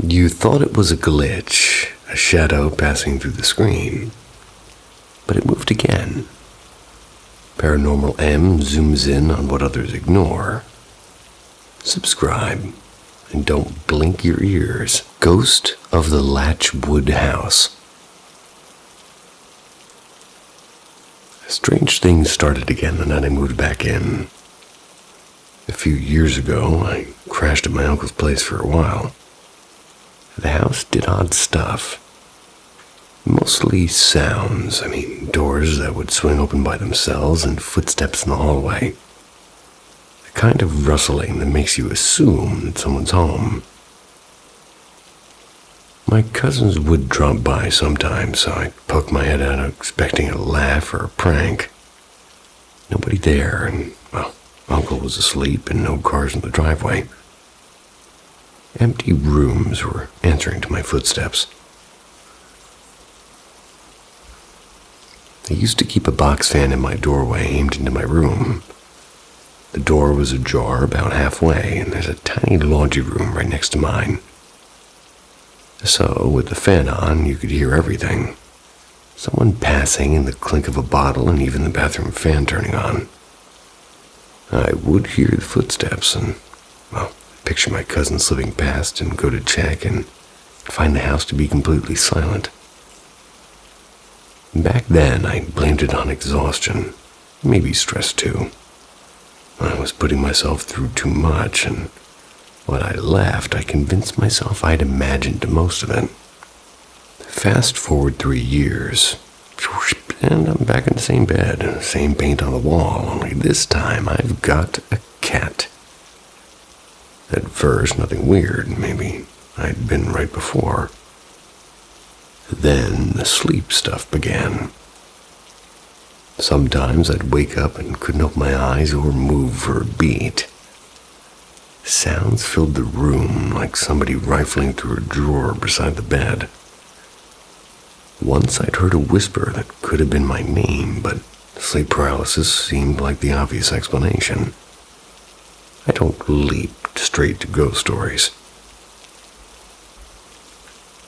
You thought it was a glitch, a shadow passing through the screen, but it moved again. Paranormal M zooms in on what others ignore. Subscribe, and don't blink your ears. Ghost of the Latchwood house. Strange things started again the night I moved back in. A few years ago, I crashed at my uncle's place for a while. The house did odd stuff. Mostly sounds, doors that would swing open by themselves and footsteps in the hallway. The kind of rustling that makes you assume that someone's home. My cousins would drop by sometimes, so I'd poke my head out expecting a laugh or a prank. Nobody there, and, Uncle was asleep and no cars in the driveway. Empty rooms were answering to my footsteps. I used to keep a box fan in my doorway aimed into my room. The door was ajar about halfway, and there's a tiny laundry room right next to mine. So, with the fan on, you could hear everything. Someone passing and the clink of a bottle and even the bathroom fan turning on. I would hear the footsteps and, picture my cousin slipping past and go to check and find the house to be completely silent. Back then, I blamed it on exhaustion, maybe stress too. I was putting myself through too much, and when I left, I convinced myself I'd imagined most of it. Fast forward 3 years, and I'm back in the same bed, same paint on the wall, only this time I've got a cat. At first, nothing weird, maybe I'd been right before. Then the sleep stuff began. Sometimes I'd wake up and couldn't open my eyes or move for a beat. Sounds filled the room like somebody rifling through a drawer beside the bed. Once I'd heard a whisper that could have been my name, but sleep paralysis seemed like the obvious explanation. I don't leap straight to ghost stories.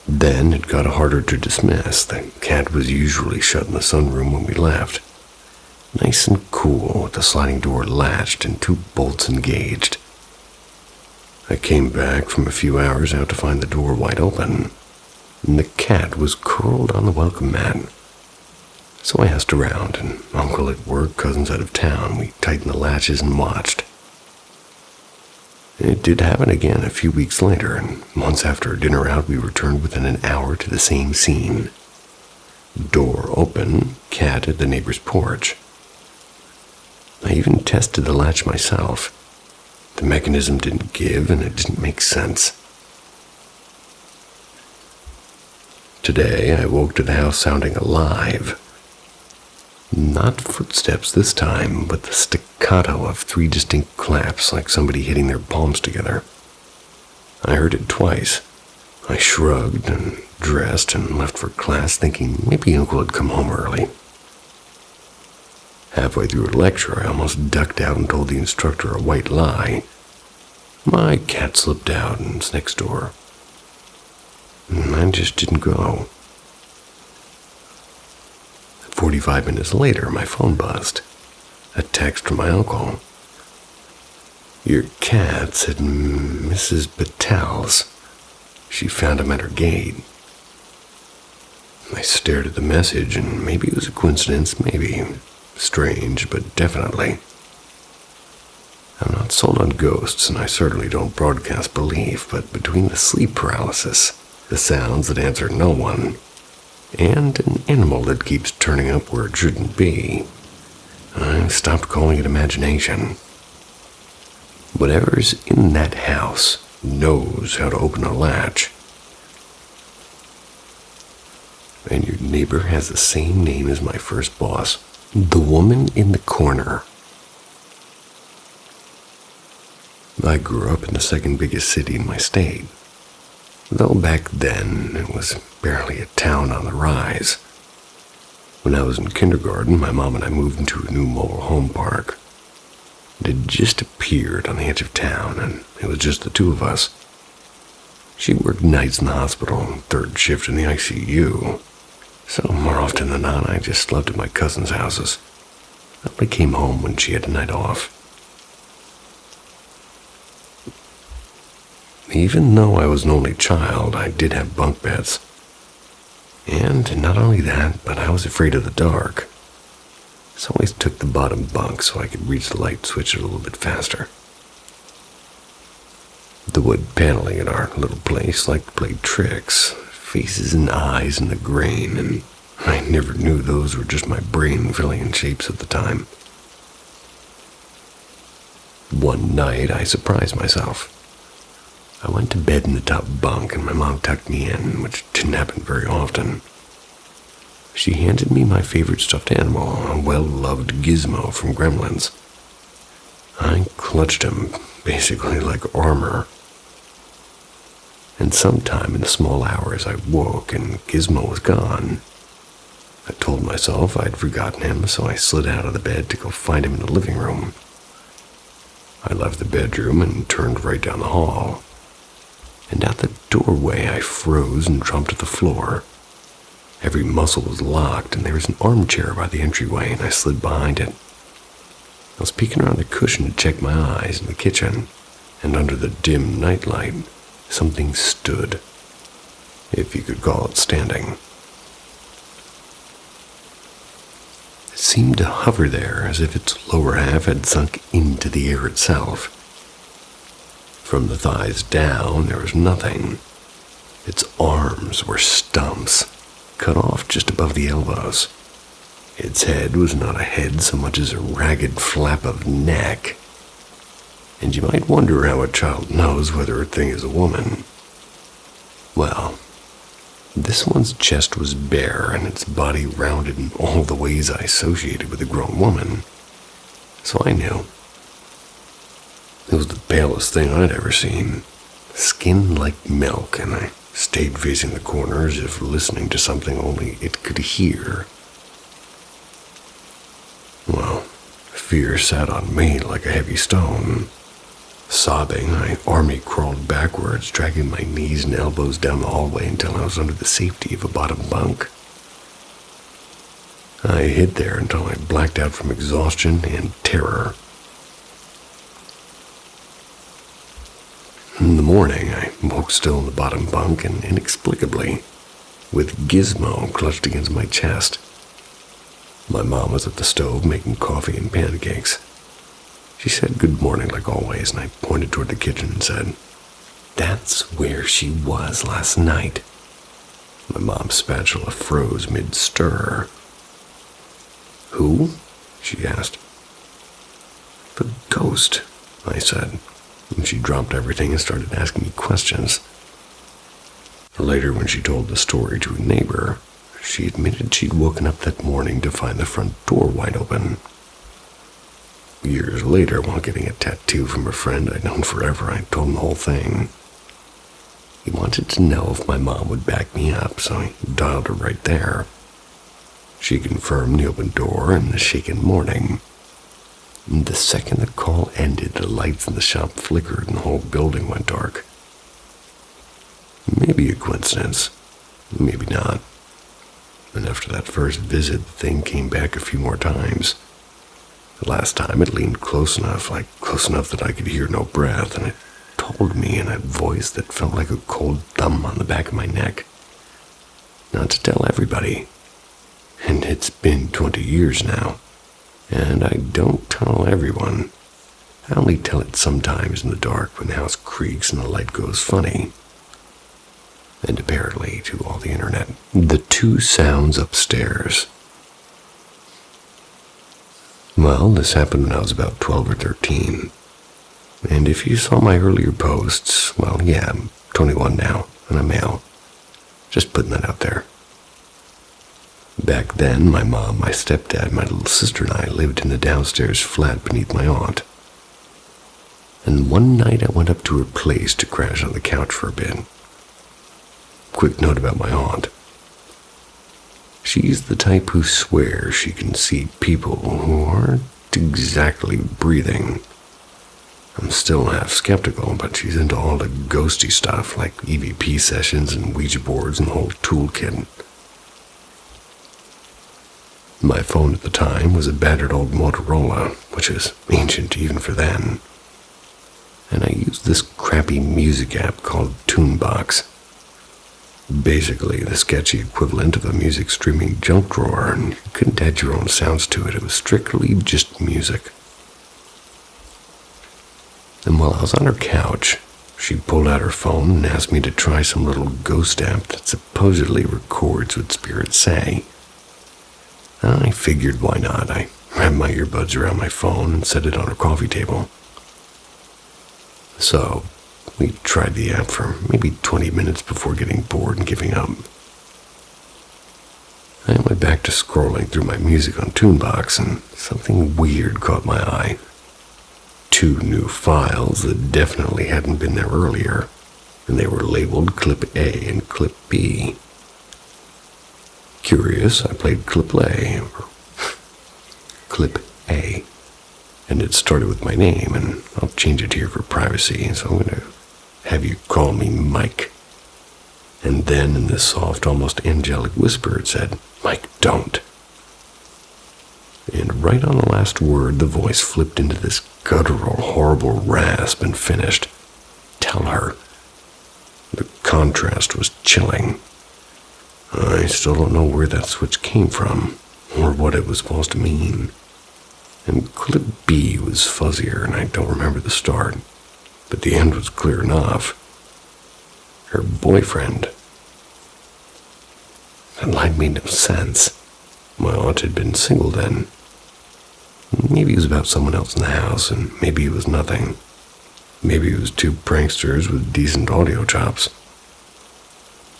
Then it got harder to dismiss. The cat was usually shut in the sunroom when we left. Nice and cool, with the sliding door latched and 2 bolts engaged. I came back from a few hours out to find the door wide open, and the cat was curled on the welcome mat. So I asked around, and Uncle at work, cousins out of town. We tightened the latches and watched. It did happen again a few weeks later, and once after a dinner out, we returned within an hour to the same scene. Door open, cat at the neighbor's porch. I even tested the latch myself. The mechanism didn't give, and it didn't make sense. Today, I woke to the house sounding alive. Not footsteps this time, but the staccato of 3 distinct claps like somebody hitting their palms together. I heard it twice. I shrugged and dressed and left for class thinking maybe Uncle had come home early. Halfway through a lecture, I almost ducked out and told the instructor a white lie. My cat slipped out and it's next door. I just didn't go. 45 minutes later, my phone buzzed. A text from my uncle. Your cat's at Mrs. Patel's. She found him at her gate. I stared at the message, and maybe it was a coincidence, maybe strange, but definitely. I'm not sold on ghosts, and I certainly don't broadcast belief, but between the sleep paralysis, the sounds that answer no one, and an animal that keeps turning up where it shouldn't be, I stopped calling it imagination. Whatever's in that house knows how to open a latch. And your neighbor has the same name as my first boss, the woman in the corner. I grew up in the second biggest city in my state. Though back then, it was barely a town on the rise. When I was in kindergarten, my mom and I moved into a new mobile home park. It had just appeared on the edge of town, and it was just the 2 of us. She worked nights in the hospital, third shift in the ICU. So more often than not, I just slept at my cousin's houses. I only came home when she had a night off. Even though I was an only child, I did have bunk beds. And not only that, but I was afraid of the dark. So I always took the bottom bunk so I could reach the light switch a little bit faster. The wood paneling in our little place liked to play tricks, faces and eyes in the grain, and I never knew those were just my brain filling in shapes at the time. One night, I surprised myself. I went to bed in the top bunk and my mom tucked me in, which didn't happen very often. She handed me my favorite stuffed animal, a well-loved Gizmo from Gremlins. I clutched him, basically like armor. And sometime in the small hours I woke and Gizmo was gone. I told myself I'd forgotten him, so I slid out of the bed to go find him in the living room. I left the bedroom and turned right down the hall. And at the doorway I froze and dropped to the floor. Every muscle was locked, and there was an armchair by the entryway, and I slid behind it. I was peeking around the cushion to check my eyes in the kitchen, and under the dim nightlight, something stood, if you could call it standing. It seemed to hover there as if its lower half had sunk into the air itself. From the thighs down, there was nothing. Its arms were stumps, cut off just above the elbows. Its head was not a head so much as a ragged flap of neck. And you might wonder how a child knows whether a thing is a woman. Well, this one's chest was bare and its body rounded in all the ways I associated with a grown woman. So I knew. It was the palest thing I'd ever seen. Skin like milk, and I stayed facing the corner as if listening to something only it could hear. Well, fear sat on me like a heavy stone. Sobbing, I army crawled backwards, dragging my knees and elbows down the hallway until I was under the safety of a bottom bunk. I hid there until I blacked out from exhaustion and terror. In the morning, I woke still in the bottom bunk and inexplicably, with Gizmo clutched against my chest. My mom was at the stove making coffee and pancakes. She said good morning like always, and I pointed toward the kitchen and said, "That's where she was last night." My mom's spatula froze mid-stir. "Who?" she asked. "The ghost," I said, and she dropped everything and started asking me questions. Later, when she told the story to a neighbor, she admitted she'd woken up that morning to find the front door wide open. Years later, while getting a tattoo from a friend I'd known forever, I told him the whole thing. He wanted to know if my mom would back me up, so I dialed her right there. She confirmed the open door and the shaken morning. And the second the call ended, the lights in the shop flickered and the whole building went dark. Maybe a coincidence, maybe not. And after that first visit, the thing came back a few more times. The last time it leaned close enough that I could hear no breath, and it told me in a voice that felt like a cold thumb on the back of my neck not to tell everybody. And it's been 20 years now, and I don't tell everyone. I only tell it sometimes in the dark when the house creaks and the light goes funny. And apparently to all the internet. The two sounds upstairs. Well, this happened when I was about 12 or 13. And if you saw my earlier posts, well, yeah, I'm 21 now, and I'm male. Just putting that out there. Back then, my mom, my stepdad, my little sister, and I lived in the downstairs flat beneath my aunt. And one night I went up to her place to crash on the couch for a bit. Quick note about my aunt. She's the type who swears she can see people who aren't exactly breathing. I'm still half skeptical, but she's into all the ghosty stuff like EVP sessions and Ouija boards and the whole toolkit. My phone at the time was a battered old Motorola, which is ancient even for then. And I used this crappy music app called Toonbox. Basically the sketchy equivalent of a music streaming junk drawer, and you couldn't add your own sounds to it. It was strictly just music. And while I was on her couch, she pulled out her phone and asked me to try some little ghost app that supposedly records what spirits say. I figured why not. I wrapped my earbuds around my phone and set it on her coffee table. So, we tried the app for maybe 20 minutes before getting bored and giving up. I went back to scrolling through my music on Toonbox, and something weird caught my eye. 2 new files that definitely hadn't been there earlier, and they were labeled Clip A and Clip B. Curious, I played Clip A, and it started with my name, and I'll change it here for privacy, so I'm going to have you call me Mike. And then in this soft, almost angelic whisper, it said, "Mike, don't." And right on the last word, the voice flipped into this guttural, horrible rasp and finished, "Tell her." The contrast was chilling. I still don't know where that switch came from, or what it was supposed to mean. And Clip B was fuzzier, and I don't remember the start, but the end was clear enough. Her boyfriend. That line made no sense. My aunt had been single then. Maybe it was about someone else in the house, and maybe it was nothing. Maybe it was 2 pranksters with decent audio chops.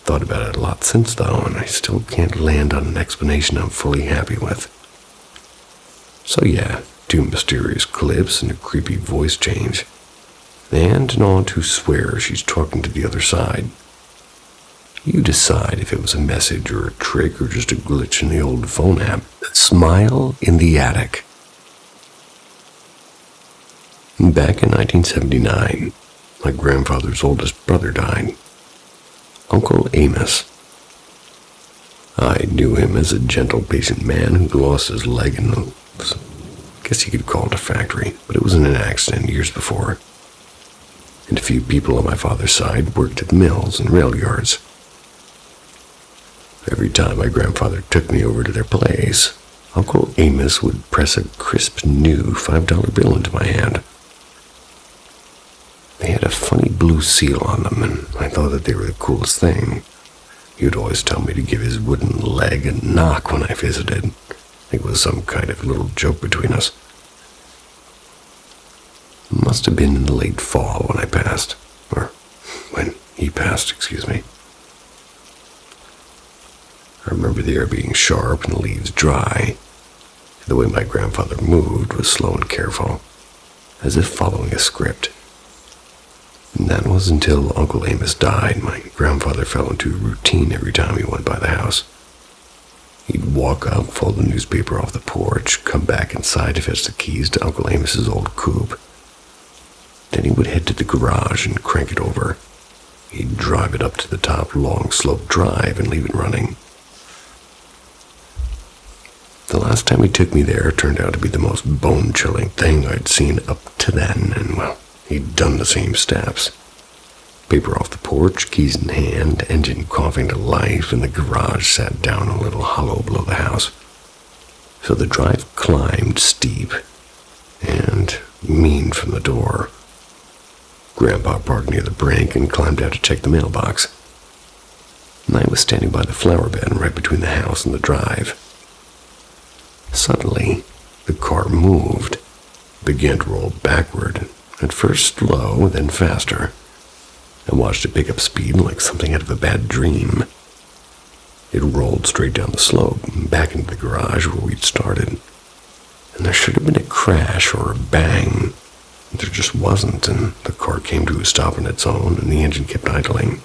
Thought about it a lot since, though, and I still can't land on an explanation I'm fully happy with. So yeah, 2 mysterious clips and a creepy voice change. And an aunt who swears she's talking to the other side. You decide if it was a message or a trick or just a glitch in the old phone app. Smile in the attic. Back in 1979, my grandfather's oldest brother died. Uncle Amos. I knew him as a gentle, patient man who lost his leg in I guess you could call it a factory, but it was in an accident years before. And a few people on my father's side worked at mills and rail yards. Every time my grandfather took me over to their place, Uncle Amos would press a crisp new $5 bill into my hand. They had a funny blue seal on them, and I thought that they were the coolest thing. He would always tell me to give his wooden leg a knock when I visited. It was some kind of little joke between us. It must have been in the late fall when I passed, or when he passed, excuse me. I remember the air being sharp and the leaves dry. The way my grandfather moved was slow and careful, as if following a script. And that was until Uncle Amos died. My grandfather fell into a routine every time he went by the house. He'd walk up, fold the newspaper off the porch, come back inside to fetch the keys to Uncle Amos's old coupe. Then he would head to the garage and crank it over. He'd drive it up to the top long slope drive and leave it running. The last time he took me there turned out to be the most bone-chilling thing I'd seen up to then, and well, he'd done the same steps. Paper off the porch, keys in hand, engine coughing to life, and the garage sat down a little hollow below the house. So the drive climbed steep and mean from the door. Grandpa parked near the brink and climbed out to check the mailbox. And I was standing by the flower bed right between the house and the drive. Suddenly, the car moved, began to roll backward, at first slow, then faster. I watched it pick up speed like something out of a bad dream. It rolled straight down the slope, back into the garage where we'd started. And there should have been a crash or a bang. There just wasn't, and the car came to a stop on its own, and the engine kept idling.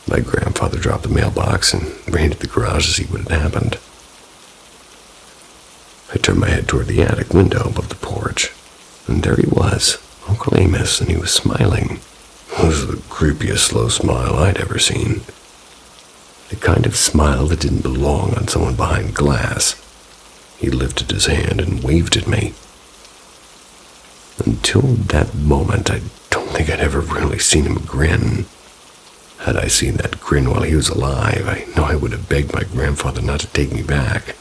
My grandfather dropped the mailbox and ran to the garage to see what had happened. I turned my head toward the attic window above the porch. And there he was, Uncle Amos, and he was smiling. It was the creepiest slow smile I'd ever seen. The kind of smile that didn't belong on someone behind glass. He lifted his hand and waved at me. Until that moment, I don't think I'd ever really seen him grin. Had I seen that grin while he was alive, I know I would have begged my grandfather not to take me back.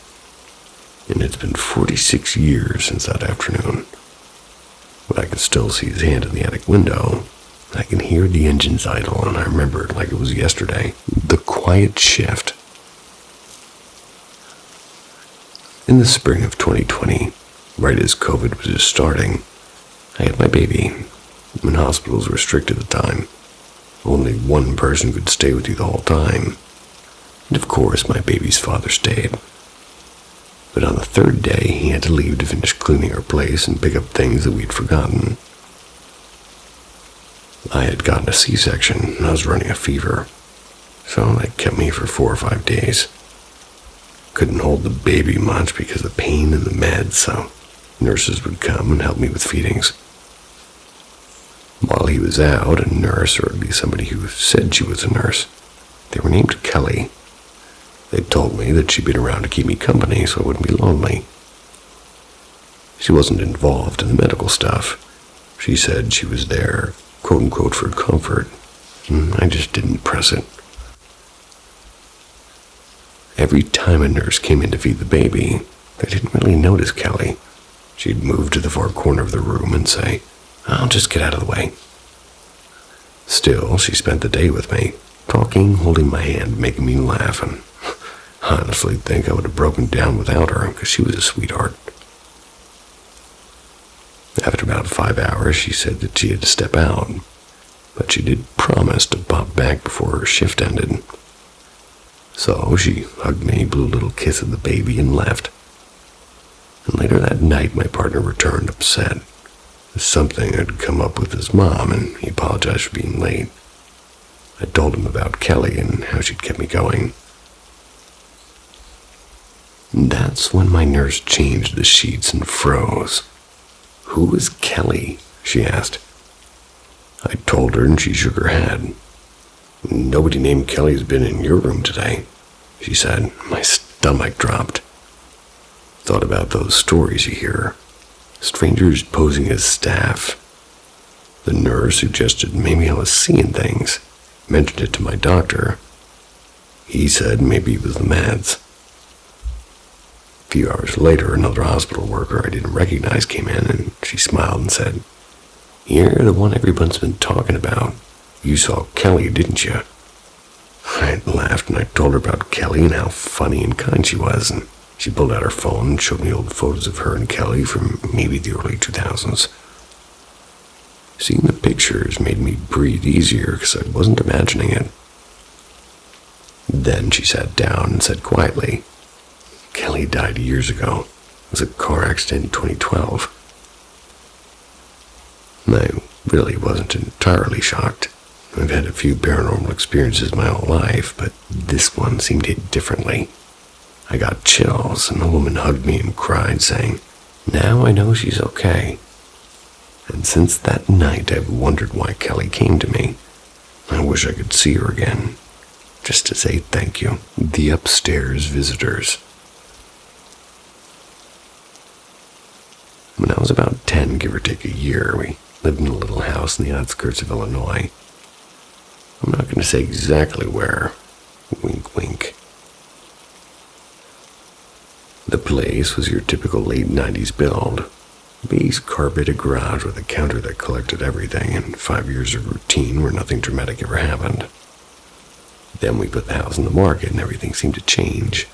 And it's been 46 years since that afternoon. But I can still see his hand in the attic window. I can hear the engines idle, and I remember it like it was yesterday. The quiet shift. In the spring of 2020, right as COVID was just starting, I had my baby, and hospitals were strict at the time. Only one person could stay with you the whole time. And of course, my baby's father stayed. But on the third day, he had to leave to finish cleaning our place and pick up things that we'd forgotten. I had gotten a C-section, and I was running a fever, so they kept me for 4 or 5 days. Couldn't hold the baby much because of the pain and the meds, so nurses would come and help me with feedings. While he was out, a nurse, or at least somebody who said she was a nurse, they were named Kelly. They told me that she'd been around to keep me company so I wouldn't be lonely. She wasn't involved in the medical stuff. She said she was there, quote-unquote, for comfort. I just didn't press it. Every time a nurse came in to feed the baby, I didn't really notice Kelly. She'd move to the far corner of the room and say, "I'll just get out of the way." Still, she spent the day with me, talking, holding my hand, making me laugh, and I honestly think I would have broken down without her because she was a sweetheart. After about 5 hours, she said that she had to step out, but she did promise to pop back before her shift ended. So she hugged me, blew a little kiss at the baby, and left. And later that night, my partner returned upset. Something had come up with his mom, and he apologized for being late. I told him about Kelly and how she'd kept me going. That's when my nurse changed the sheets and froze. "Who is Kelly?" she asked. I told her, and she shook her head. "Nobody named Kelly's been in your room today," she said. My stomach dropped. Thought about those stories you hear. Strangers posing as staff. The nurse suggested maybe I was seeing things. Mentioned it to my doctor. He said maybe it was the meds. A few hours later, another hospital worker I didn't recognize came in, and she smiled and said, "You're the one everyone's been talking about. You saw Kelly, didn't you?" I laughed, and I told her about Kelly and how funny and kind she was, and she pulled out her phone and showed me old photos of her and Kelly from maybe the early 2000s. Seeing the pictures made me breathe easier because I wasn't imagining it. Then she sat down and said quietly, "Kelly died years ago. It was a car accident in 2012. I really wasn't entirely shocked. I've had a few paranormal experiences my whole life, but this one seemed to hit differently. I got chills, and the woman hugged me and cried, saying, "Now I know she's okay." And since that night, I've wondered why Kelly came to me. I wish I could see her again, just to say thank you. The upstairs visitors. When I was about 10, give or take a year, we lived in a little house in the outskirts of Illinois. I'm not going to say exactly where. Wink, wink. The place was your typical late 90s build. Beige carpeted garage with a counter that collected everything, and 5 years of routine where nothing dramatic ever happened. Then we put the house on the market and everything seemed to change.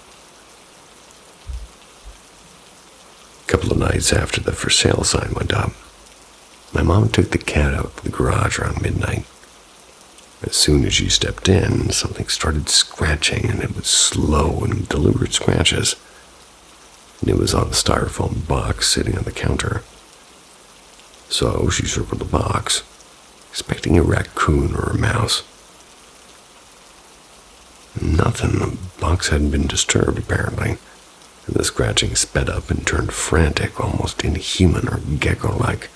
A couple of nights after the for sale sign went up, my mom took the cat out of the garage around midnight. As soon as she stepped in, something started scratching, and it was slow and deliberate scratches. And it was on the styrofoam box sitting on the counter. So she circled the box, expecting a raccoon or a mouse. Nothing. The box hadn't been disturbed, apparently, and the scratching sped up and turned frantic, almost inhuman or gecko-like.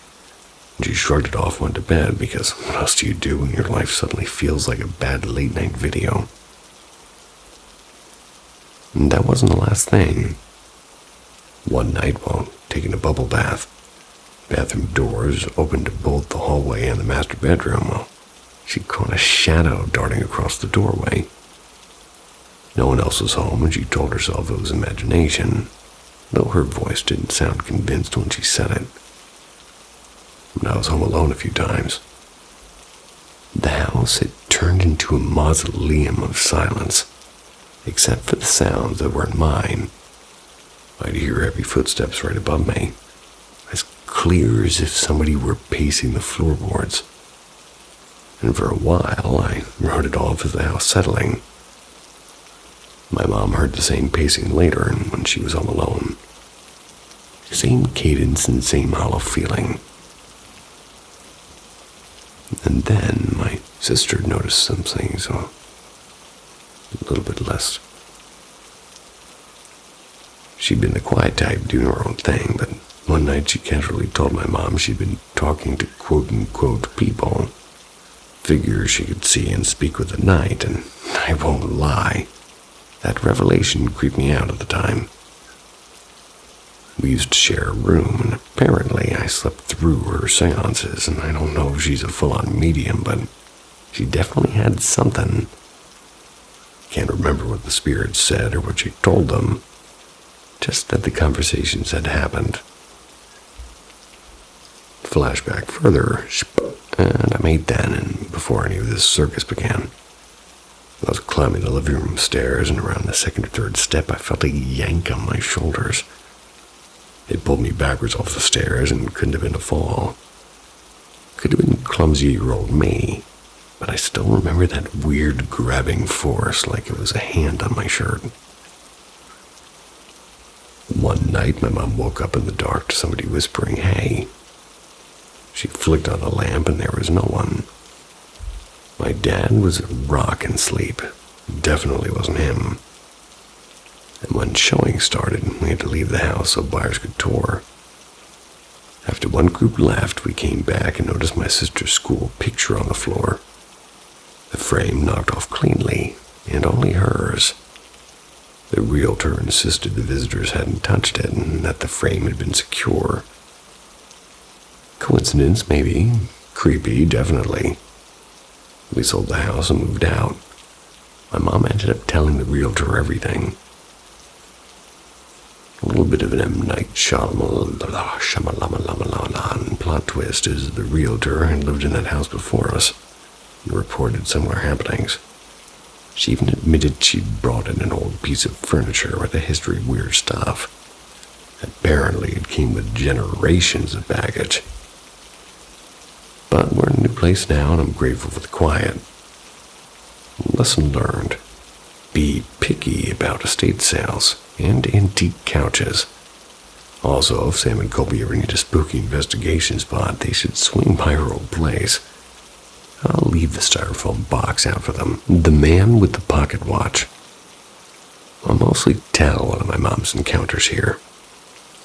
She shrugged it off, went to bed, because what else do you do when your life suddenly feels like a bad late-night video? And that wasn't the last thing. One night, while taking a bubble bath, bathroom doors opened to both the hallway and the master bedroom. Well, she caught a shadow darting across the doorway. No one else was home, and she told herself it was imagination, though her voice didn't sound convinced when she said it. And I was home alone a few times. The house had turned into a mausoleum of silence, except for the sounds that weren't mine. I'd hear heavy footsteps right above me, as clear as if somebody were pacing the floorboards. And for a while, I wrote it off as the house settling. My mom heard the same pacing later, and when she was home alone. Same cadence and same hollow feeling. And then my sister noticed something, so a little bit less. She'd been the quiet type, doing her own thing, but one night she casually told my mom she'd been talking to quote-unquote people, figures she could see and speak with at night, and I won't lie, that revelation creeped me out at the time. We used to share a room, and apparently I slept through her seances, and I don't know if she's a full-on medium, but she definitely had something. Can't remember what the spirits said or what she told them, just that the conversations had happened. Flashback further, and I'm 8 then, and before any of this circus began. I was climbing the living room stairs, and around the second or third step I felt a yank on my shoulders. It pulled me backwards off the stairs, and couldn't have been a fall. Could have been clumsy-year-old me, but I still remember that weird grabbing force like it was a hand on my shirt. One night, my mom woke up in the dark to somebody whispering, "Hey." She flicked on the lamp, and there was no one. My dad was a rock in sleep. Definitely wasn't him. And when showing started, we had to leave the house so buyers could tour. After one group left, we came back and noticed my sister's school picture on the floor. The frame knocked off cleanly, and only hers. The realtor insisted the visitors hadn't touched it and that the frame had been secure. Coincidence, maybe. Creepy, definitely. We sold the house and moved out. My mom ended up telling the realtor everything. A little bit of an M. Night Shyamalan plot twist is the realtor had lived in that house before us and reported similar happenings. She even admitted she'd brought in an old piece of furniture with a history of weird stuff. Apparently it came with generations of baggage. But we're in a new place now, and I'm grateful for the quiet. Lesson learned. Be picky about estate sales and antique couches. Also, if Sam and Colby ever need a spooky investigation spot, they should swing by her old place. I'll leave the styrofoam box out for them. The man with the pocket watch. I'll mostly tell one of my mom's encounters here.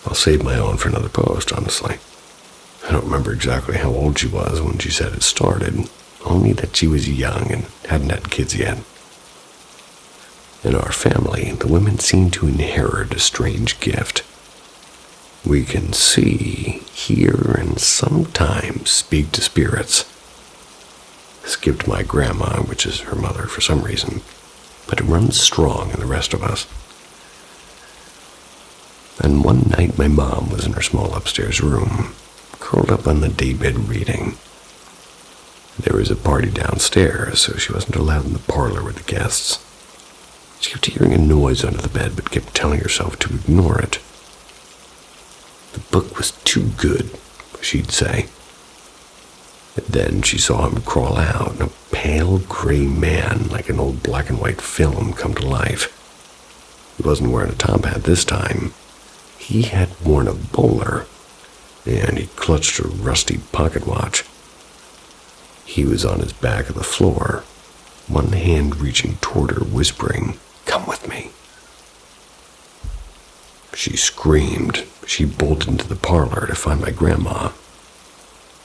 I'll save my own for another post, honestly. I don't remember exactly how old she was when she said it started, only that she was young and hadn't had kids yet. In our family, the women seem to inherit a strange gift. We can see, hear, and sometimes speak to spirits. Skipped my grandma, which is her mother for some reason, but it runs strong in the rest of us. And one night my mom was in her small upstairs room, curled up on the daybed reading. There was a party downstairs, so she wasn't allowed in the parlor with the guests. She kept hearing a noise under the bed, but kept telling herself to ignore it. The book was too good, she'd say. Then she saw him crawl out, a pale gray man like an old black and white film come to life. He wasn't wearing a top hat this time. He had worn a bowler, and he clutched a rusty pocket watch. He was on his back of the floor, one hand reaching toward her, whispering, "Come with me." She screamed. She bolted into the parlor to find my grandma.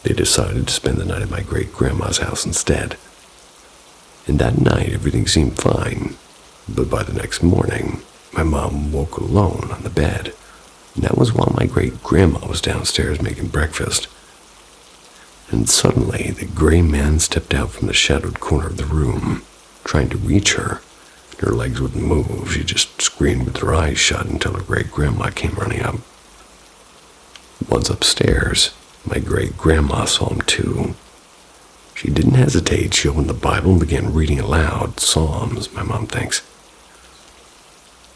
They decided to spend the night at my great-grandma's house instead. And that night, everything seemed fine. But by the next morning, my mom woke alone on the bed. And that was while my great-grandma was downstairs making breakfast. And suddenly, the gray man stepped out from the shadowed corner of the room, trying to reach her. Her legs wouldn't move. She just screamed with her eyes shut until her great-grandma came running up. Once upstairs, my great-grandma saw him too. She didn't hesitate. She opened the Bible and began reading aloud, Psalms, my mom thinks.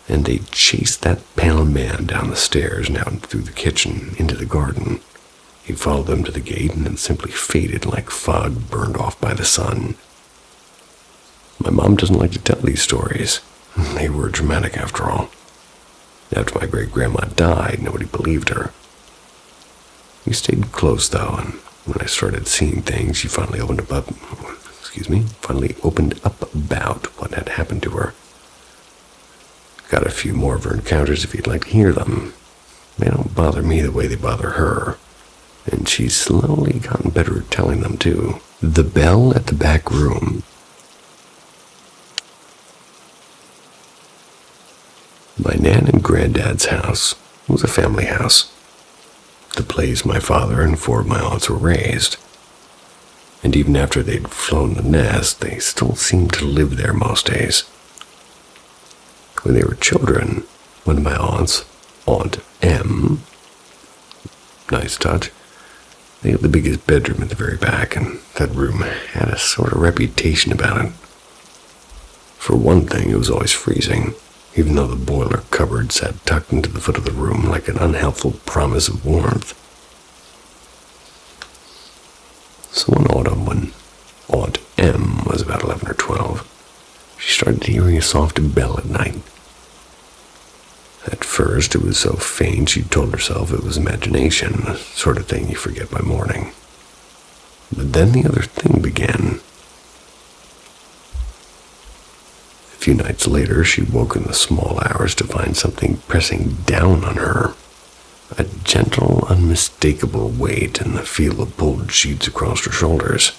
And they chased that pale man down the stairs and out through the kitchen into the garden. He followed them to the gate and then simply faded like fog burned off by the sun. My mom doesn't like to tell these stories. They were dramatic after all. After my great-grandma died, nobody believed her. We stayed close though, and when I started seeing things, she finally opened up about what had happened to her. Got a few more of her encounters if you'd like to hear them. They don't bother me the way they bother her, and she's slowly gotten better at telling them too. The bell at the back room. My Nan and Granddad's house was a family house. The place my father and 4 of my aunts were raised. And even after they'd flown the nest, they still seemed to live there most days. When they were children, one of my aunts, Aunt M, nice touch, they had the biggest bedroom at the very back, and that room had a sort of reputation about it. For one thing, it was always freezing, even though the boiler cupboard sat tucked into the foot of the room like an unhelpful promise of warmth. So one autumn, when Aunt M was about 11 or 12, she started hearing a soft bell at night. At first, it was so faint she told herself it was imagination, the sort of thing you forget by morning. But then the other thing began. A few nights later, she woke in the small hours to find something pressing down on her. A gentle, unmistakable weight and the feel of pulled sheets across her shoulders.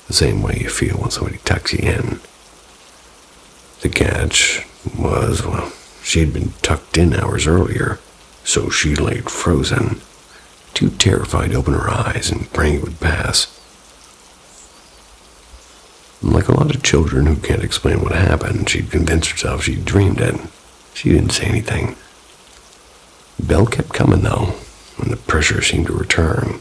The same way you feel when somebody tucks you in. The catch was, she had been tucked in hours earlier, so she laid frozen, too terrified to open her eyes and praying it would pass. Like a lot of children who can't explain what happened, she'd convinced herself she'd dreamed it. She didn't say anything. The bell kept coming, though, and the pressure seemed to return.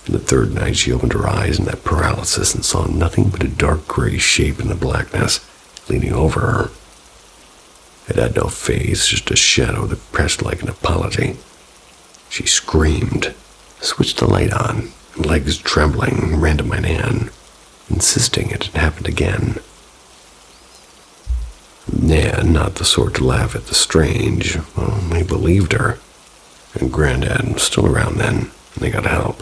The third night, she opened her eyes in that paralysis and saw nothing but a dark gray shape in the blackness leaning over her. It had no face, just a shadow that pressed like an apology. She screamed, switched the light on, and legs trembling, ran to my Nan, insisting it had happened again. Nan, not the sort to laugh at the strange, they believed her. And Granddad was still around then, and they got help.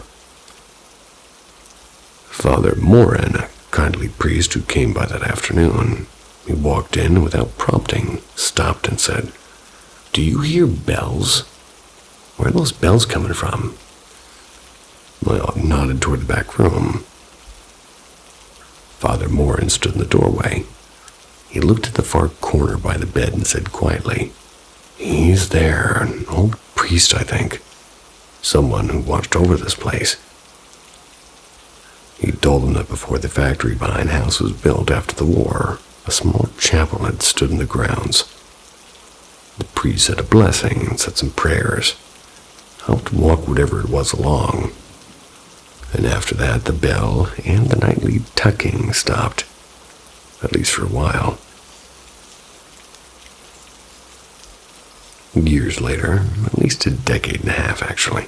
Father Morin, a kindly priest who came by that afternoon, he walked in without prompting, stopped and said, "Do you hear bells? Where are those bells coming from?" I nodded toward the back room. Father Morin stood in the doorway. He looked at the far corner by the bed and said quietly, "He's there, an old priest, I think. Someone who watched over this place." He told them that before the factory behind house was built after the war, a small chapel had stood in the grounds. The priest said a blessing and said some prayers, helped walk whatever it was along. And after that, the bell and the nightly tucking stopped, at least for a while. Years later, at least a decade and a half actually,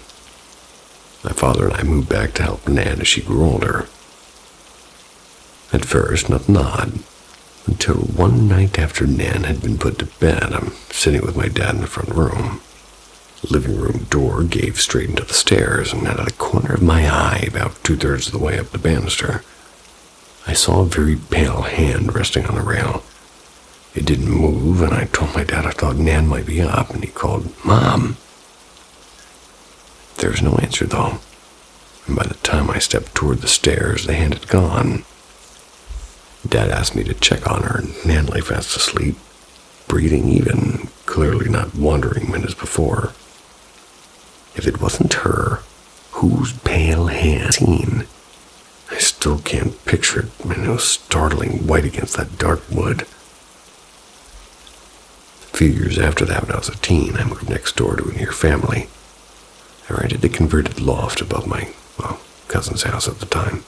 my father and I moved back to help Nan as she grew older. At first, nothing odd, until one night after Nan had been put to bed, I'm sitting with my dad in the front room. The living room door gave straight into the stairs, and out of the corner of my eye, about 2/3 of the way up the banister, I saw a very pale hand resting on the rail. It didn't move, and I told my dad I thought Nan might be up, and he called, "Mom." There was no answer, though. and by the time I stepped toward the stairs, the hand had gone. Dad asked me to check on her, and Nan lay fast asleep, breathing even, clearly not wandering minutes before. If it wasn't her, whose pale hand seen? I still can't picture it, and it was startling white against that dark wood. A few years after that, when I was a teen, I moved next door to a near family. I rented the converted loft above my, cousin's house at the time.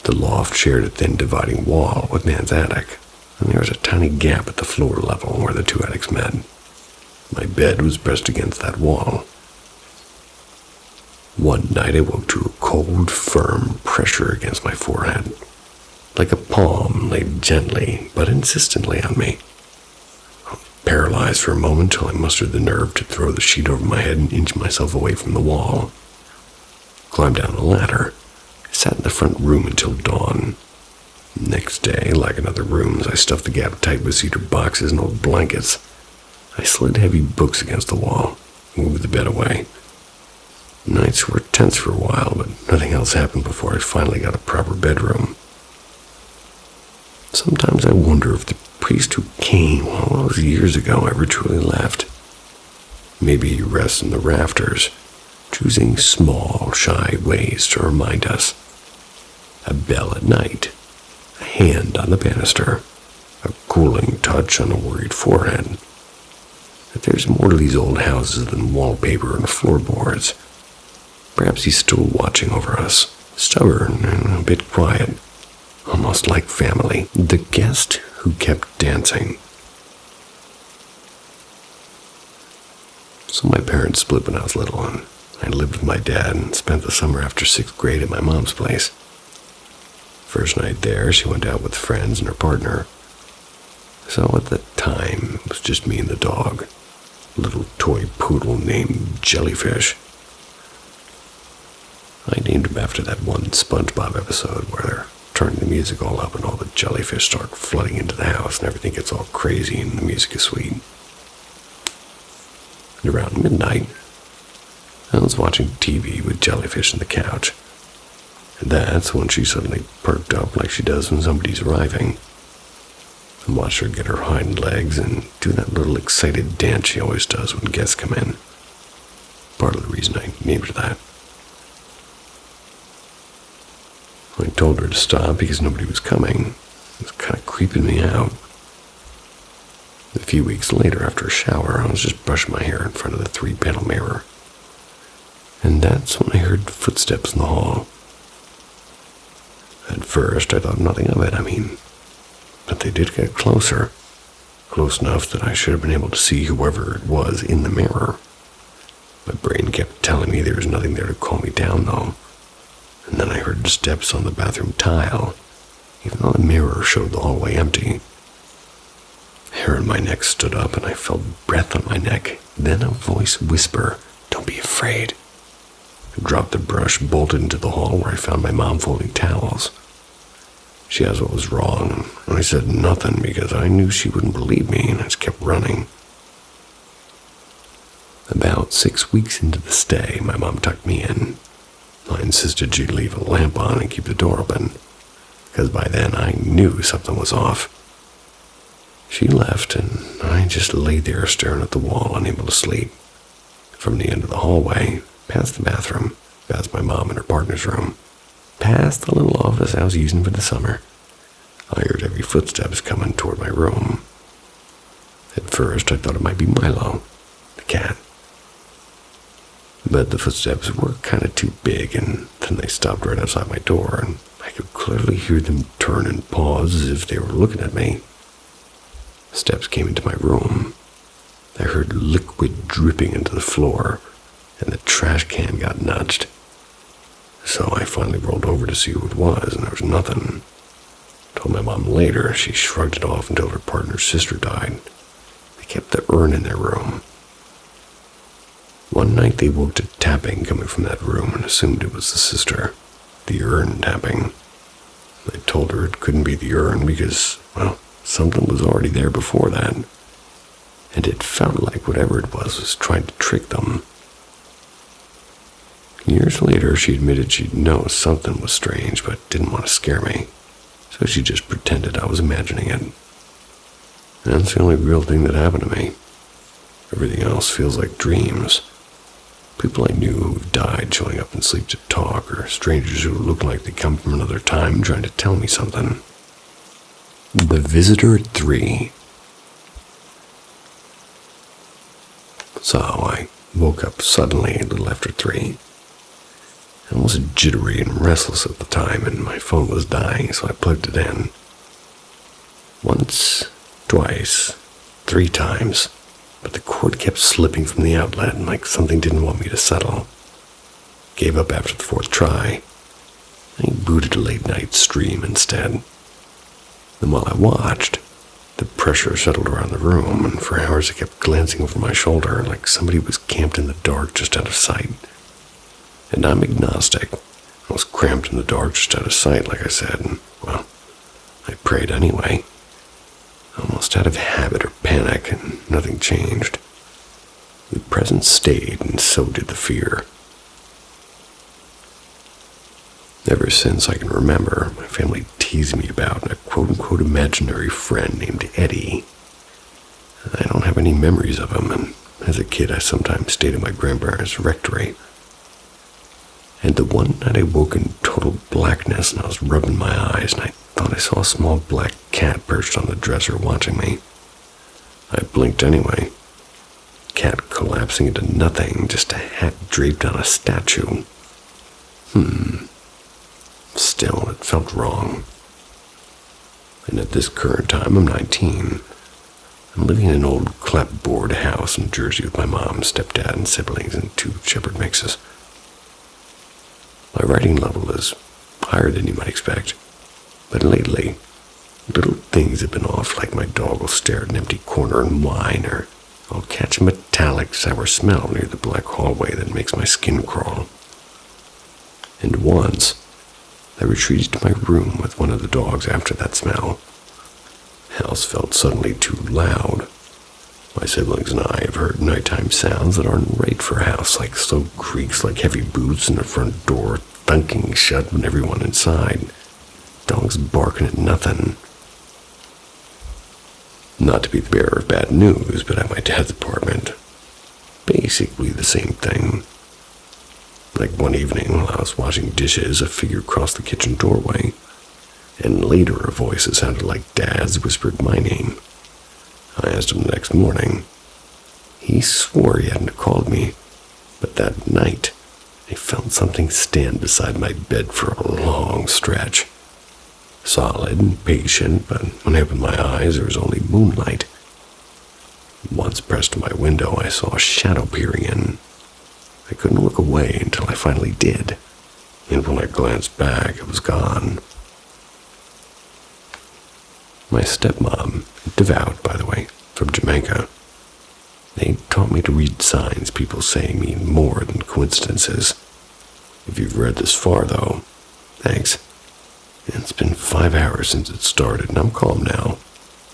The loft shared a thin dividing wall with Nan's attic, and there was a tiny gap at the floor level where the two attics met. My bed was pressed against that wall. One night I woke to a cold, firm pressure against my forehead, like a palm laid gently but insistently on me. I was paralyzed for a moment till I mustered the nerve to throw the sheet over my head and inch myself away from the wall. Climbed down a ladder. I sat in the front room until dawn. Next day, like in other rooms, I stuffed the gap tight with cedar boxes and old blankets. I slid heavy books against the wall, moved the bed away. Nights were tense for a while, but nothing else happened before I finally got a proper bedroom. Sometimes I wonder if the priest who came all those years ago ever truly left. Maybe he rests in the rafters, choosing small, shy ways to remind us. A bell at night, a hand on the banister, a cooling touch on a worried forehead. That there's more to these old houses than wallpaper and floorboards. Perhaps he's still watching over us, stubborn and a bit quiet, almost like family. The guest who kept dancing. So my parents split when I was little, and I lived with my dad and spent the summer after 6th grade at my mom's place. First night there, she went out with friends and her partner. So at the time, it was just me and the dog, a little toy poodle named Jellyfish. I named him after that one SpongeBob episode where they're turning the music all up and all the jellyfish start flooding into the house and everything gets all crazy and the music is sweet. And around midnight, I was watching TV with Jellyfish on the couch. And that's when she suddenly perked up like she does when somebody's arriving. I watched her get her hind legs and do that little excited dance she always does when guests come in. Part of the reason I named her that. I told her to stop because nobody was coming. It was kind of creeping me out. A few weeks later, after a shower, I was just brushing my hair in front of the 3-panel mirror. And that's when I heard footsteps in the hall. At first, I thought nothing of it, but they did get closer. Close enough that I should have been able to see whoever it was in the mirror. My brain kept telling me there was nothing there to calm me down, though. And then I heard steps on the bathroom tile, even though the mirror showed the hallway empty. Hair on my neck stood up, and I felt breath on my neck. Then a voice whisper, "Don't be afraid." I dropped the brush, bolted into the hall where I found my mom folding towels. She asked what was wrong, and I said nothing because I knew she wouldn't believe me, and I just kept running. About 6 weeks into the stay, my mom tucked me in. I insisted she'd leave a lamp on and keep the door open, because by then I knew something was off. She left, and I just lay there staring at the wall, unable to sleep. From the end of the hallway, past the bathroom, past my mom and her partner's room, past the little office I was using for the summer, I heard heavy footsteps coming toward my room. At first, I thought it might be Milo, the cat. But the footsteps were kind of too big, and then they stopped right outside my door, and I could clearly hear them turn and pause as if they were looking at me. Steps came into my room. I heard liquid dripping into the floor, and the trash can got nudged. So I finally rolled over to see who it was, and there was nothing. Told my mom later. She shrugged it off until her partner's sister died. They kept the urn in their room. One night they woke to tapping coming from that room and assumed it was the sister, the urn tapping. I told her it couldn't be the urn because, something was already there before that. And it felt like whatever it was trying to trick them. Years later, she admitted she'd known something was strange, but didn't want to scare me, so she just pretended I was imagining it. And that's the only real thing that happened to me. Everything else feels like dreams. People I knew who died showing up in sleep to talk, or strangers who look like they come from another time trying to tell me something. The Visitor at 3. So I woke up suddenly a little after 3. I was jittery and restless at the time, and my phone was dying, so I plugged it in. Once, twice, 3 times, but the cord kept slipping from the outlet, and like something didn't want me to settle. Gave up after the 4th try. I booted a late-night stream instead. And while I watched, the pressure settled around the room, and for hours I kept glancing over my shoulder like somebody was camped in the dark just out of sight. And I'm agnostic. I was cramped in the dark just out of sight, like I said, and, well, I prayed anyway. Almost out of habit or panic, and nothing changed. The presence stayed, and so did the fear. Ever since I can remember, my family teased me about a quote-unquote imaginary friend named Eddie. I don't have any memories of him, and as a kid I sometimes stayed at my grandparents' rectory. And the one night I woke in total blackness and I was rubbing my eyes and I thought I saw a small black cat perched on the dresser watching me. I blinked anyway. Cat collapsing into nothing, just a hat draped on a statue. Still, it felt wrong. And at this current time, I'm 19. I'm living in an old clapboard house in Jersey with my mom, stepdad, and siblings, and 2 shepherd mixes. My writing level is higher than you might expect, but lately, little things have been off, like my dog will stare at an empty corner and whine, or I'll catch a metallic sour smell near the black hallway that makes my skin crawl. And once, I retreated to my room with one of the dogs after that smell. House felt suddenly too loud. My siblings and I have heard nighttime sounds that aren't right for a house, like slow creaks like heavy boots and the front door thunking shut when everyone inside. Dogs barking at nothing. Not to be the bearer of bad news, but at my dad's apartment, basically the same thing. Like one evening while I was washing dishes, a figure crossed the kitchen doorway, and later a voice that sounded like Dad's whispered my name. I asked him the next morning. He swore he hadn't called me, but that night I felt something stand beside my bed for a long stretch. Solid and patient, but when I opened my eyes there was only moonlight. Once pressed to my window, I saw a shadow peering in. I couldn't look away until I finally did, and when I glanced back, it was gone. My stepmom, devout, by the way, from Jamaica, they taught me to read signs people say mean more than coincidences. If you've read this far, though, thanks. It's been 5 hours since it started, and I'm calm now,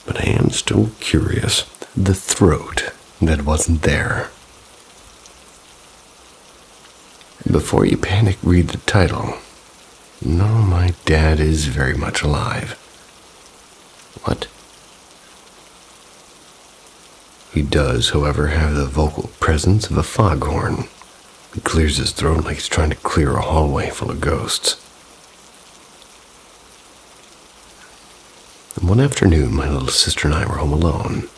but I am still curious. The throat that wasn't there. Before you panic, read the title. No, my dad is very much alive. What? He does, however, have the vocal presence of a foghorn. He clears his throat like he's trying to clear a hallway full of ghosts. And one afternoon, my little sister and I were home alone.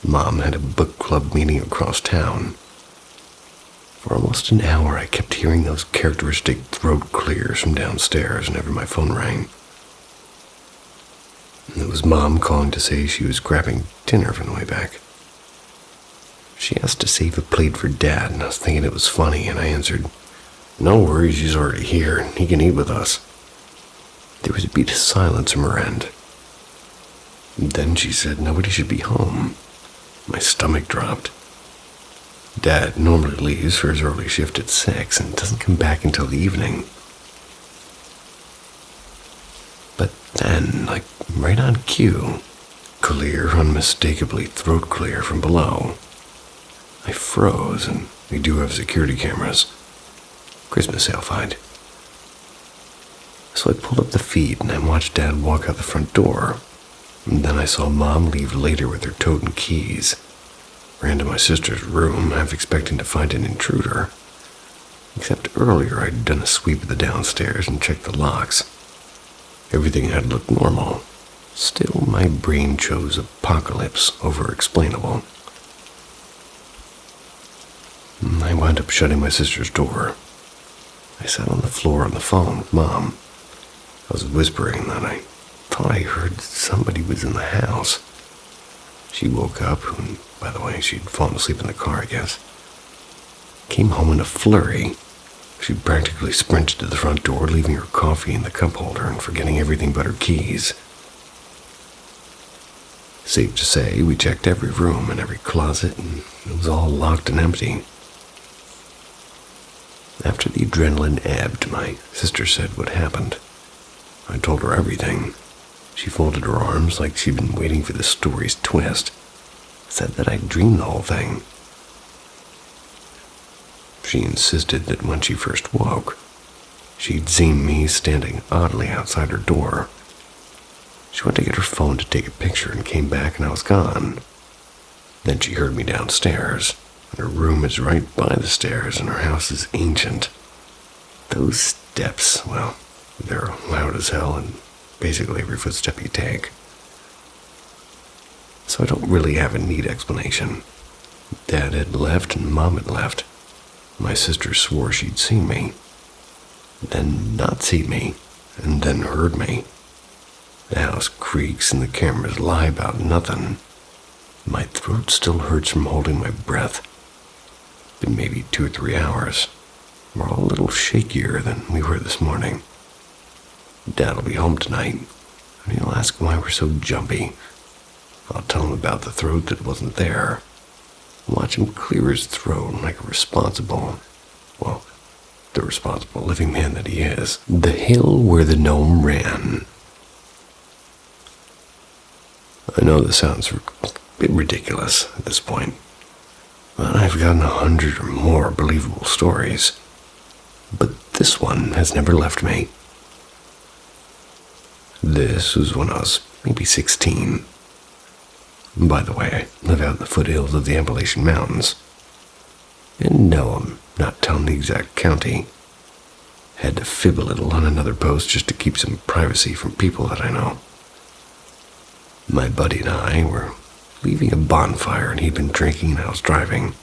Mom had a book club meeting across town. For almost an hour, I kept hearing those characteristic throat clears from downstairs whenever my phone rang. It was Mom calling to say she was grabbing dinner from the way back. She asked to save a plate for Dad, and I was thinking it was funny, and I answered, "No worries, he's already here, and he can eat with us." There was a beat of silence from her end. Then she said nobody should be home. My stomach dropped. Dad normally leaves for his early shift at 6 and doesn't come back until the evening. But then, like right on cue, clear, unmistakably throat clear from below. I froze, and we do have security cameras. Christmas sale find. So I pulled up the feed and I watched Dad walk out the front door. And then I saw Mom leave later with her tote and keys. Ran to my sister's room, half expecting to find an intruder. Except earlier I'd done a sweep of the downstairs and checked the locks. Everything had looked normal. Still, my brain chose apocalypse over explainable. I wound up shutting my sister's door. I sat on the floor on the phone with Mom. I was whispering that I thought I heard somebody was in the house. She woke up, and by the way, she'd fallen asleep in the car, I guess. Came home in a flurry. She practically sprinted to the front door, leaving her coffee in the cup holder and forgetting everything but her keys. Safe to say, we checked every room and every closet, and it was all locked and empty. After the adrenaline ebbed, my sister said what happened. I told her everything. She folded her arms like she'd been waiting for the story's twist. Said that I'd dreamed the whole thing. She insisted that when she first woke, she'd seen me standing oddly outside her door. She went to get her phone to take a picture and came back and I was gone. Then she heard me downstairs. Her room is right by the stairs and her house is ancient. Those steps, well, they're loud as hell and basically every footstep you take. So I don't really have a neat explanation. Dad had left and Mom had left. My sister swore she'd seen me, then not seen me, and then heard me. The house creaks and the cameras lie about nothing. My throat still hurts from holding my breath. Been maybe 2 or 3 hours. We're all a little shakier than we were this morning. Dad'll be home tonight, and he'll ask why we're so jumpy. I'll tell him about the throat that wasn't there. Watch him clear his throat like a responsible, well, the responsible living man that he is. The hill where the gnome ran. I know this sounds a bit ridiculous at this point, but I've gotten 100 or more believable stories. But this one has never left me. This was when I was maybe 16. By the way, I live out in the foothills of the Appalachian Mountains. And no, I'm not telling the exact county. Had to fib a little on another post just to keep some privacy from people that I know. My buddy and I were leaving a bonfire and he'd been drinking and I was driving.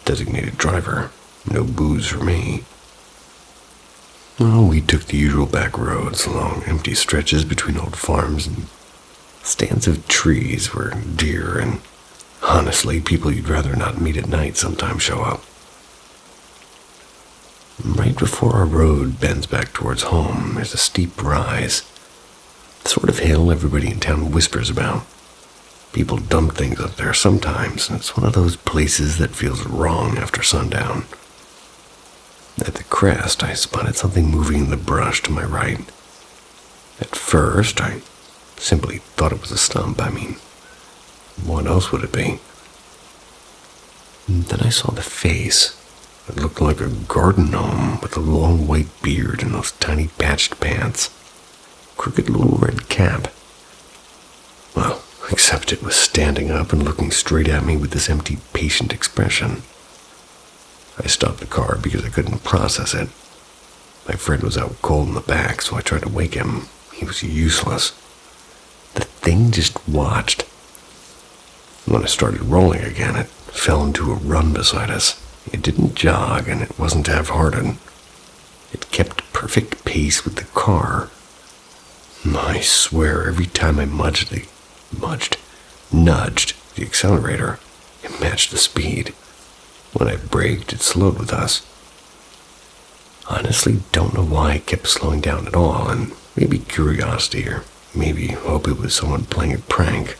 Designated driver. No booze for me. Well, we took the usual back roads along empty stretches between old farms and stands of trees where deer and, honestly, people you'd rather not meet at night sometimes show up. Right before our road bends back towards home, there's a steep rise. The sort of hill everybody in town whispers about. People dump things up there sometimes, and it's one of those places that feels wrong after sundown. At the crest, I spotted something moving in the brush to my right. At first, I simply thought it was a stump. I mean, what else would it be? And then I saw the face. It looked like a garden gnome with a long white beard and those tiny patched pants. Crooked little red cap. Well, except it was standing up and looking straight at me with this empty, patient expression. I stopped the car because I couldn't process it. My friend was out cold in the back, so I tried to wake him. He was useless. The thing just watched. When I started rolling again, it fell into a run beside us. It didn't jog, and it wasn't half-hearted. It kept perfect pace with the car. I swear, every time I nudged the accelerator, it matched the speed. When I braked, it slowed with us. Honestly, don't know why it kept slowing down at all, and maybe curiosity, or maybe hope it was someone playing a prank.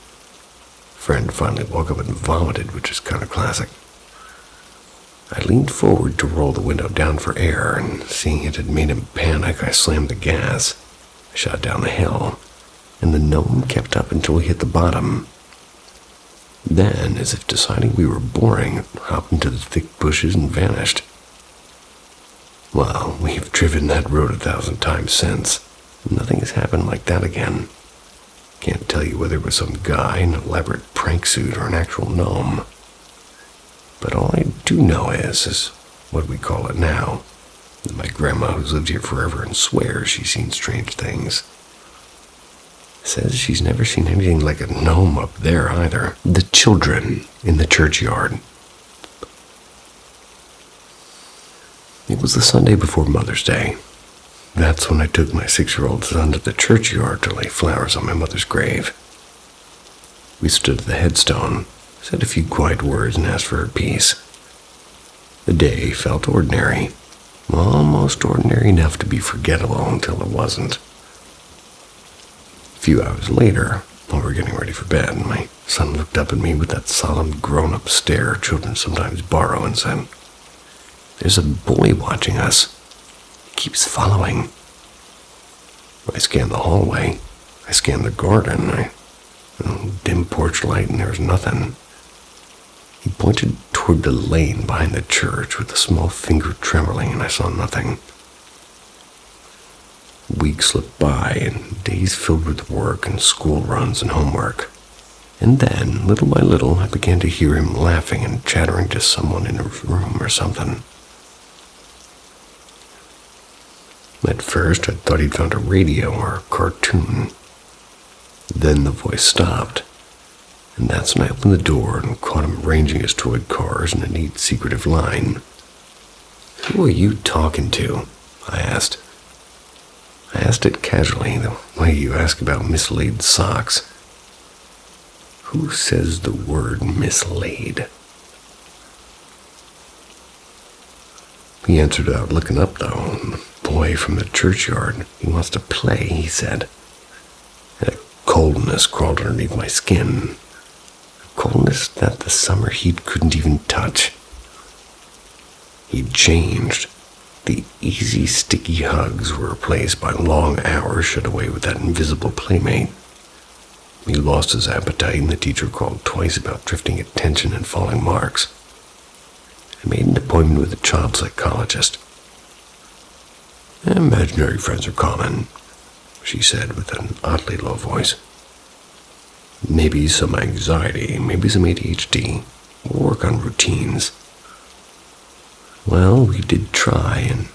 Friend finally woke up and vomited, which is kind of classic. I leaned forward to roll the window down for air, and seeing it had made him panic, I slammed the gas. I shot down the hill, and the gnome kept up until we hit the bottom. Then, as if deciding we were boring, it hopped into the thick bushes and vanished. Well, we've driven that road 1,000 times since. Nothing has happened like that again. Can't tell you whether it was some guy in an elaborate prank suit or an actual gnome. But all I do know is what we call it now, that my grandma, who's lived here forever and swears she's seen strange things, says she's never seen anything like a gnome up there either. The children in the churchyard. It was the Sunday before Mother's Day. That's when I took my 6-year-old son to the churchyard to lay flowers on my mother's grave. We stood at the headstone, said a few quiet words, and asked for her peace. The day felt ordinary, almost ordinary enough to be forgettable until it wasn't. A few hours later, while we were getting ready for bed, my son looked up at me with that solemn grown-up stare children sometimes borrow and said, "There's a boy watching us. He keeps following." I scanned the hallway. I scanned the garden. Dim porch light, and there was nothing. He pointed toward the lane behind the church with a small finger trembling, and I saw nothing. Weeks slipped by, and days filled with work and school runs and homework. And then, little by little, I began to hear him laughing and chattering to someone in a room or something. At first, I thought he'd found a radio or a cartoon. Then the voice stopped, and that's when I opened the door and caught him arranging his toy cars in a neat, secretive line. "Who are you talking to?" I asked. I asked it casually, the way you ask about mislaid socks. Who says the word mislaid? He answered without looking up, though. "The boy from the churchyard. He wants to play," he said. And a coldness crawled underneath my skin. A coldness that the summer heat couldn't even touch. He'd changed. The easy, sticky hugs were replaced by long hours shut away with that invisible playmate. He lost his appetite, and the teacher called twice about drifting attention and falling marks. I made an appointment with a child psychologist. "Imaginary friends are common," she said with an oddly low voice. "Maybe some anxiety, maybe some ADHD. We'll work on routines." Well, we did try, and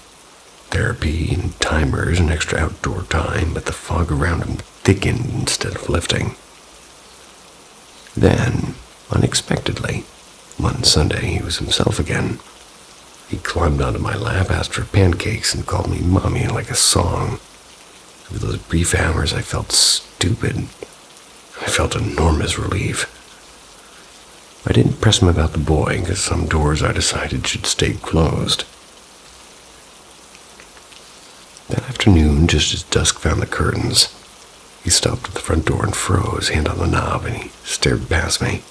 therapy and timers and extra outdoor time, but the fog around him thickened instead of lifting. Then, unexpectedly, one Sunday he was himself again. He climbed onto my lap, asked for pancakes, and called me Mommy like a song. For those brief hours I felt stupid. I felt enormous relief. I didn't press him about the boy, because some doors I decided should stay closed. That afternoon, just as dusk found the curtains, he stopped at the front door and froze, hand on the knob, and he stared past me.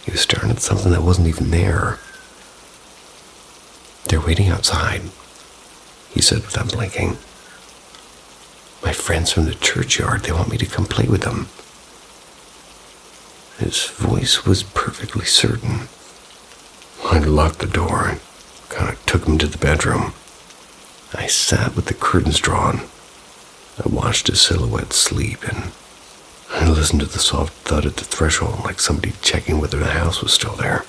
He was staring at something that wasn't even there. "They're waiting outside," he said without blinking. "My friends from the churchyard, they want me to come play with them." His voice was perfectly certain. I locked the door and kind of took him to the bedroom. I sat with the curtains drawn. I watched his silhouette sleep, and I listened to the soft thud at the threshold like somebody checking whether the house was still there.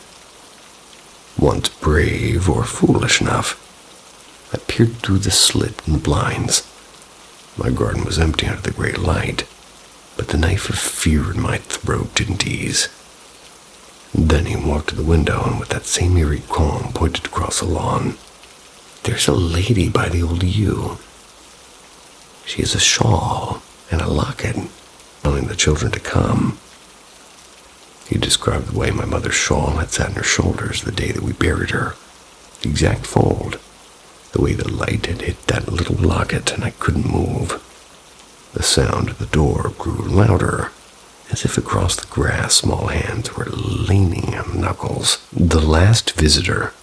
Once brave or foolish enough, I peered through the slit in the blinds. My garden was empty under the great light, but the knife of fear in my throat didn't ease. Then he walked to the window and with that same eerie calm pointed across the lawn. "There's a lady by the old yew. She has a shawl and a locket, telling the children to come." He described the way my mother's shawl had sat on her shoulders the day that we buried her. The exact fold. The way the light had hit that little locket and I couldn't move. The sound of the door grew louder, as if across the grass small hands were leaning on knuckles. The last visitor.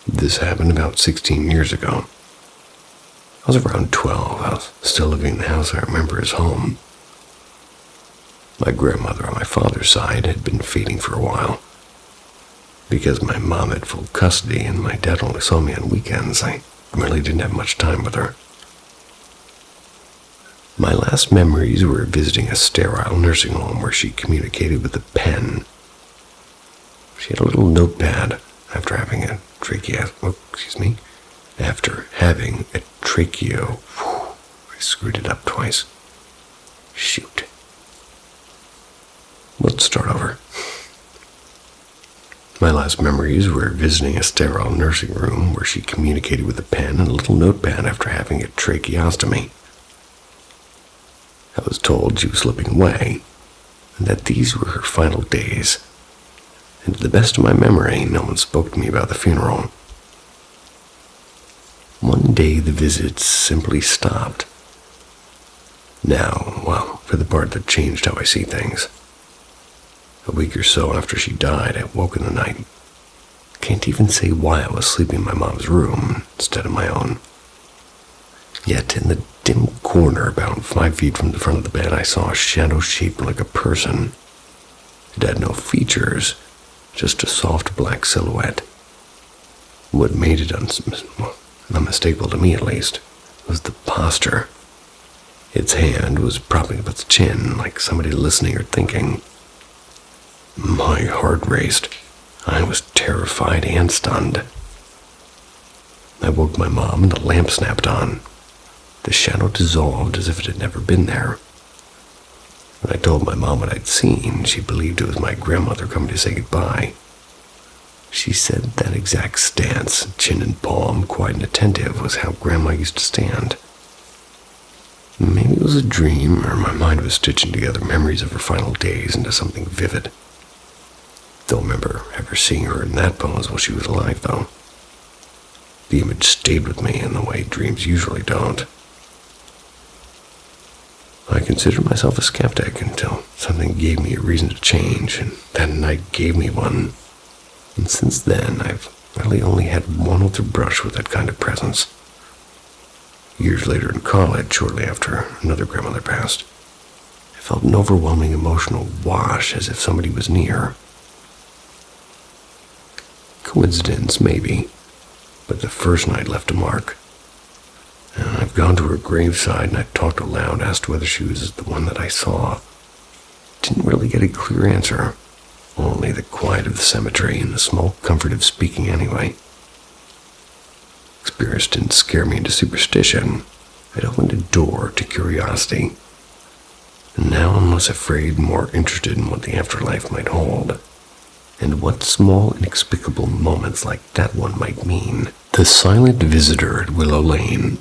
This happened about 16 years ago. I was around 12. I was still living in the house I remember as home. My grandmother on my father's side had been fading for a while. Because my mom had full custody and my dad only saw me on weekends, I really didn't have much time with her. My last memories were visiting a sterile nursing home where she communicated with a pen. She had a little notepad after having a tracheo. I screwed it up twice. Shoot. Let's start over. My last memories were visiting a sterile nursing room where she communicated with a pen and a little notepad after having a tracheostomy. I was told she was slipping away, and that these were her final days. And to the best of my memory, no one spoke to me about the funeral. One day the visits simply stopped. Now, well, for the part that changed how I see things. A week or so after she died, I woke in the night. Can't even say why I was sleeping in my mom's room instead of my own. Yet in the dim corner about 5 feet from the front of the bed, I saw a shadow shaped like a person. It had no features, just a soft black silhouette. What made it unmistakable to me, at least, was the posture. Its hand was propping up its chin, like somebody listening or thinking. My heart raced. I was terrified and stunned. I woke my mom and the lamp snapped on. The shadow dissolved as if it had never been there. When I told my mom what I'd seen, she believed it was my grandmother coming to say goodbye. She said that exact stance, chin and palm, quiet and attentive, was how Grandma used to stand. Maybe it was a dream, or my mind was stitching together memories of her final days into something vivid. Don't remember ever seeing her in that pose while she was alive, though. The image stayed with me in the way dreams usually don't. I considered myself a skeptic until something gave me a reason to change, and that night gave me one. And since then, I've really only had one other brush with that kind of presence. Years later in college, shortly after another grandmother passed, I felt an overwhelming emotional wash as if somebody was near. Coincidence, maybe, but the first night left a mark. And I've gone to her graveside and I've talked aloud, asked whether she was the one that I saw. Didn't really get a clear answer. Only the quiet of the cemetery and the small comfort of speaking anyway. Experience didn't scare me into superstition. It opened a door to curiosity. And now I'm less afraid, more interested in what the afterlife might hold. And what small, inexplicable moments like that one might mean. The silent visitor at Willow Lane.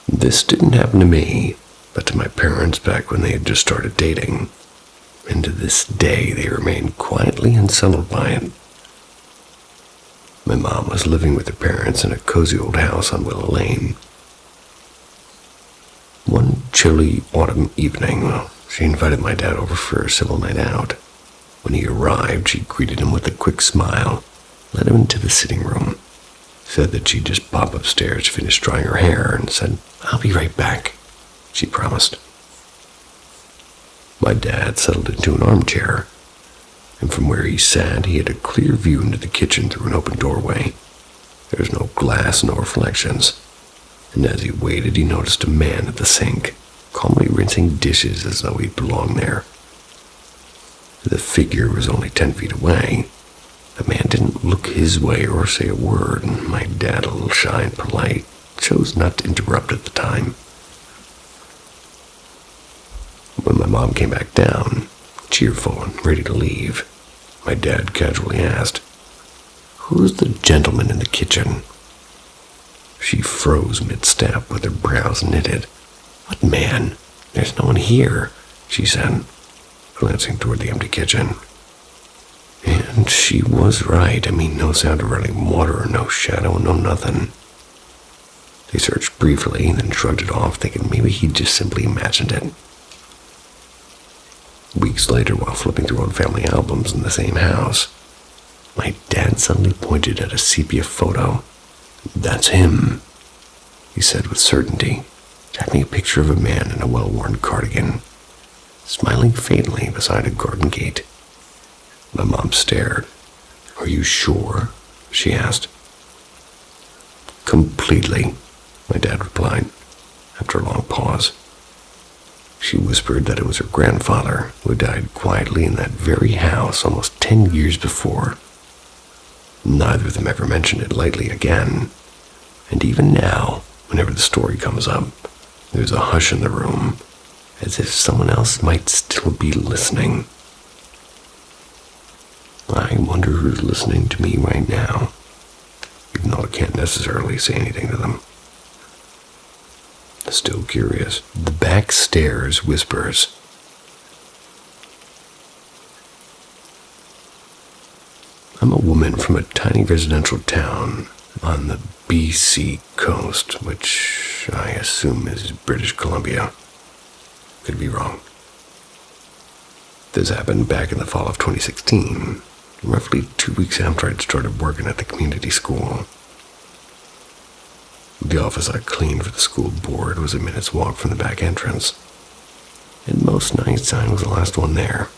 This didn't happen to me, but to my parents back when they had just started dating. And to this day, they remain quietly unsettled by it. My mom was living with her parents in a cozy old house on Willow Lane. One chilly autumn evening, she invited my dad over for a civil night out. When he arrived, she greeted him with a quick smile, led him into the sitting room, said that she'd just pop upstairs to finish drying her hair, and said, "I'll be right back," she promised. My dad settled into an armchair, and from where he sat, he had a clear view into the kitchen through an open doorway. There was no glass, no reflections, and as he waited, he noticed a man at the sink, calmly rinsing dishes as though he belonged there. The figure was only 10 feet away. The man didn't look his way or say a word, and my dad, a little shy and polite, chose not to interrupt at the time. When my mom came back down, cheerful and ready to leave, my dad casually asked, "Who's the gentleman in the kitchen?" She froze mid-step with her brows knitted. "What man? There's no one here," she said, glancing toward the empty kitchen. And she was right. No sound of running water, no shadow, no nothing. They searched briefly and then shrugged it off, thinking maybe he'd just simply imagined it. Weeks later, while flipping through old family albums in the same house, my dad suddenly pointed at a sepia photo. "That's him," he said with certainty, tapping a picture of a man in a well-worn cardigan, smiling faintly beside a garden gate. My mom stared. "Are you sure?" she asked. "Completely," my dad replied, after a long pause. She whispered that it was her grandfather who died quietly in that very house almost 10 years before. Neither of them ever mentioned it lightly again, and even now, whenever the story comes up, there's a hush in the room, as if someone else might still be listening. I wonder who's listening to me right now, even though I can't necessarily say anything to them. Still curious. The back stairs whispers. I'm a woman from a tiny residential town on the BC coast, which I assume is British Columbia. Could be wrong. This happened back in the fall of 2016, roughly 2 weeks after I'd started working at the community school. The office I cleaned for the school board was a minute's walk from the back entrance, and most nights I was the last one there.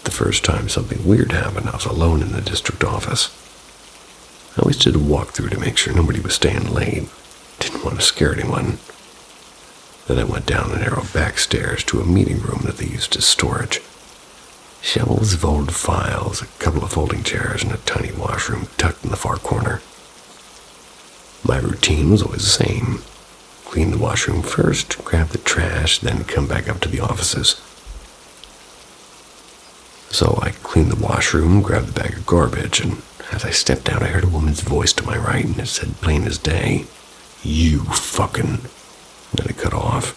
The first time something weird happened, I was alone in the district office. I always did a walkthrough to make sure nobody was staying late. Didn't want to scare anyone. Then I went down the narrow back stairs to a meeting room that they used as storage. Shelves of old files, a couple of folding chairs, and a tiny washroom tucked in the far corner. My routine was always the same. Clean the washroom first, grab the trash, then come back up to the offices. So I cleaned the washroom, grabbed the bag of garbage, and as I stepped out, I heard a woman's voice to my right, and it said plain as day, "You fucking..." Then it cut off.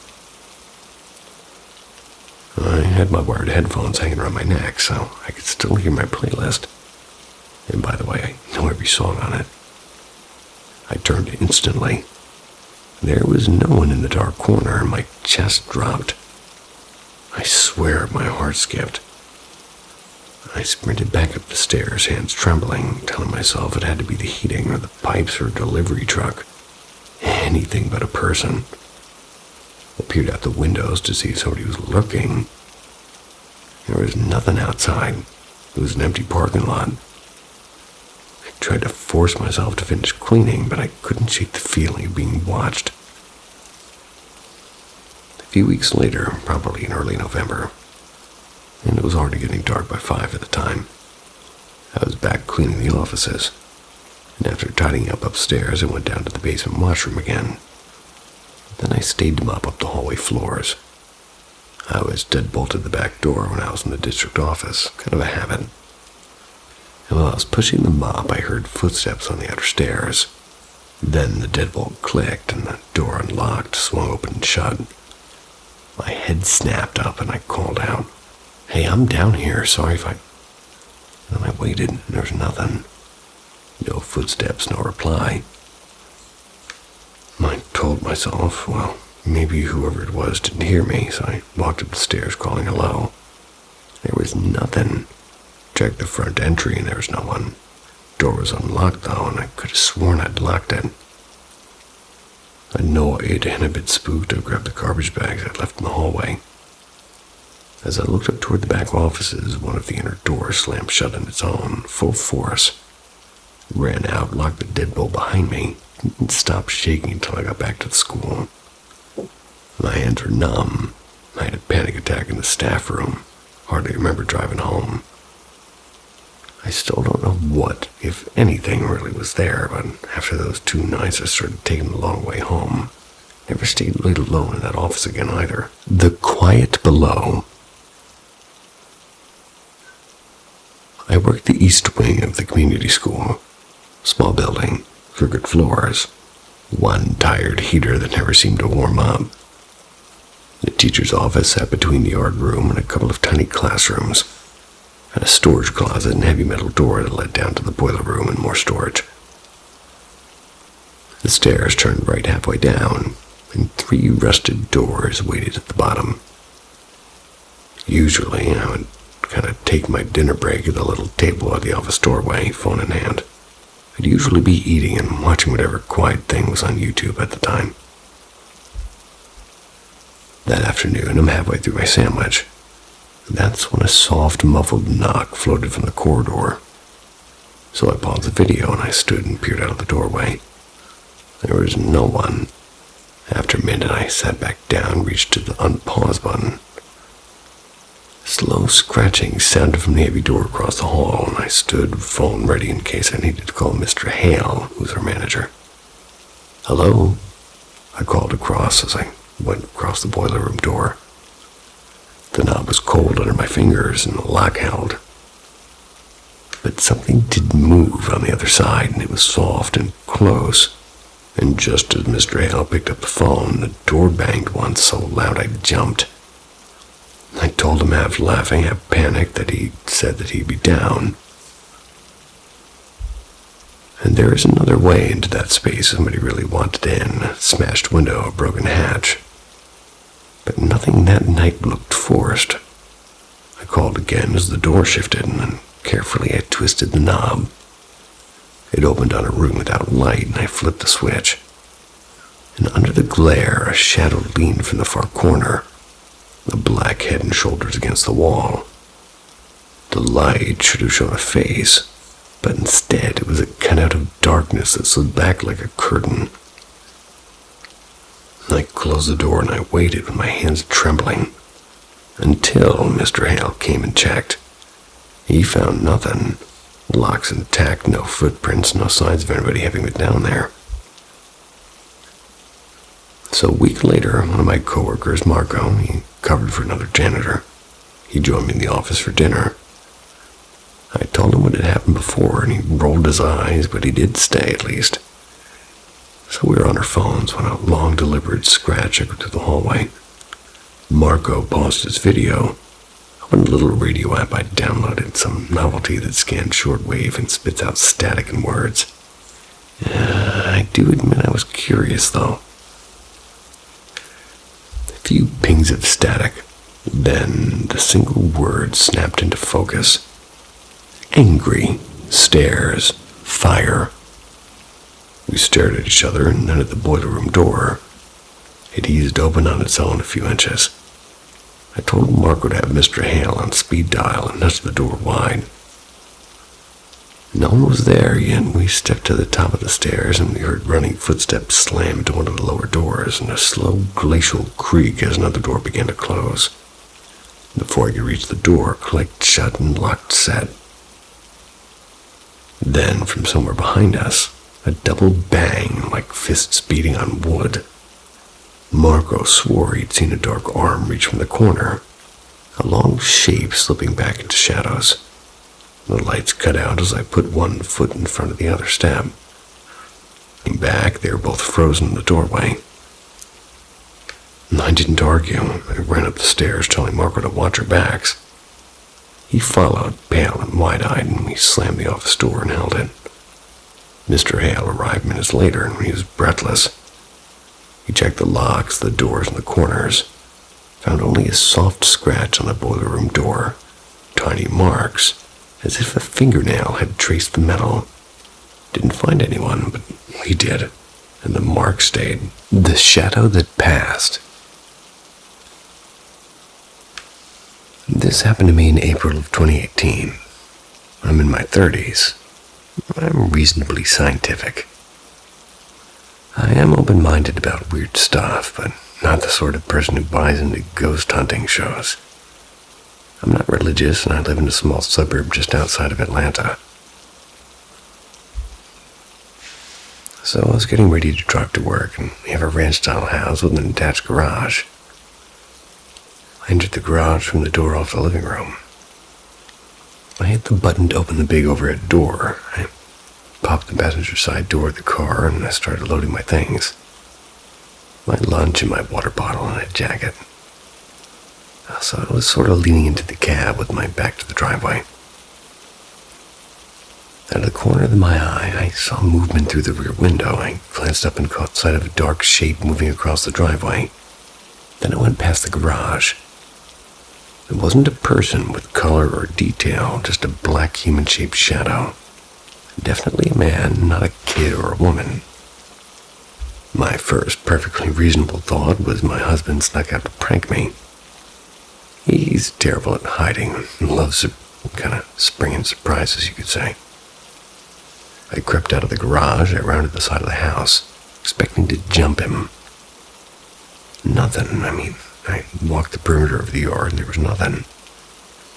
I had my wired headphones hanging around my neck, so I could still hear my playlist. And by the way, I know every song on it. I turned instantly. There was no one in the dark corner, and my chest dropped. I swear my heart skipped. I sprinted back up the stairs, hands trembling, telling myself it had to be the heating or the pipes or a delivery truck. Anything but a person. I peered out the windows to see if somebody was lurking. There was nothing outside. It was an empty parking lot. I tried to force myself to finish cleaning, but I couldn't shake the feeling of being watched. A few weeks later, probably in early November, and it was already getting dark by 5 at the time, I was back cleaning the offices, and after tidying up upstairs, I went down to the basement washroom again. Then I stayed to mop up the hallway floors. I was deadbolted the back door when I was in the district office, kind of a habit. And while I was pushing the mop, I heard footsteps on the outer stairs. Then the deadbolt clicked and the door unlocked, swung open and shut. My head snapped up and I called out, "Hey, I'm down here, sorry if I..." Then I waited and there was nothing. No footsteps, no reply. I told myself, well, maybe whoever it was didn't hear me, so I walked up the stairs calling hello. There was nothing. Checked the front entry and there was no one. Door was unlocked though, and I could have sworn I'd locked it. Annoyed and a bit spooked, I grabbed the garbage bags I'd left in the hallway. As I looked up toward the back offices, one of the inner doors slammed shut on its own, full force. Ran out, locked the deadbolt behind me, and stopped shaking until I got back to the school. My hands were numb. I had a panic attack in the staff room. Hardly remember driving home. I still don't know what, if anything, really was there, but after those 2 nights I started taking the long way home. Never stayed late alone in that office again either. The quiet below. I worked the east wing of the community school. Small building, crooked floors, one tired heater that never seemed to warm up. The teacher's office sat between the yard room and a couple of tiny classrooms, and a storage closet and heavy metal door that led down to the boiler room and more storage. The stairs turned right halfway down, and 3 rusted doors waited at the bottom. Usually, I would kind of take my dinner break at the little table at the office doorway, phone in hand. I'd usually be eating and watching whatever quiet thing was on YouTube at the time. That afternoon, I'm halfway through my sandwich. That's when a soft, muffled knock floated from the corridor. So I paused the video and I stood and peered out of the doorway. There was no one. After a minute, I sat back down, reached to the unpause button. Slow scratching sounded from the heavy door across the hall, and I stood, phone ready in case I needed to call Mr. Hale, who's our manager. "Hello?" I called across as I went across the boiler room door. The knob was cold under my fingers and the lock held. But something did move on the other side, and it was soft and close. And just as Mr. Hale picked up the phone, the door banged once so loud I jumped. I told him, half laughing, half panicked, that he said that he'd be down. And there is another way into that space somebody really wanted in: a smashed window, a broken hatch. But nothing that night looked forced. I called again as the door shifted, and then carefully I twisted the knob. It opened on a room without light, and I flipped the switch. And under the glare, a shadow leaned from the far corner, a black head and shoulders against the wall. The light should have shown a face, but instead it was a cutout of darkness that slid back like a curtain. I closed the door and I waited with my hands trembling until Mr. Hale came and checked. He found nothing. Locks intact, no footprints, no signs of anybody having been down there. So a week later, one of my coworkers, Marco, he covered for another janitor. He joined me in the office for dinner. I told him what had happened before, and he rolled his eyes, but he did stay at least. So we were on our phones when a long, deliberate scratch echoed through the hallway. Marco paused his video. Opened a little radio app I downloaded, some novelty that scans shortwave and spits out static and words. I do admit I was curious, though. A few pings of static, then the single word snapped into focus. Angry, stairs, fire. We stared at each other and then at the boiler room door. It eased open on its own a few inches. I told Marco to have Mr. Hale on speed dial and nudged the door wide. No one was there yet. We stepped to the top of the stairs and we heard running footsteps slam into one of the lower doors and a slow glacial creak as another door began to close. Before I could reach the door, clicked shut and locked set. Then, from somewhere behind us, a double bang like fists beating on wood. Marco swore he'd seen a dark arm reach from the corner, a long shape slipping back into shadows. The lights cut out as I put one foot in front of the other step. Looking back, they were both frozen in the doorway. I didn't argue. I ran up the stairs telling Marco to watch our backs. He followed, pale and wide-eyed, and we slammed the office door and held it. Mr. Hale arrived minutes later, and he was breathless. He checked the locks, the doors, and the corners. Found only a soft scratch on the boiler room door. Tiny marks, as if a fingernail had traced the metal. Didn't find anyone, but we did, and the mark stayed. The shadow that passed. This happened to me in April of 2018. I'm in my 30s. I'm reasonably scientific. I am open-minded about weird stuff, but not the sort of person who buys into ghost hunting shows. I'm not religious, and I live in a small suburb just outside of Atlanta. So I was getting ready to drive to work, and we have a ranch-style house with an attached garage. I entered the garage from the door off the living room. I hit the button to open the big overhead door. I popped the passenger side door of the car, and I started loading my things. My lunch and my water bottle and a jacket. So I was sort of leaning into the cab with my back to the driveway. Out of the corner of my eye, I saw movement through the rear window. I glanced up and caught sight of a dark shape moving across the driveway. Then it went past the garage. It wasn't a person with color or detail, just a black human-shaped shadow. Definitely a man, not a kid or a woman. My first perfectly reasonable thought was my husband snuck out to prank me. He's terrible at hiding. Loves kind of springing surprises, you could say. I crept out of the garage. I rounded the side of the house, expecting to jump him. Nothing. I walked the perimeter of the yard and there was nothing.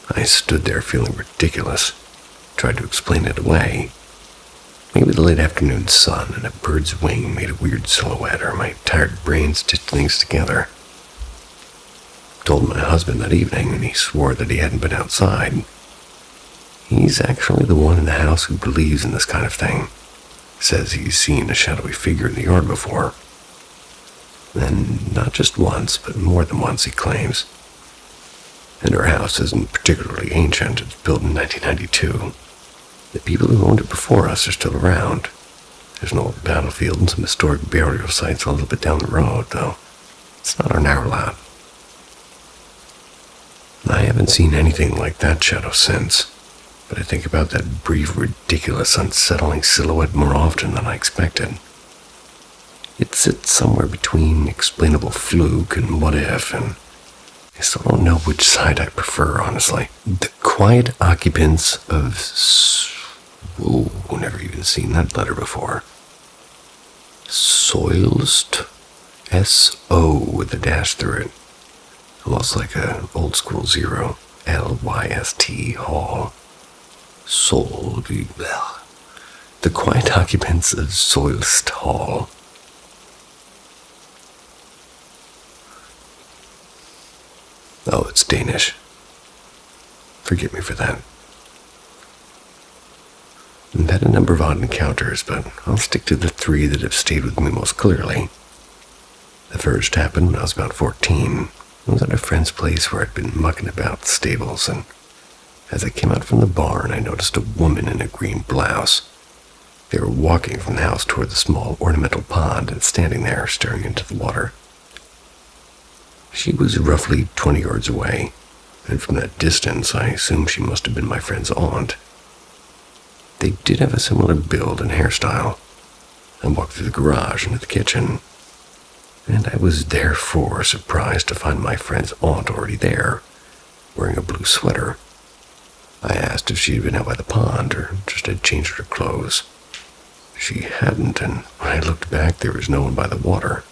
I stood there feeling ridiculous. Tried to explain it away. Maybe the late afternoon sun and a bird's wing made a weird silhouette, or my tired brain stitched things together. Told my husband that evening, and he swore that he hadn't been outside. He's actually the one in the house who believes in this kind of thing. Says he's seen a shadowy figure in the yard before. And not just once, but more than once, he claims. And our house isn't particularly ancient. It's built in 1992. The people who owned it before us are still around. There's an old battlefield and some historic burial sites a little bit down the road, though it's not our narrow lot. I haven't seen anything like that shadow since, but I think about that brief, ridiculous, unsettling silhouette more often than I expected. It sits somewhere between explainable fluke and what if, and I still don't know which side I prefer, honestly. The quiet occupants of... never even seen that letter before. Soilst? S-O with a dash through it. Almost like a old school zero. L-Y-S-T, hall. Soul. The quiet occupants of Soilst Hall. Oh, it's Danish. Forgive me for that. I've had a number of odd encounters, but I'll stick to the 3 that have stayed with me most clearly. The first happened when I was about 14. I was at a friend's place where I'd been mucking about the stables, and as I came out from the barn, I noticed a woman in a green blouse. They were walking from the house toward the small ornamental pond and standing there staring into the water. She was roughly 20 yards away, and from that distance, I assumed she must have been my friend's aunt. They did have a similar build and hairstyle. I walked through the garage into the kitchen, and I was therefore surprised to find my friend's aunt already there, wearing a blue sweater. I asked if she had been out by the pond or just had changed her clothes. She hadn't, and when I looked back, there was no one by the water.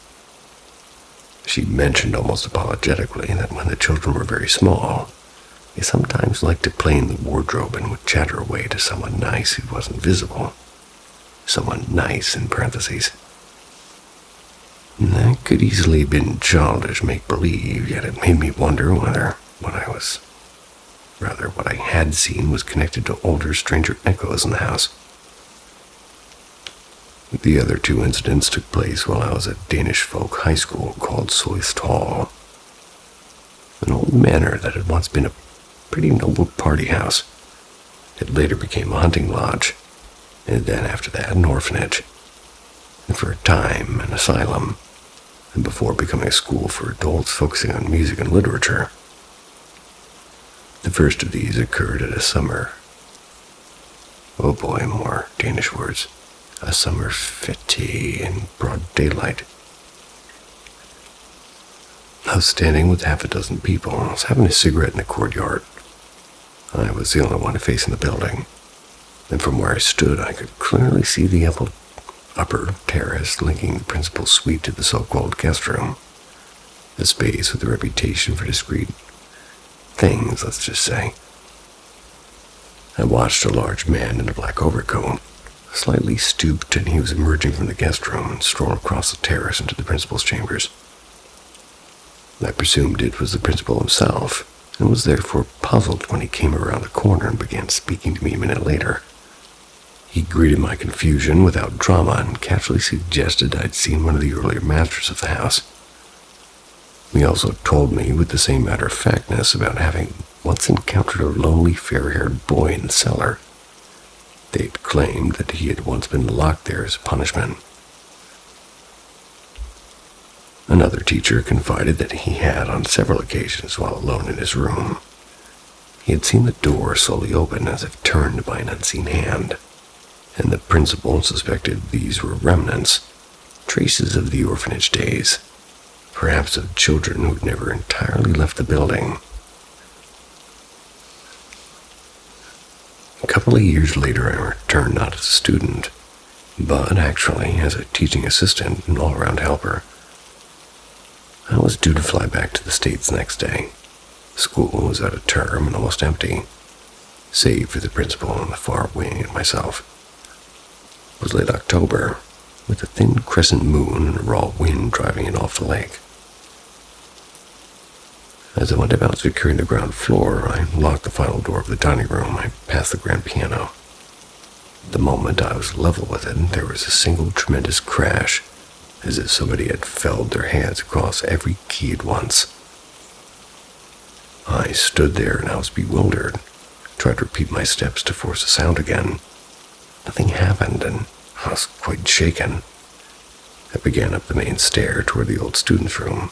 She mentioned almost apologetically that when the children were very small, they sometimes liked to play in the wardrobe and would chatter away to someone nice who wasn't visible. Someone nice in parentheses. And that could easily have been childish make-believe, yet it made me wonder whether what I had seen was connected to older, stranger echoes in the house. The other 2 incidents took place while I was at Danish folk high school called Soist Hall, an old manor that had once been a pretty noble party house. It later became a hunting lodge, and then after that an orphanage, and for a time an asylum, and before becoming a school for adults focusing on music and literature. The first of these occurred at a summer... Oh boy, more Danish words. A summer fete in broad daylight. I was standing with half a dozen people. I was having a cigarette in the courtyard. I was the only one facing the building, and from where I stood I could clearly see the upper terrace linking the principal suite to the so-called guest room, a space with a reputation for discreet things, let's just say. I watched a large man in a black overcoat, slightly stooped, and he was emerging from the guest room and strolled across the terrace into the principal's chambers. I presumed it was the principal himself, and was therefore puzzled when he came around the corner and began speaking to me a minute later. He greeted my confusion without drama and casually suggested I'd seen one of the earlier masters of the house. He also told me with the same matter-of-factness about having once encountered a lonely, fair-haired boy in the cellar. They'd claimed that he had once been locked there as a punishment. Another teacher confided that he had, on several occasions while alone in his room, he had seen the door slowly open as if turned by an unseen hand, and the principal suspected these were remnants, traces of the orphanage days, perhaps of children who'd never entirely left the building. A couple of years later, I returned not as a student, but actually as a teaching assistant and all-around helper. I was due to fly back to the States the next day. School was out of term and almost empty, save for the principal on the far wing and myself. It was late October, with a thin crescent moon and a raw wind driving it off the lake. As I went about securing the ground floor, I locked the final door of the dining room. I passed the grand piano. The moment I was level with it, there was a single tremendous crash, as if somebody had felled their hands across every key at once. I stood there and I was bewildered. Tried to repeat my steps to force the sound again. Nothing happened, and I was quite shaken. I began up the main stair toward the old students' room,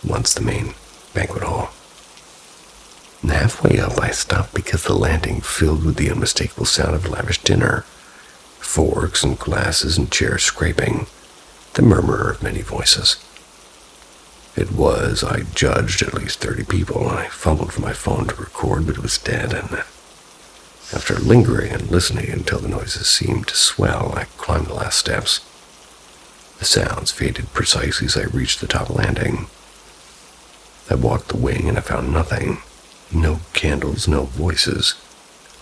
once the main banquet hall. And halfway up, I stopped because the landing filled with the unmistakable sound of lavish dinner, forks and glasses and chairs scraping, the murmur of many voices. It was, I judged, at least 30 people. I fumbled for my phone to record, but it was dead, and after lingering and listening until the noises seemed to swell, I climbed the last steps. The sounds faded precisely as I reached the top landing. I walked the wing and I found nothing. No candles, no voices,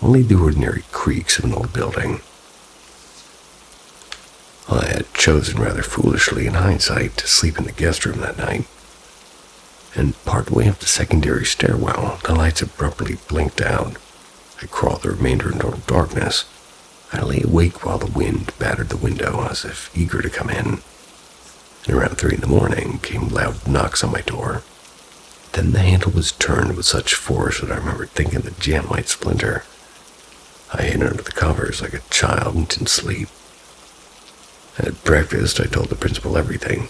only the ordinary creaks of an old building. I had chosen rather foolishly in hindsight to sleep in the guest room that night. And partway up the secondary stairwell, the lights abruptly blinked out. I crawled the remainder into darkness. I lay awake while the wind battered the window as if eager to come in. And around 3 a.m. came loud knocks on my door. Then the handle was turned with such force that I remembered thinking the jam might splinter. I hid under the covers like a child and didn't sleep. At breakfast, I told the principal everything.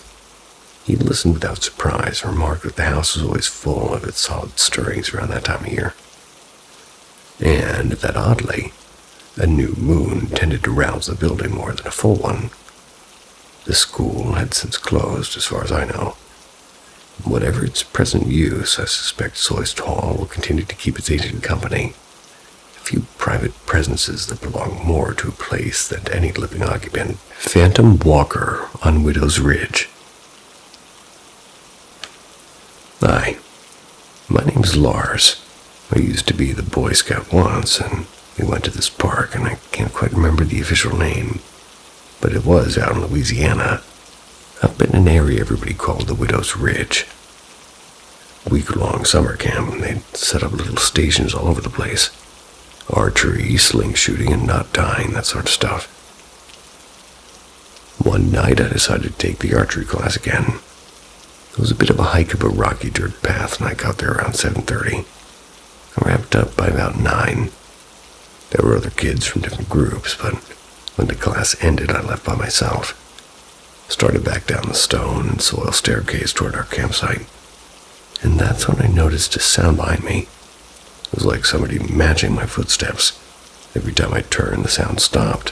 He listened without surprise and remarked that the house was always full of its solid stirrings around that time of year. And that oddly, a new moon tended to rouse the building more than a full one. The school had since closed, as far as I know. Whatever its present use, I suspect Soist Hall will continue to keep its ancient company. A few private presences that belong more to a place than any living occupant. Phantom Walker on Widow's Ridge. Hi, my name's Lars. I used to be the Boy Scout once, and we went to this park, and I can't quite remember the official name, but it was out in Louisiana, up in an area everybody called the Widow's Ridge. Week-long summer camp, and they'd set up little stations all over the place. Archery, sling shooting, and not dying, that sort of stuff. One night I decided to take the archery class again. It was a bit of a hike up a rocky dirt path, and I got there around 7:30. I wrapped up by about 9. There were other kids from different groups, but when the class ended, I left by myself. Started back down the stone and soil staircase toward our campsite. And that's when I noticed a sound behind me. It was like somebody matching my footsteps. Every time I turned, the sound stopped.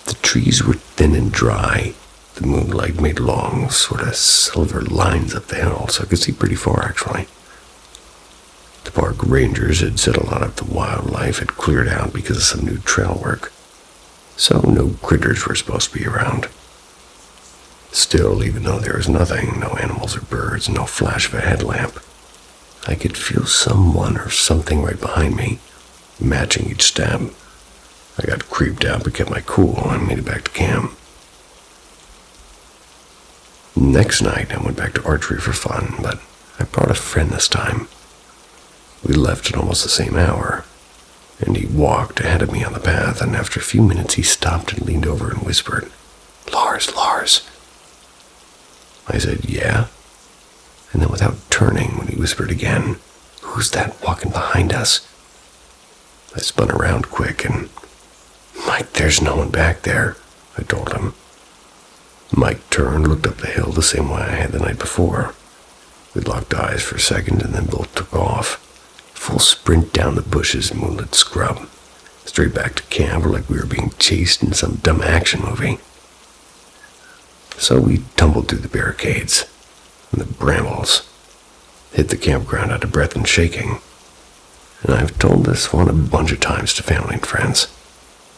The trees were thin and dry. The moonlight made long, sort of silver lines up the hill, so I could see pretty far, actually. The park rangers had said a lot of the wildlife had cleared out because of some new trail work, so no critters were supposed to be around. Still, even though there was nothing, no animals or birds, no flash of a headlamp, I could feel someone or something right behind me, matching each step. I got creeped out but kept my cool and made it back to camp. Next night, I went back to archery for fun, but I brought a friend this time. We left at almost the same hour, and he walked ahead of me on the path, and after a few minutes he stopped and leaned over and whispered, "Lars, Lars." I said, "Yeah?" And then without turning, when he whispered again, "Who's that walking behind us?" I spun around quick and, "Mike, there's no one back there," I told him. Mike turned, looked up the hill the same way I had the night before. We locked eyes for a second and then both took off. Full sprint down the bushes and moonlit scrub. Straight back to camp like we were being chased in some dumb action movie. So we tumbled through the barricades and the brambles. Hit the campground out of breath and shaking. And I've told this one a bunch of times to family and friends.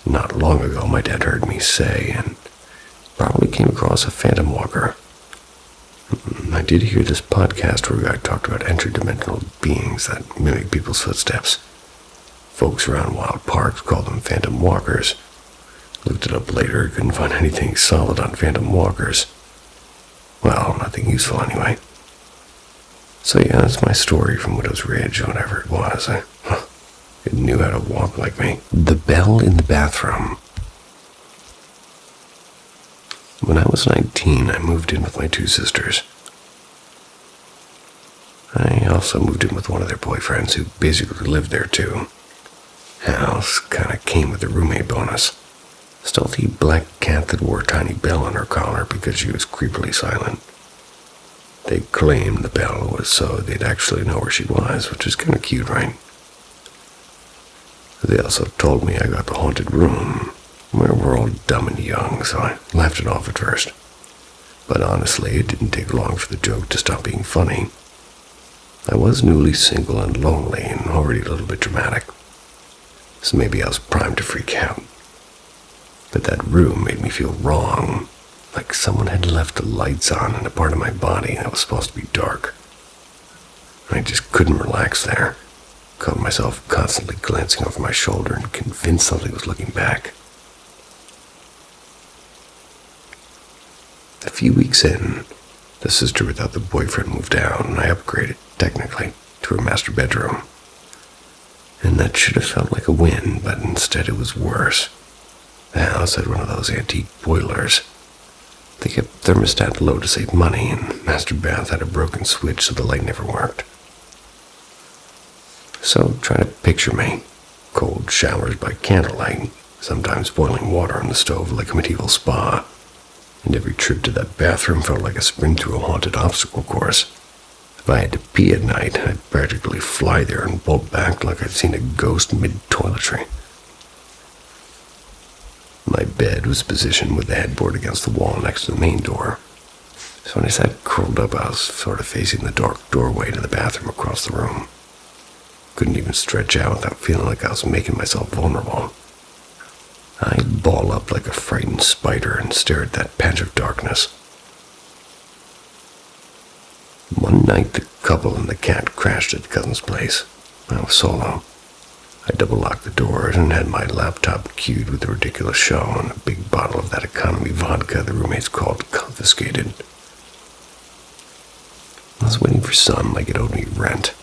Not long ago, my dad heard me say, and probably came across a phantom walker. I did hear this podcast where a guy talked about interdimensional beings that mimic people's footsteps. Folks around wild parks called them phantom walkers. Looked it up later, couldn't find anything solid on phantom walkers. Well, nothing useful anyway. So yeah, that's my story from Widow's Ridge, or whatever it was. It knew how to walk like me. The bell in the bathroom. When I was 19, I moved in with my two sisters. I also moved in with one of their boyfriends who basically lived there too. House kinda came with a roommate bonus. Stealthy black cat that wore a tiny bell on her collar because she was creepily silent. They claimed the bell was so they'd actually know where she was, which is kinda cute, right? They also told me I got the haunted room. We're all dumb and young, so I laughed it off at first. But honestly, it didn't take long for the joke to stop being funny. I was newly single and lonely and already a little bit dramatic, so maybe I was primed to freak out. But that room made me feel wrong, like someone had left the lights on in a part of my body that was supposed to be dark. I just couldn't relax there. Caught myself constantly glancing over my shoulder and convinced something was looking back. A few weeks in, the sister without the boyfriend moved out, and I upgraded, technically, to her master bedroom. And that should have felt like a win, but instead it was worse. The house had one of those antique boilers. They kept thermostat low to save money, and master bath had a broken switch so the light never worked. So try to picture me. Cold showers by candlelight, sometimes boiling water on the stove like a medieval spa. And every trip to that bathroom felt like a sprint through a haunted obstacle course. If I had to pee at night, I'd practically fly there and bolt back like I'd seen a ghost mid-toiletry. My bed was positioned with the headboard against the wall next to the main door. So when I sat curled up, I was sort of facing the dark doorway to the bathroom across the room. Couldn't even stretch out without feeling like I was making myself vulnerable. I'd ball up like a frightened spider and stare at that patch of darkness. One night, the couple and the cat crashed at the cousin's place. I was solo. I double-locked the doors and had my laptop queued with a ridiculous show and a big bottle of that economy vodka the roommates called confiscated. I was waiting for some like it owed me rent.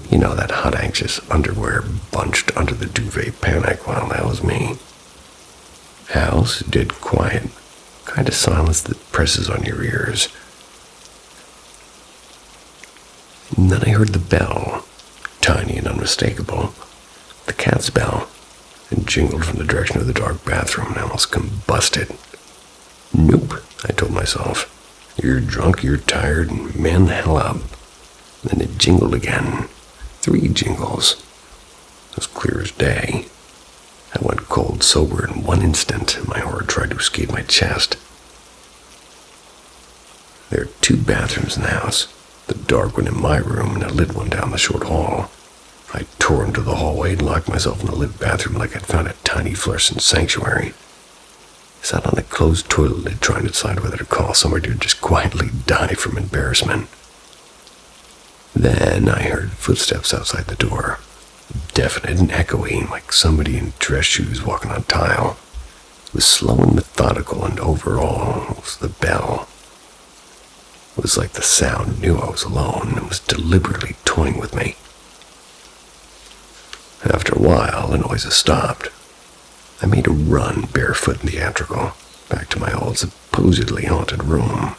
You know, that hot, anxious underwear bunched under the duvet panic. Well, that was me. House dead quiet, kind of silence that presses on your ears. And then I heard the bell, tiny and unmistakable. The cat's bell. It jingled from the direction of the dark bathroom and I almost combusted. Nope, I told myself. You're drunk, you're tired, and man the hell up. Then it jingled again. 3 jingles. It was clear as day. I went cold sober in one instant, and my horror tried to escape my chest. There are 2 bathrooms in the house, the dark one in my room and a lit one down the short hall. I tore into the hallway and locked myself in the lit bathroom like I'd found a tiny fluorescent sanctuary. I sat on the closed toilet lid trying to decide whether to call somewhere to just quietly die from embarrassment. Then I heard footsteps outside the door. Definite and echoing, like somebody in dress shoes walking on tile. It was slow and methodical, and overall, it was the bell. It was like the sound knew I was alone and was deliberately toying with me. After a while, the noises stopped. I made a run, barefoot and theatrical, back to my old supposedly haunted room.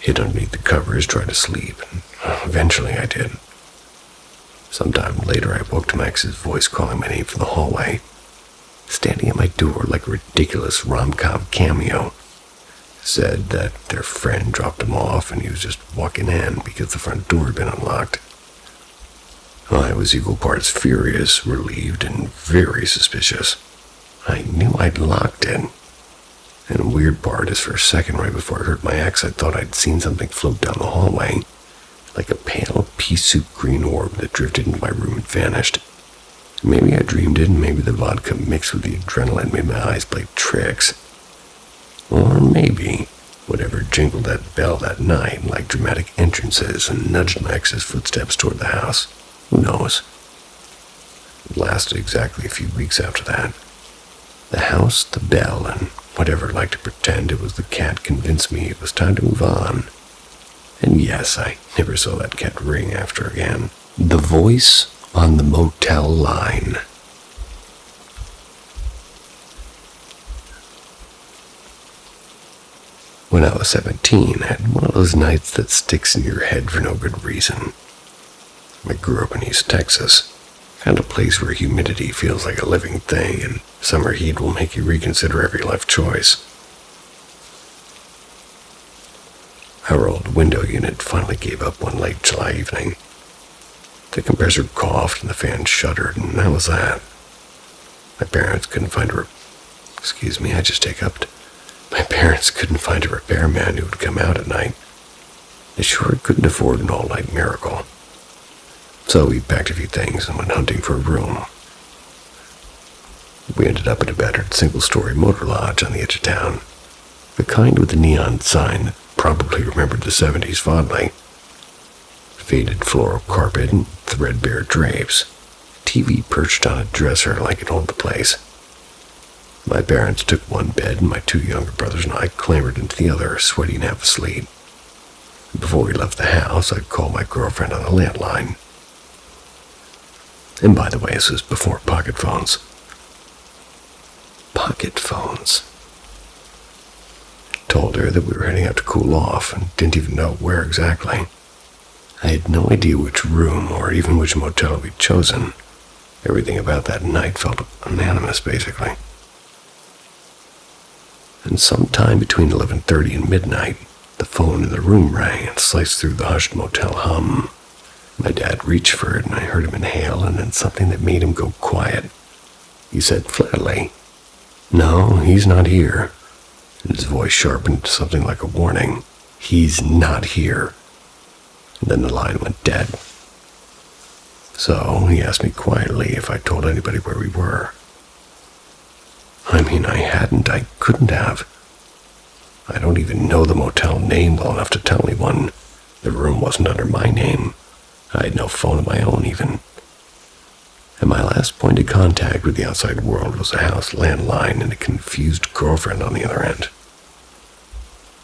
Hid underneath the covers, tried to sleep, and eventually I did. Sometime later, I woke to my ex's voice calling my name from the hallway, standing at my door like a ridiculous rom-com cameo. Said that their friend dropped him off and he was just walking in because the front door had been unlocked. I was equal parts furious, relieved, and very suspicious. I knew I'd locked it. And the weird part is for a second right before I heard my ex, I thought I'd seen something float down the hallway. like a pale pea soup green orb that drifted into my room and vanished. Maybe I dreamed it, and maybe the vodka mixed with the adrenaline made my eyes play tricks. Or maybe whatever jingled that bell that night like dramatic entrances and nudged my ex's footsteps toward the house. Who knows? It lasted exactly a few weeks after that. The house, the bell, and whatever liked to pretend it was the cat convinced me it was time to move on. And yes, I never saw that cat ring after again. The voice on the motel line. When I was 17, I had one of those nights that sticks in your head for no good reason. I grew up in East Texas, kind of place where humidity feels like a living thing and summer heat will make you reconsider every life choice. Our old window unit finally gave up one late July evening. The compressor coughed and the fan shuddered, and that was that. My parents couldn't find a repairman who would come out at night. They sure couldn't afford an all-night miracle. So we packed a few things and went hunting for a room. We ended up at a battered single-story motor lodge on the edge of town, the kind with the neon sign that probably remembered the 70s fondly. Faded floral carpet and threadbare drapes, TV perched on a dresser like it owned the place. My parents took one bed and my two younger brothers and I clambered into the other, sweaty and half asleep. Before we left the house, I called my girlfriend on the landline. And by the way, this was before pocket phones. Pocket phones. Told her that we were heading out to cool off and didn't even know where exactly. I had no idea which room or even which motel we'd chosen. Everything about that night felt unanimous, basically. And sometime between 11:30 and midnight, the phone in the room rang and sliced through the hushed motel hum. My dad reached for it and I heard him inhale and then something that made him go quiet. He said flatly, "No, he's not here." And his voice sharpened to something like a warning. "He's not here." And then the line went dead. So he asked me quietly if I told anybody where we were. I couldn't have. I don't even know the motel name well enough to tell anyone. The room wasn't under my name. I had no phone of my own even. And my last point of contact with the outside world was a house landline and a confused girlfriend on the other end.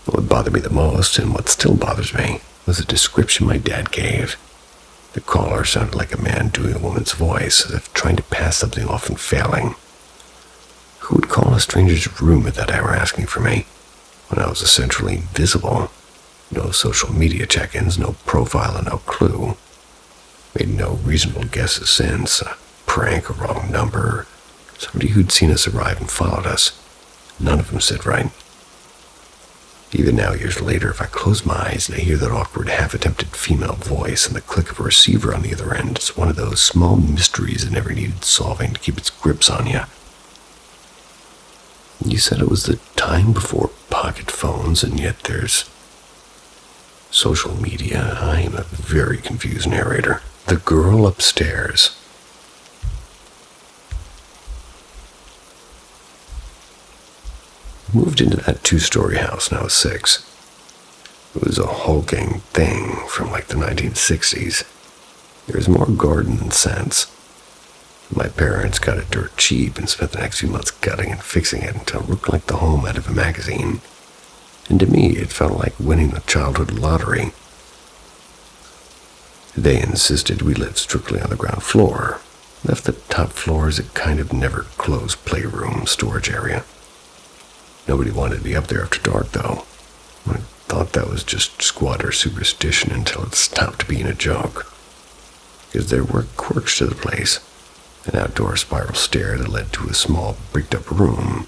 What bothered me the most, and what still bothers me, was the description my dad gave. The caller sounded like a man doing a woman's voice, as if trying to pass something off and failing. Who would call a stranger's room at that hour asking for me, when I was essentially invisible? No social media check-ins, no profile, and no clue. Made no reasonable guesses since. A prank, a wrong number, somebody who'd seen us arrive and followed us. None of them said right. Even now, years later, if I close my eyes and I hear that awkward, half-attempted female voice and the click of a receiver on the other end, it's one of those small mysteries that never needed solving to keep its grips on you. You said it was the time before pocket phones, and yet there's social media. I am a very confused narrator. The girl upstairs. Moved into that two-story house when I was 6. It was a hulking thing from like the 1960s. There was more garden than sense. My parents got it dirt cheap and spent the next few months gutting and fixing it until it looked like the home out of a magazine. And to me, it felt like winning the childhood lottery. They insisted we lived strictly on the ground floor, left the top floor as a kind of never-closed playroom storage area. Nobody wanted to be up there after dark, though. I thought that was just squatter superstition until it stopped being a joke. Because there were quirks to the place. An outdoor spiral stair that led to a small, bricked-up room.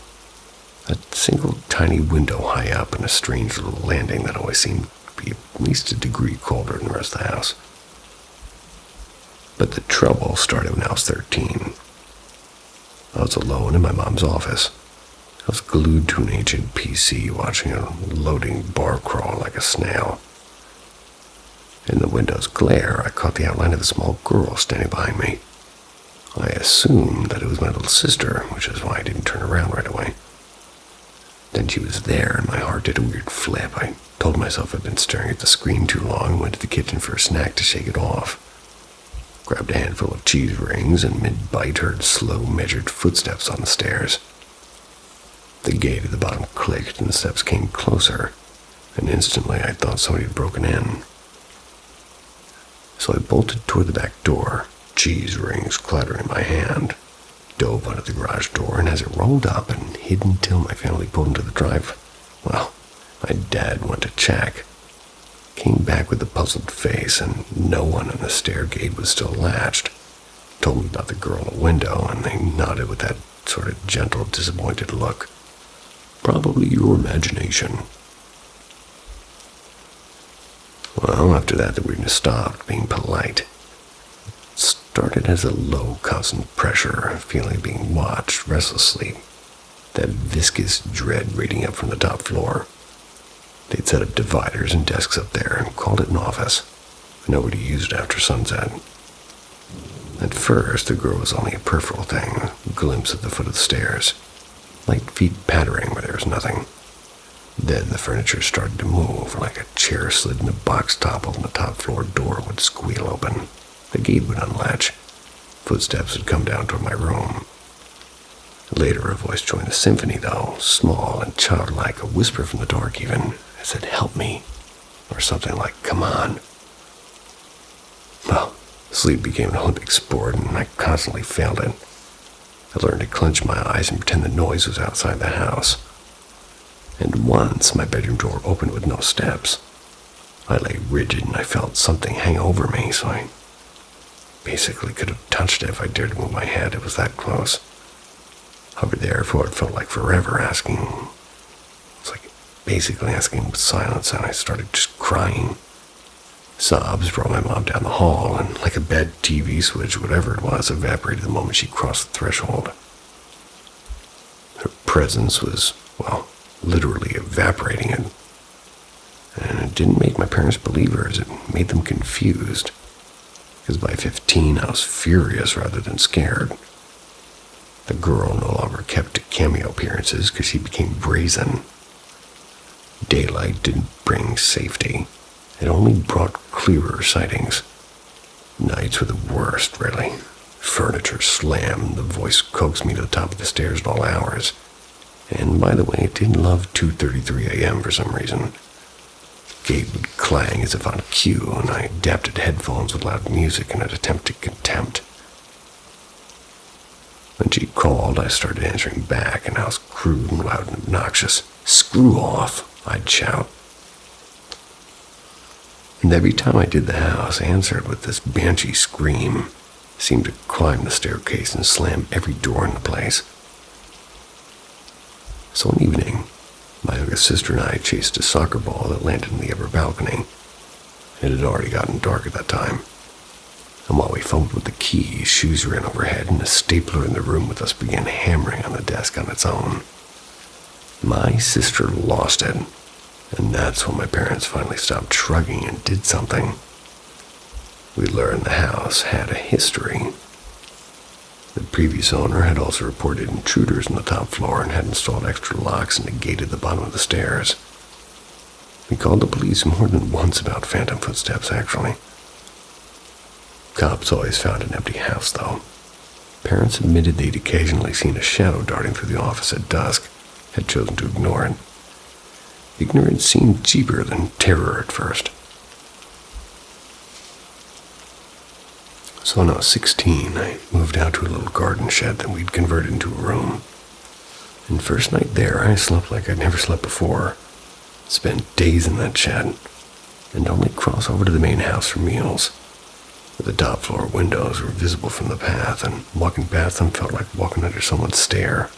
A single tiny window high up and a strange little landing that always seemed to be at least a degree colder than the rest of the house. But the trouble started when I was 13. I was alone in my mom's office. I was glued to an ancient PC watching a loading bar crawl like a snail. In the window's glare, I caught the outline of a small girl standing behind me. I assumed that it was my little sister, which is why I didn't turn around right away. Then she was there, and my heart did a weird flip. I told myself I'd been staring at the screen too long and went to the kitchen for a snack to shake it off. Grabbed a handful of cheese rings, and mid-bite heard slow, measured footsteps on the stairs. The gate at the bottom clicked, and the steps came closer, and instantly I thought somebody had broken in. So I bolted toward the back door, cheese rings clattering in my hand, dove under the garage door, and as it rolled up and hid until my family pulled into the drive, well, my dad went to check. Came back with a puzzled face, and no one on the stair gate was still latched. Told me about the girl in the window, and they nodded with that sort of gentle, disappointed look. Probably your imagination. Well, after that, the weirdness stopped being polite. It started as a low, constant pressure, a feeling of being watched restlessly. That viscous dread radiating up from the top floor. They'd set up dividers and desks up there and called it an office. Nobody used it after sunset. At first, the girl was only a peripheral thing, a glimpse at the foot of the stairs. Light feet pattering where there was nothing. Then the furniture started to move, like a chair slid in a box toppled and the top floor door would squeal open. The gate would unlatch. Footsteps would come down toward my room. Later, a voice joined the symphony, though, small and childlike, a whisper from the dark even. It said, "Help me," or something like, "Come on." Well, sleep became an Olympic sport, and I constantly failed it. I learned to clench my eyes and pretend the noise was outside the house. And once, my bedroom door opened with no steps. I lay rigid, and I felt something hang over me, so I basically could have touched it if I dared to move my head. It was that close. Hovered there for what felt like forever, asking. It was like basically asking with silence, and I started just crying. Sobs brought my mom down the hall, and like a bad TV switch, whatever it was, evaporated the moment she crossed the threshold. Her presence was, well, literally evaporating it. And it didn't make my parents believers, it made them confused. Because by 15, I was furious rather than scared. The girl no longer kept to cameo appearances because she became brazen. Daylight didn't bring safety. It only brought clearer sightings. Nights were the worst, really. Furniture slammed, the voice coaxed me to the top of the stairs at all hours. And by the way, it didn't love 2:33 a.m. for some reason. Gate would clang as if on cue, and I adapted headphones with loud music in an attempt at contempt. When she called, I started answering back, and I was crude and loud and obnoxious. "Screw off," I'd shout. And every time I did, the house answered with this banshee scream. Seemed to climb the staircase and slam every door in the place. So one evening, my youngest sister and I chased a soccer ball that landed in the upper balcony. It had already gotten dark at that time. And while we fumbled with the keys, shoes ran overhead, and a stapler in the room with us began hammering on the desk on its own. My sister lost it, and that's when my parents finally stopped shrugging and did something. We learned the house had a history. The previous owner had also reported intruders on the top floor and had installed extra locks and a gate at the bottom of the stairs. We called the police more than once about phantom footsteps, actually. Cops always found an empty house, though. Parents admitted they'd occasionally seen a shadow darting through the office at dusk, had chosen to ignore it. Ignorance seemed cheaper than terror at first. So when I was 16, I moved out to a little garden shed that we'd converted into a room. And first night there, I slept like I'd never slept before. Spent days in that shed, and only cross over to the main house for meals. The top floor windows were visible from the path, and walking past them felt like walking under someone's stare.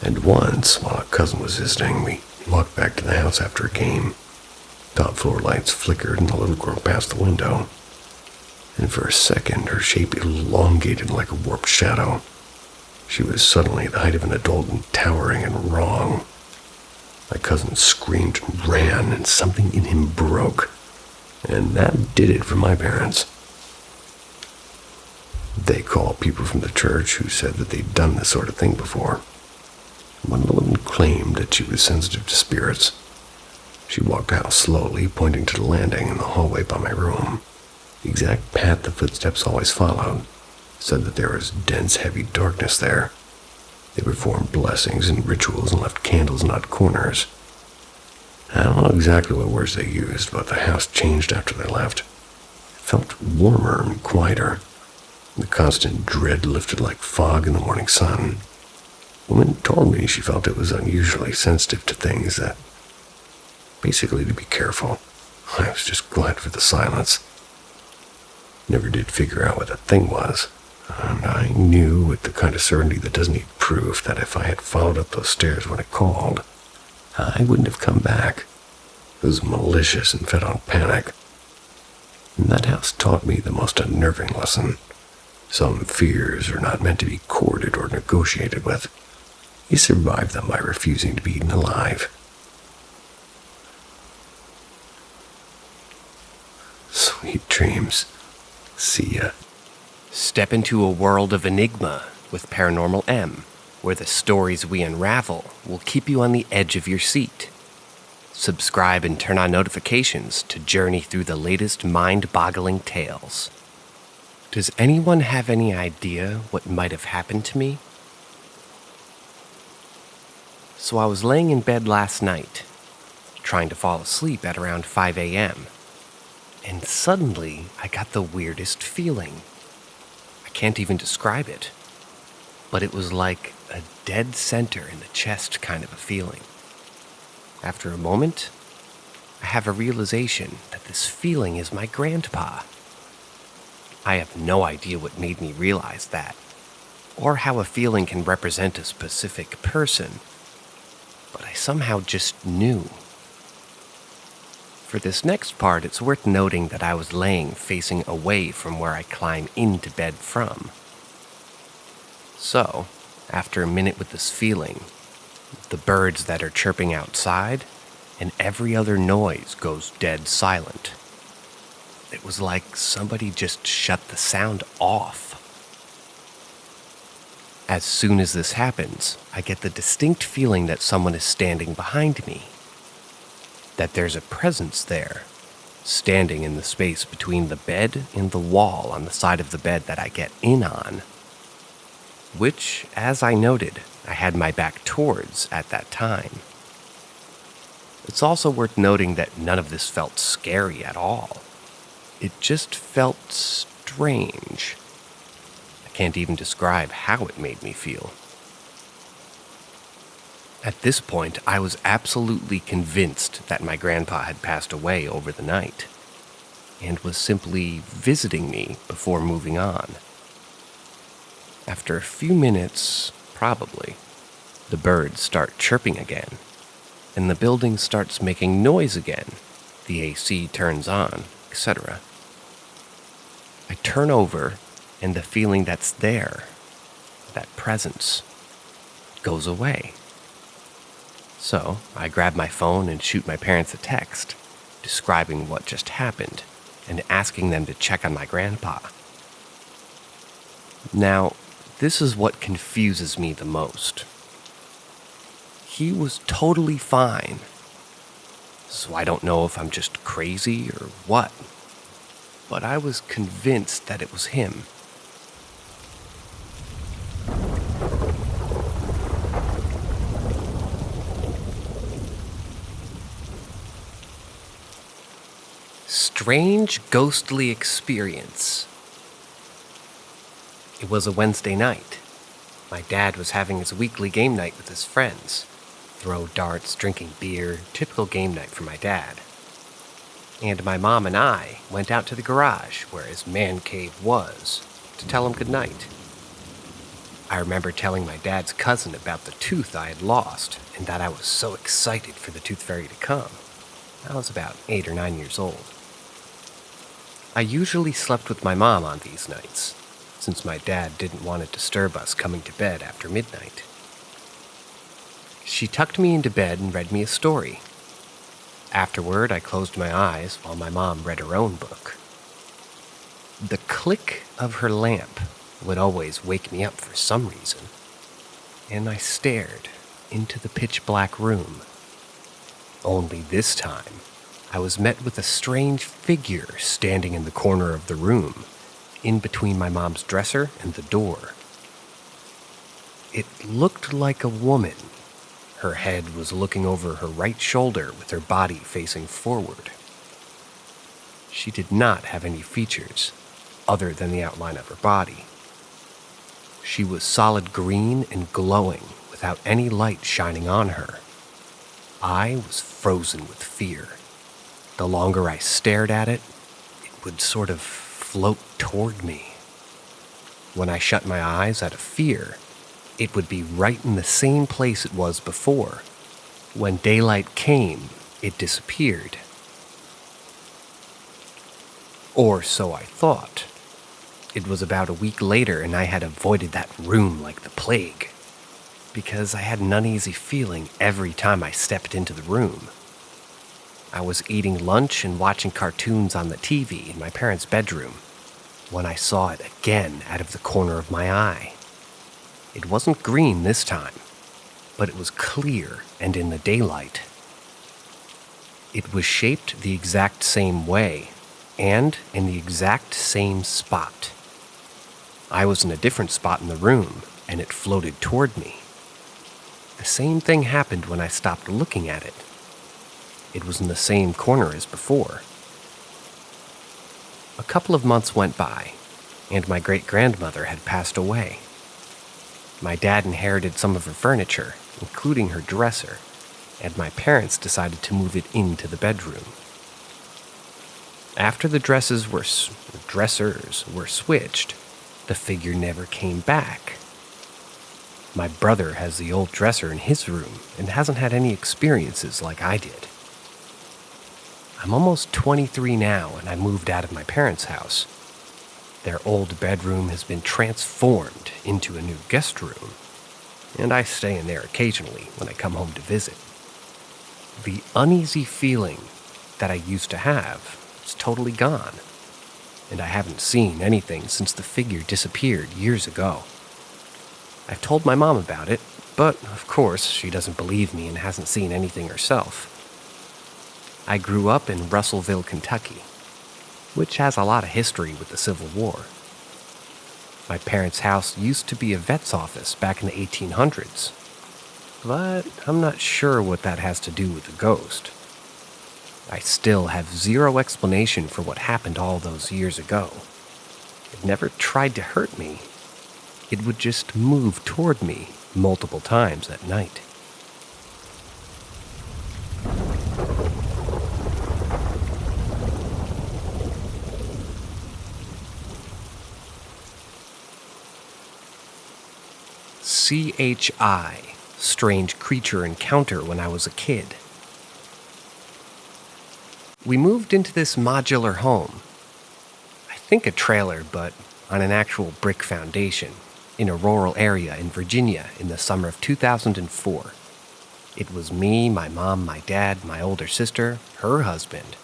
And once, while a cousin was visiting, we walked back to the house after a game. Top floor lights flickered, and the little girl passed the window. And for a second, her shape elongated like a warped shadow. She was suddenly the height of an adult and towering and wrong. My cousin screamed and ran, and something in him broke. And that did it for my parents. They called people from the church who said that they'd done this sort of thing before. One of the women claimed that she was sensitive to spirits. She walked out slowly, pointing to the landing in the hallway by my room. The exact path the footsteps always followed. Said that there was dense, heavy darkness there. They performed blessings and rituals and left candles in odd corners. I don't know exactly what words they used, but the house changed after they left. It felt warmer and quieter. The constant dread lifted like fog in the morning sun. The woman told me she felt it was unusually sensitive to things, that basically to be careful. I was just glad for the silence. Never did figure out what that thing was, and I knew with the kind of certainty that doesn't need proof that if I had followed up those stairs when it called, I wouldn't have come back. It was malicious and fed on panic. And that house taught me the most unnerving lesson. Some fears are not meant to be courted or negotiated with. You survive them by refusing to be eaten alive. Sweet dreams. See ya. Step into a world of enigma with Paranormal M, where the stories we unravel will keep you on the edge of your seat. Subscribe and turn on notifications to journey through the latest mind-boggling tales. Does anyone have any idea what might have happened to me? So I was laying in bed last night, trying to fall asleep at around 5 a.m., and suddenly I got the weirdest feeling. I can't even describe it, but it was like a dead center in the chest kind of a feeling. After a moment, I have a realization that this feeling is my grandpa. I have no idea what made me realize that, or how a feeling can represent a specific person, but I somehow just knew. For this next part, it's worth noting that I was laying facing away from where I climb into bed from. So, after a minute with this feeling, the birds that are chirping outside and every other noise goes dead silent. It was like somebody just shut the sound off. As soon as this happens, I get the distinct feeling that someone is standing behind me. That there's a presence there, standing in the space between the bed and the wall on the side of the bed that I get in on. Which, as I noted, I had my back towards at that time. It's also worth noting that none of this felt scary at all. It just felt strange. I can't even describe how it made me feel. At this point, I was absolutely convinced that my grandpa had passed away over the night, and was simply visiting me before moving on. After a few minutes, probably, the birds start chirping again, and the building starts making noise again. The AC turns on, etc. I turn over, and the feeling that's there, that presence, goes away. So I grab my phone and shoot my parents a text, describing what just happened and asking them to check on my grandpa. Now, this is what confuses me the most. He was totally fine, so I don't know if I'm just crazy or what, but I was convinced that it was him. Strange ghostly experience. It was a Wednesday night. My dad was having his weekly game night with his friends. Throw darts, drinking beer, typical game night for my dad. And my mom and I went out to the garage where his man cave was to tell him goodnight. I remember telling my dad's cousin about the tooth I had lost and that I was so excited for the tooth fairy to come. I was about 8 or 9 years old. I usually slept with my mom on these nights, since my dad didn't want to disturb us coming to bed after midnight. She tucked me into bed and read me a story. Afterward, I closed my eyes while my mom read her own book. The click of her lamp would always wake me up for some reason, and I stared into the pitch-black room. Only this time, I was met with a strange figure standing in the corner of the room, in between my mom's dresser and the door. It looked like a woman. Her head was looking over her right shoulder with her body facing forward. She did not have any features other than the outline of her body. She was solid green and glowing without any light shining on her. I was frozen with fear. The longer I stared at it, it would sort of float toward me. When I shut my eyes out of fear, it would be right in the same place it was before. When daylight came, it disappeared. Or so I thought. It was about a week later and I had avoided that room like the plague, because I had an uneasy feeling every time I stepped into the room. I was eating lunch and watching cartoons on the TV in my parents' bedroom when I saw it again out of the corner of my eye. It wasn't green this time, but it was clear and in the daylight. It was shaped the exact same way and in the exact same spot. I was in a different spot in the room, and it floated toward me. The same thing happened when I stopped looking at it. It was in the same corner as before. A couple of months went by, and my great-grandmother had passed away. My dad inherited some of her furniture, including her dresser, and my parents decided to move it into the bedroom. After the dressers were switched, the figure never came back. My brother has the old dresser in his room and hasn't had any experiences like I did. I'm almost 23 now, and I moved out of my parents' house. Their old bedroom has been transformed into a new guest room, and I stay in there occasionally when I come home to visit. The uneasy feeling that I used to have is totally gone, and I haven't seen anything since the figure disappeared years ago. I've told my mom about it, but of course she doesn't believe me and hasn't seen anything herself. I grew up in Russellville, Kentucky, which has a lot of history with the Civil War. My parents' house used to be a vet's office back in the 1800s, but I'm not sure what that has to do with the ghost. I still have zero explanation for what happened all those years ago. It never tried to hurt me. It would just move toward me multiple times at night. CHI, strange creature encounter when I was a kid. We moved into this modular home. I think a trailer, but on an actual brick foundation, in a rural area in Virginia in the summer of 2004. It was me, my mom, my dad, my older sister, her husband,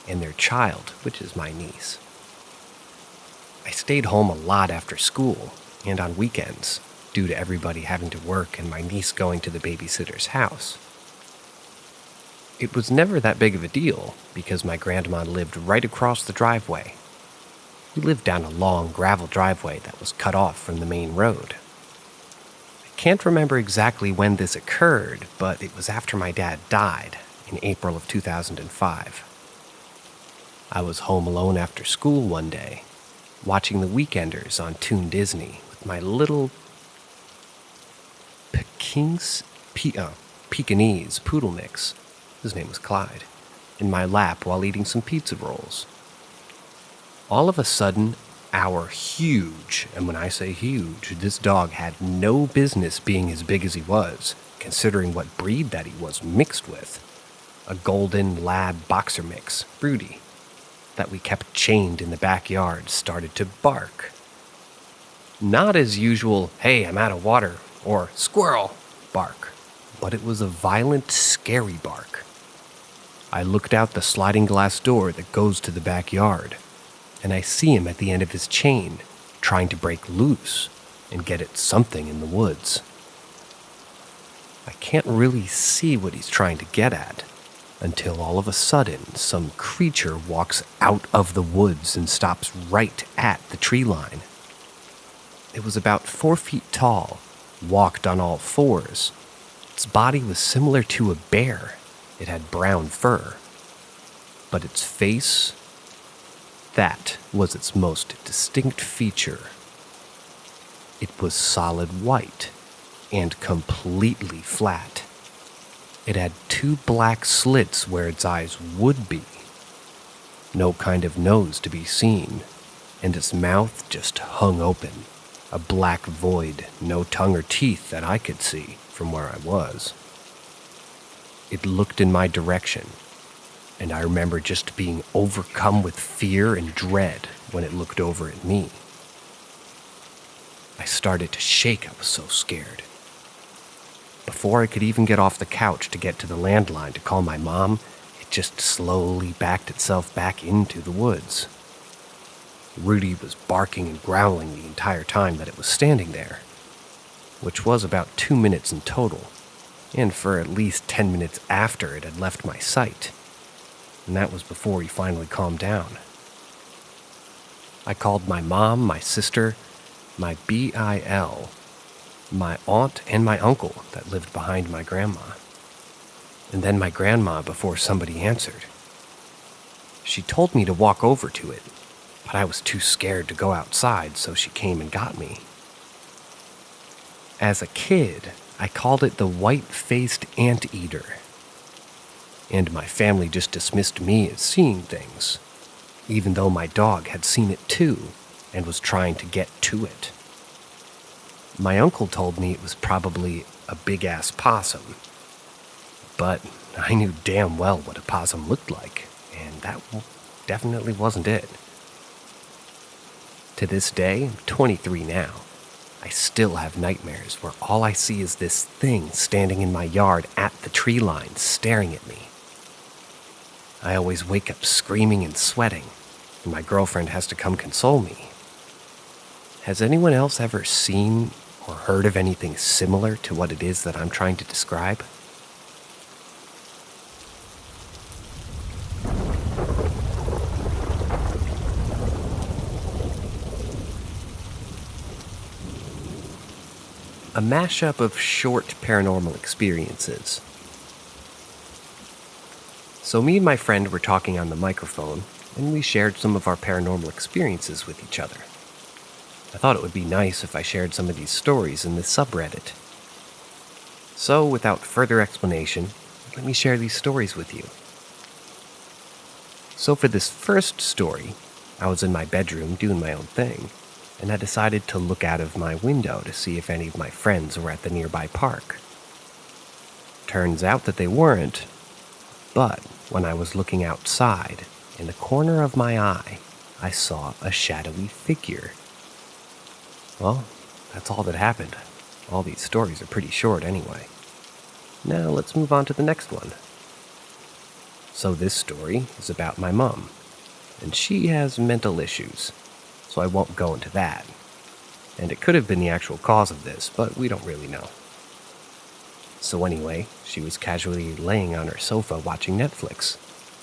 and their child, which is my niece. I stayed home a lot after school and on weekends, due to everybody having to work and my niece going to the babysitter's house. It was never that big of a deal because my grandma lived right across the driveway. We lived down a long gravel driveway that was cut off from the main road. I can't remember exactly when this occurred, but it was after my dad died in April of 2005. I was home alone after school one day, watching The Weekenders on Toon Disney with my little Pekingese poodle mix, his name was Clyde, in my lap while eating some pizza rolls. All of a sudden, our huge, and when I say huge, this dog had no business being as big as he was, considering what breed that he was mixed with, a golden lab boxer mix, Broody, that we kept chained in the backyard, started to bark. Not as usual, "Hey, I'm out of water," or "Squirrel," bark, but it was a violent, scary bark. I looked out the sliding glass door that goes to the backyard, and I see him at the end of his chain, trying to break loose and get at something in the woods. I can't really see what he's trying to get at, until all of a sudden some creature walks out of the woods and stops right at the tree line. It was about 4 feet tall, walked on all fours. Its body was similar to a bear. It had brown fur. But its face, that was its most distinct feature. It was solid white and completely flat. It had 2 black slits where its eyes would be. No kind of nose to be seen, and its mouth just hung open. A black void, no tongue or teeth that I could see from where I was. It looked in my direction, and I remember just being overcome with fear and dread when it looked over at me. I started to shake, I was so scared. Before I could even get off the couch to get to the landline to call my mom, it just slowly backed itself back into the woods. Rudy was barking and growling the entire time that it was standing there, which was about 2 minutes in total, and for at least 10 minutes after it had left my sight, and that was before he finally calmed down. I called my mom, my sister, my BIL, my aunt, and my uncle that lived behind my grandma, and then my grandma before somebody answered. She told me to walk over to it, but I was too scared to go outside, so she came and got me. As a kid, I called it the white-faced anteater, and my family just dismissed me as seeing things, even though my dog had seen it too and was trying to get to it. My uncle told me it was probably a big-ass possum, but I knew damn well what a possum looked like, and that definitely wasn't it. To this day, I'm 23 now. I still have nightmares where all I see is this thing standing in my yard at the tree line staring at me. I always wake up screaming and sweating, and my girlfriend has to come console me. Has anyone else ever seen or heard of anything similar to what it is that I'm trying to describe? A mashup of short paranormal experiences. So me and my friend were talking on the microphone, and we shared some of our paranormal experiences with each other. I thought it would be nice if I shared some of these stories in this subreddit. So, without further explanation, let me share these stories with you. So for this first story, I was in my bedroom doing my own thing, and I decided to look out of my window to see if any of my friends were at the nearby park. Turns out that they weren't, but when I was looking outside, in the corner of my eye, I saw a shadowy figure. Well, that's all that happened. All these stories are pretty short anyway. Now let's move on to the next one. So this story is about my mom, and she has mental issues, so I won't go into that. And it could have been the actual cause of this, but we don't really know. So anyway, she was casually laying on her sofa watching Netflix,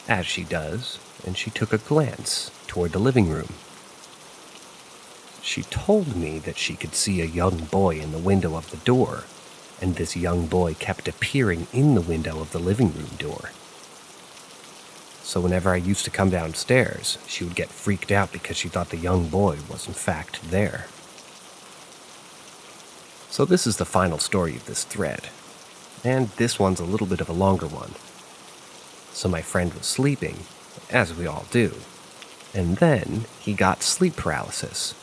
as she does, and she took a glance toward the living room. She told me that she could see a young boy in the window of the door, and this young boy kept appearing in the window of the living room door. So whenever I used to come downstairs, she would get freaked out because she thought the young boy was in fact there. So this is the final story of this thread, and this one's a little bit of a longer one. So my friend was sleeping, as we all do, and then he got sleep paralysis.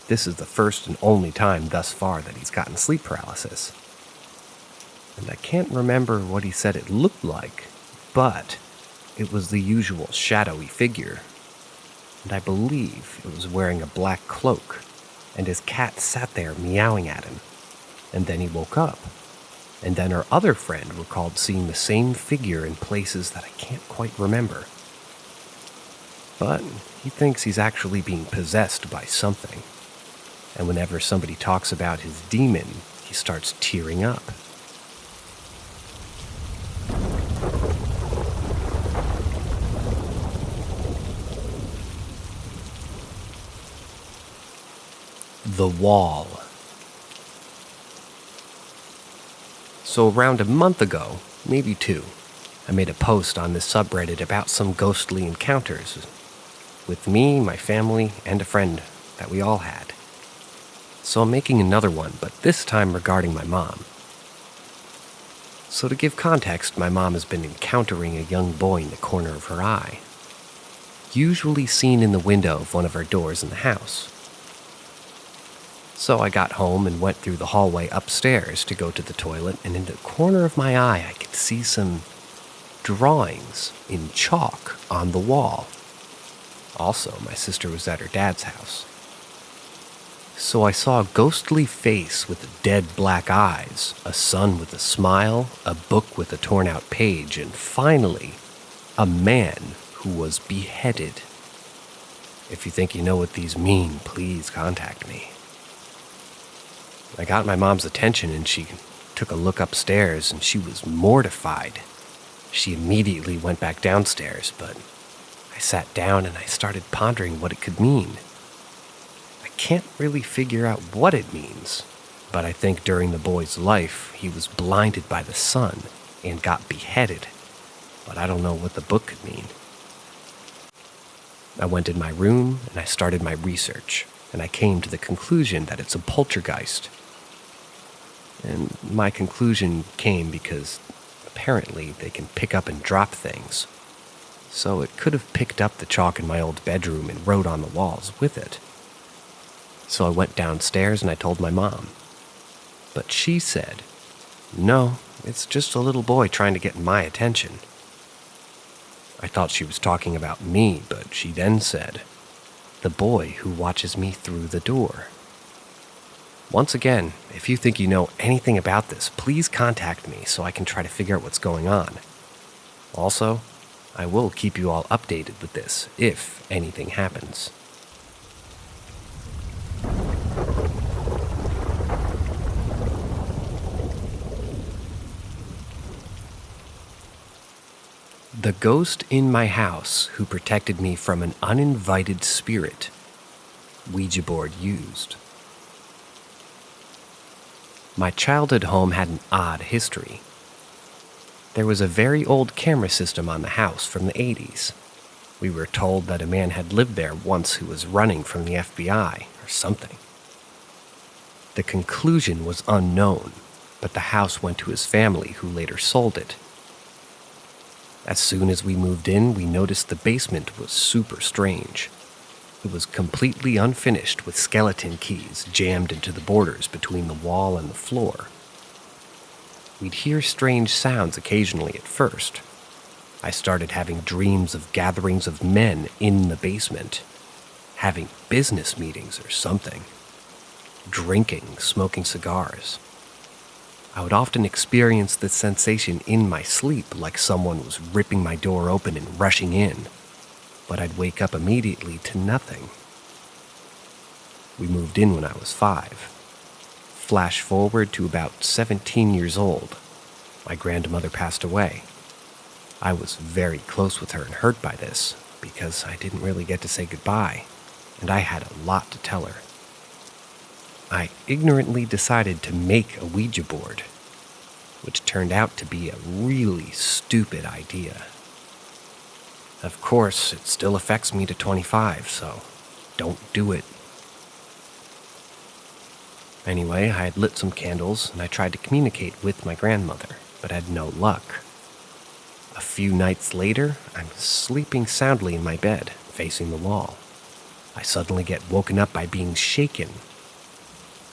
This is the first and only time thus far that he's gotten sleep paralysis. And I can't remember what he said it looked like, but it was the usual shadowy figure. And I believe it was wearing a black cloak, and his cat sat there meowing at him. And then he woke up, and then our other friend recalled seeing the same figure in places that I can't quite remember. But he thinks he's actually being possessed by something, and whenever somebody talks about his demon, he starts tearing up. The Wall. So around a month ago, maybe 2, I made a post on this subreddit about some ghostly encounters with me, my family, and a friend that we all had. So I'm making another one, but this time regarding my mom. So to give context, my mom has been encountering a young boy in the corner of her eye, usually seen in the window of one of our doors in the house. So I got home and went through the hallway upstairs to go to the toilet, and in the corner of my eye I could see some drawings in chalk on the wall. Also, my sister was at her dad's house. So I saw a ghostly face with dead black eyes, a sun with a smile, a book with a torn out page, and finally, a man who was beheaded. If you think you know what these mean, please contact me. I got my mom's attention and she took a look upstairs and she was mortified. She immediately went back downstairs, but I sat down and I started pondering what it could mean. I can't really figure out what it means, but I think during the boy's life he was blinded by the sun and got beheaded, but I don't know what the book could mean. I went in my room and I started my research, and I came to the conclusion that it's a poltergeist. And my conclusion came because apparently they can pick up and drop things. So it could have picked up the chalk in my old bedroom and wrote on the walls with it. So I went downstairs and I told my mom. But she said, "No, it's just a little boy trying to get my attention." I thought she was talking about me, but she then said, "The boy who watches me through the door." Once again, if you think you know anything about this, please contact me so I can try to figure out what's going on. Also, I will keep you all updated with this if anything happens. The ghost in my house who protected me from an uninvited spirit. Ouija board used. My childhood home had an odd history. There was a very old camera system on the house from the 80s. We were told that a man had lived there once who was running from the FBI or something. The conclusion was unknown, but the house went to his family, who later sold it. As soon as we moved in, we noticed the basement was super strange. It was completely unfinished with skeleton keys jammed into the borders between the wall and the floor. We'd hear strange sounds occasionally at first. I started having dreams of gatherings of men in the basement, having business meetings or something, drinking, smoking cigars. I would often experience this sensation in my sleep, like someone was ripping my door open and rushing in, but I'd wake up immediately to nothing. We moved in when I was 5. Flash forward to about 17 years old. My grandmother passed away. I was very close with her and hurt by this, because I didn't really get to say goodbye, and I had a lot to tell her. I ignorantly decided to make a Ouija board, which turned out to be a really stupid idea. Of course, it still affects me to 25, so don't do it. Anyway, I had lit some candles and I tried to communicate with my grandmother, but had no luck. A few nights later, I'm sleeping soundly in my bed, facing the wall. I suddenly get woken up by being shaken.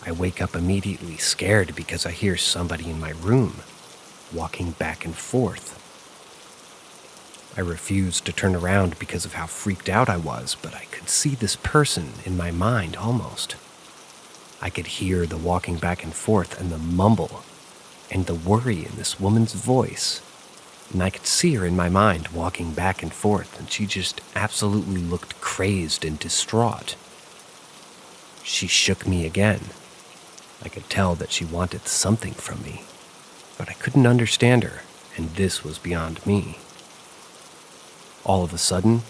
I wake up immediately scared because I hear somebody in my room, walking back and forth. I refused to turn around because of how freaked out I was, but I could see this person in my mind almost. I could hear the walking back and forth and the mumble, and the worry in this woman's voice. And I could see her in my mind walking back and forth, and she just absolutely looked crazed and distraught. She shook me again. I could tell that she wanted something from me, but I couldn't understand her, and this was beyond me. All of a sudden,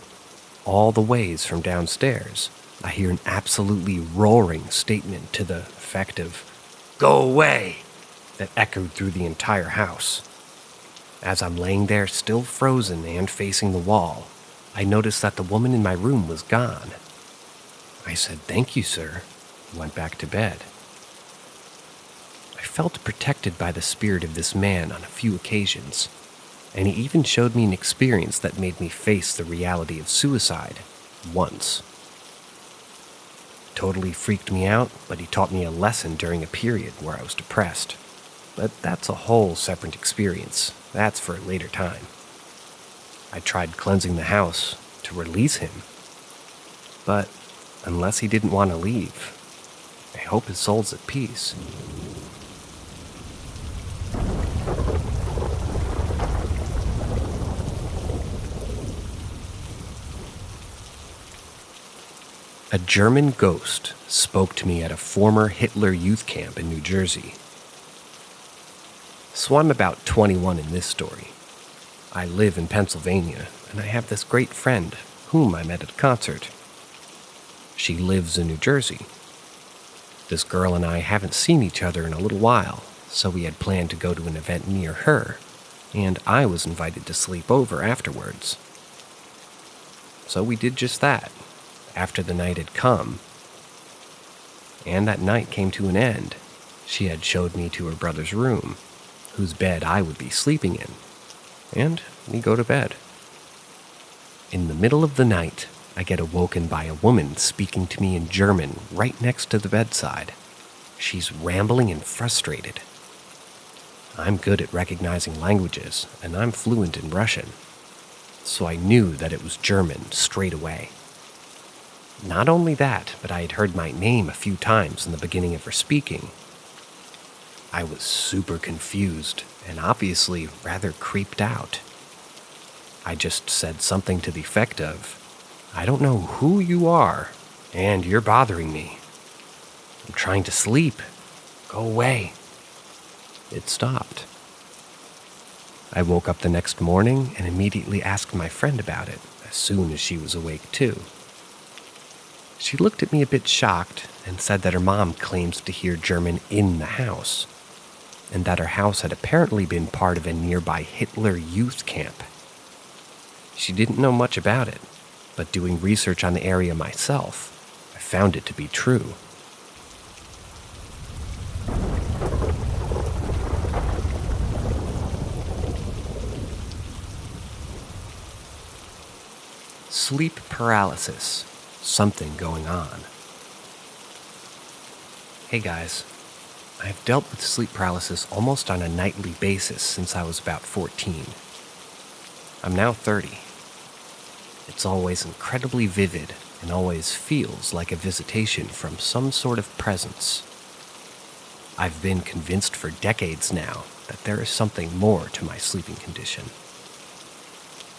all the ways from downstairs, I hear an absolutely roaring statement to the effect of, "Go away!" that echoed through the entire house. As I'm laying there still frozen and facing the wall, I noticed that the woman in my room was gone. I said, "Thank you, sir," and went back to bed. I felt protected by the spirit of this man on a few occasions, and he even showed me an experience that made me face the reality of suicide once. Totally freaked me out, but he taught me a lesson during a period where I was depressed. But that's a whole separate experience. That's for a later time. I tried cleansing the house to release him, but unless he didn't want to leave, I hope his soul's at peace. A German ghost spoke to me at a former Hitler youth camp in New Jersey. So I'm about 21 in this story. I live in Pennsylvania, and I have this great friend whom I met at a concert. She lives in New Jersey. This girl and I haven't seen each other in a little while, so we had planned to go to an event near her, and I was invited to sleep over afterwards. So we did just that, after the night had come. And that night came to an end. She had showed me to her brother's room, whose bed I would be sleeping in, and we go to bed. In the middle of the night, I get awoken by a woman speaking to me in German right next to the bedside. She's rambling and frustrated. I'm good at recognizing languages, and I'm fluent in Russian, so I knew that it was German straight away. Not only that, but I had heard my name a few times in the beginning of her speaking. I was super confused and obviously rather creeped out. I just said something to the effect of, "I don't know who you are, and you're bothering me. I'm trying to sleep. Go away." It stopped. I woke up the next morning and immediately asked my friend about it, as soon as she was awake too. She looked at me a bit shocked and said that her mom claims to hear German in the house, and that her house had apparently been part of a nearby Hitler youth camp. She didn't know much about it, but doing research on the area myself, I found it to be true. Sleep paralysis. Something going on. Hey guys, I've dealt with sleep paralysis almost on a nightly basis since I was about 14. I'm now 30. It's always incredibly vivid and always feels like a visitation from some sort of presence. I've been convinced for decades now that there is something more to my sleeping condition.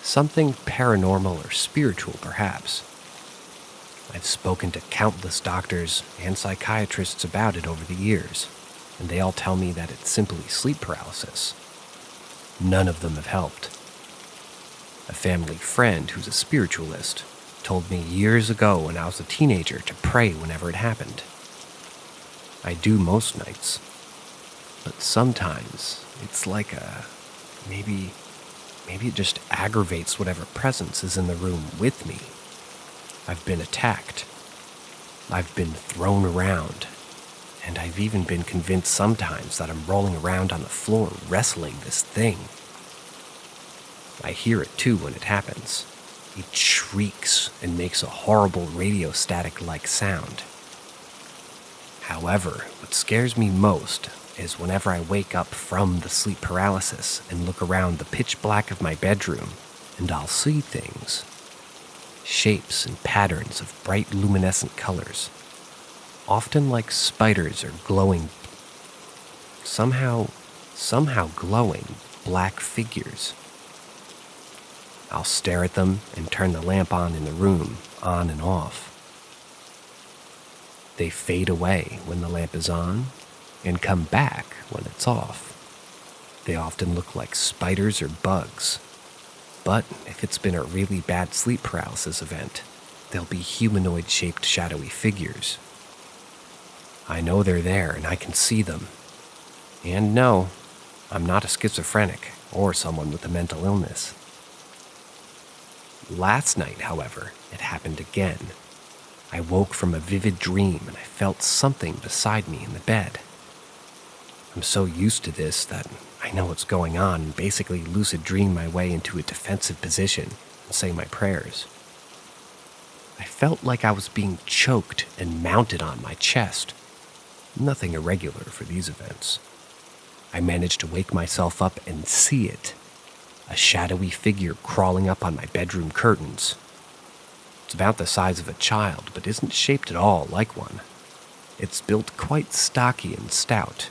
Something paranormal or spiritual, perhaps. I've spoken to countless doctors and psychiatrists about it over the years, and they all tell me that it's simply sleep paralysis. None of them have helped. A family friend who's a spiritualist told me years ago when I was a teenager to pray whenever it happened. I do most nights, but sometimes it's like maybe it just aggravates whatever presence is in the room with me. I've been attacked. I've been thrown around. And I've even been convinced sometimes that I'm rolling around on the floor wrestling this thing. I hear it too when it happens. It shrieks and makes a horrible radio static-like sound. However, what scares me most is whenever I wake up from the sleep paralysis and look around the pitch black of my bedroom, and I'll see things. Shapes and patterns of bright luminescent colors, often like spiders or glowing. Somehow somehow glowing black figures. I'll stare at them and turn the lamp on in the room, on and off. They fade away when the lamp is on and come back when it's off. They often look like spiders or bugs, but if it's been a really bad sleep paralysis event, they'll be humanoid-shaped shadowy figures. I know they're there and I can see them. And no, I'm not a schizophrenic or someone with a mental illness. Last night, however, it happened again. I woke from a vivid dream and I felt something beside me in the bed. I'm so used to this that I know what's going on and basically lucid dream my way into a defensive position and say my prayers. I felt like I was being choked and mounted on my chest. Nothing irregular for these events. I managed to wake myself up and see it. A shadowy figure crawling up on my bedroom curtains. It's about the size of a child, but isn't shaped at all like one. It's built quite stocky and stout.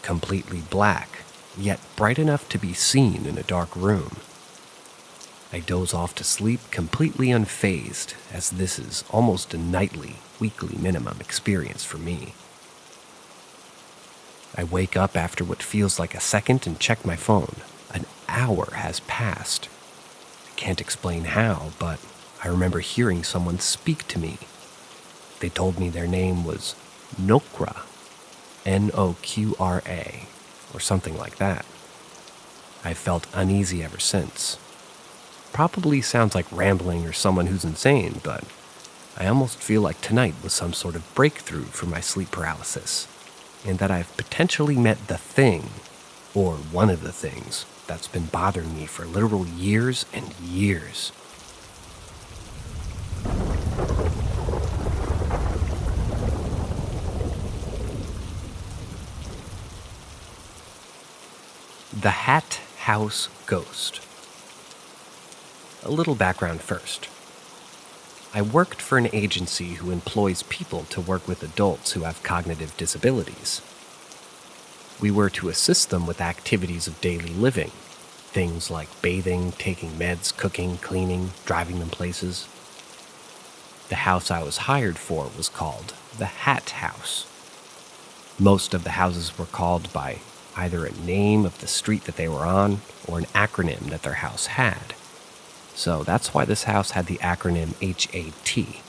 Completely black, yet bright enough to be seen in a dark room. I doze off to sleep completely unfazed, as this is almost a nightly, weekly minimum experience for me. I wake up after what feels like a second and check my phone. An hour has passed. I can't explain how, but I remember hearing someone speak to me. They told me their name was Nokra, Noqra, or something like that. I've felt uneasy ever since. Probably sounds like rambling or someone who's insane, but I almost feel like tonight was some sort of breakthrough for my sleep paralysis, and that I've potentially met the thing, or one of the things, that's been bothering me for literal years and years. The Hat House Ghost. A little background first. I worked for an agency who employs people to work with adults who have cognitive disabilities. We were to assist them with activities of daily living, things like bathing, taking meds, cooking, cleaning, driving them places. The house I was hired for was called the Hat House. Most of the houses were called by either a name of the street that they were on or an acronym that their house had. So that's why this house had the acronym HAT.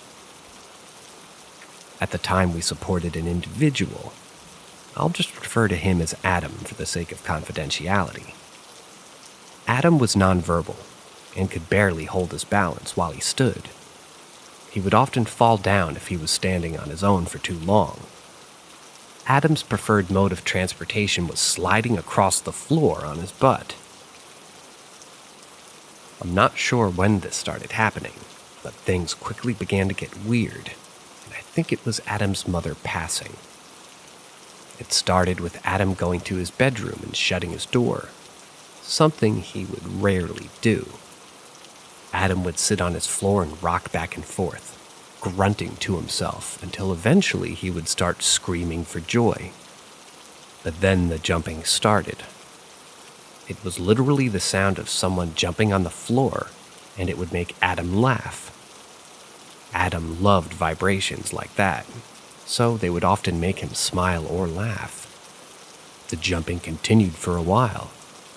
At the time we supported an individual. I'll just refer to him as Adam for the sake of confidentiality. Adam was nonverbal and could barely hold his balance while he stood. He would often fall down if he was standing on his own for too long. Adam's preferred mode of transportation was sliding across the floor on his butt. I'm not sure when this started happening, but things quickly began to get weird, and I think it was Adam's mother passing. It started with Adam going to his bedroom and shutting his door, something he would rarely do. Adam would sit on his floor and rock back and forth, grunting to himself until eventually he would start screaming for joy. But then the jumping started. It was literally the sound of someone jumping on the floor, and it would make Adam laugh. Adam loved vibrations like that, so they would often make him smile or laugh. The jumping continued for a while.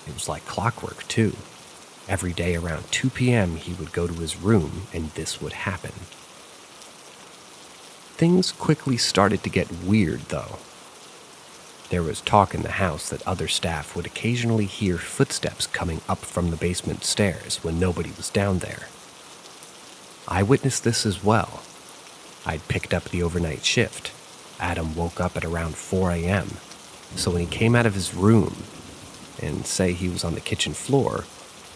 It was like clockwork, too. Every day around 2 p.m. he would go to his room, and this would happen. Things quickly started to get weird, though. There was talk in the house that other staff would occasionally hear footsteps coming up from the basement stairs when nobody was down there. I witnessed this as well. I'd picked up the overnight shift. Adam woke up at around 4 a.m., so when he came out of his room, and say he was on the kitchen floor,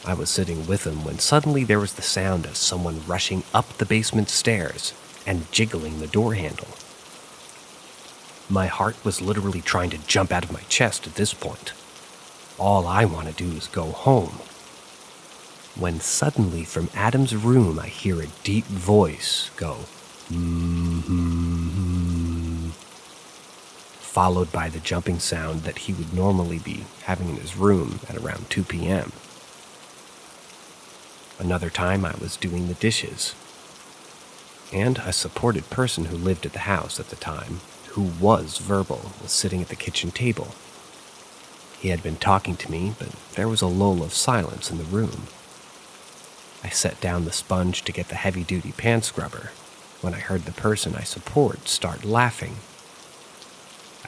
I was sitting with him when suddenly there was the sound of someone rushing up the basement stairs and jiggling the door handle. My heart was literally trying to jump out of my chest at this point. All I want to do is go home. When suddenly from Adam's room I hear a deep voice go, followed by the jumping sound that he would normally be having in his room at around 2 p.m. Another time I was doing the dishes, and a supported person who lived at the house at the time, who was verbal, was sitting at the kitchen table. He had been talking to me, but there was a lull of silence in the room. I set down the sponge to get the heavy-duty pan scrubber when I heard the person I support start laughing.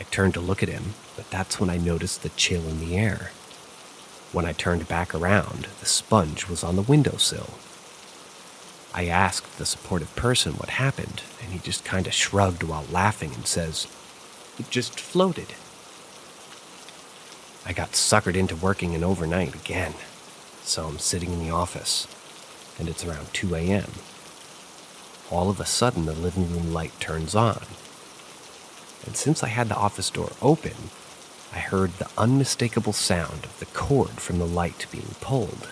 I turned to look at him, but that's when I noticed the chill in the air. When I turned back around, the sponge was on the windowsill. I asked the supportive person what happened, and he just kind of shrugged while laughing and says, "It just floated." I got suckered into working an overnight again, so I'm sitting in the office, and it's around 2 a.m. All of a sudden, the living room light turns on. And since I had the office door open, I heard the unmistakable sound of the cord from the light being pulled.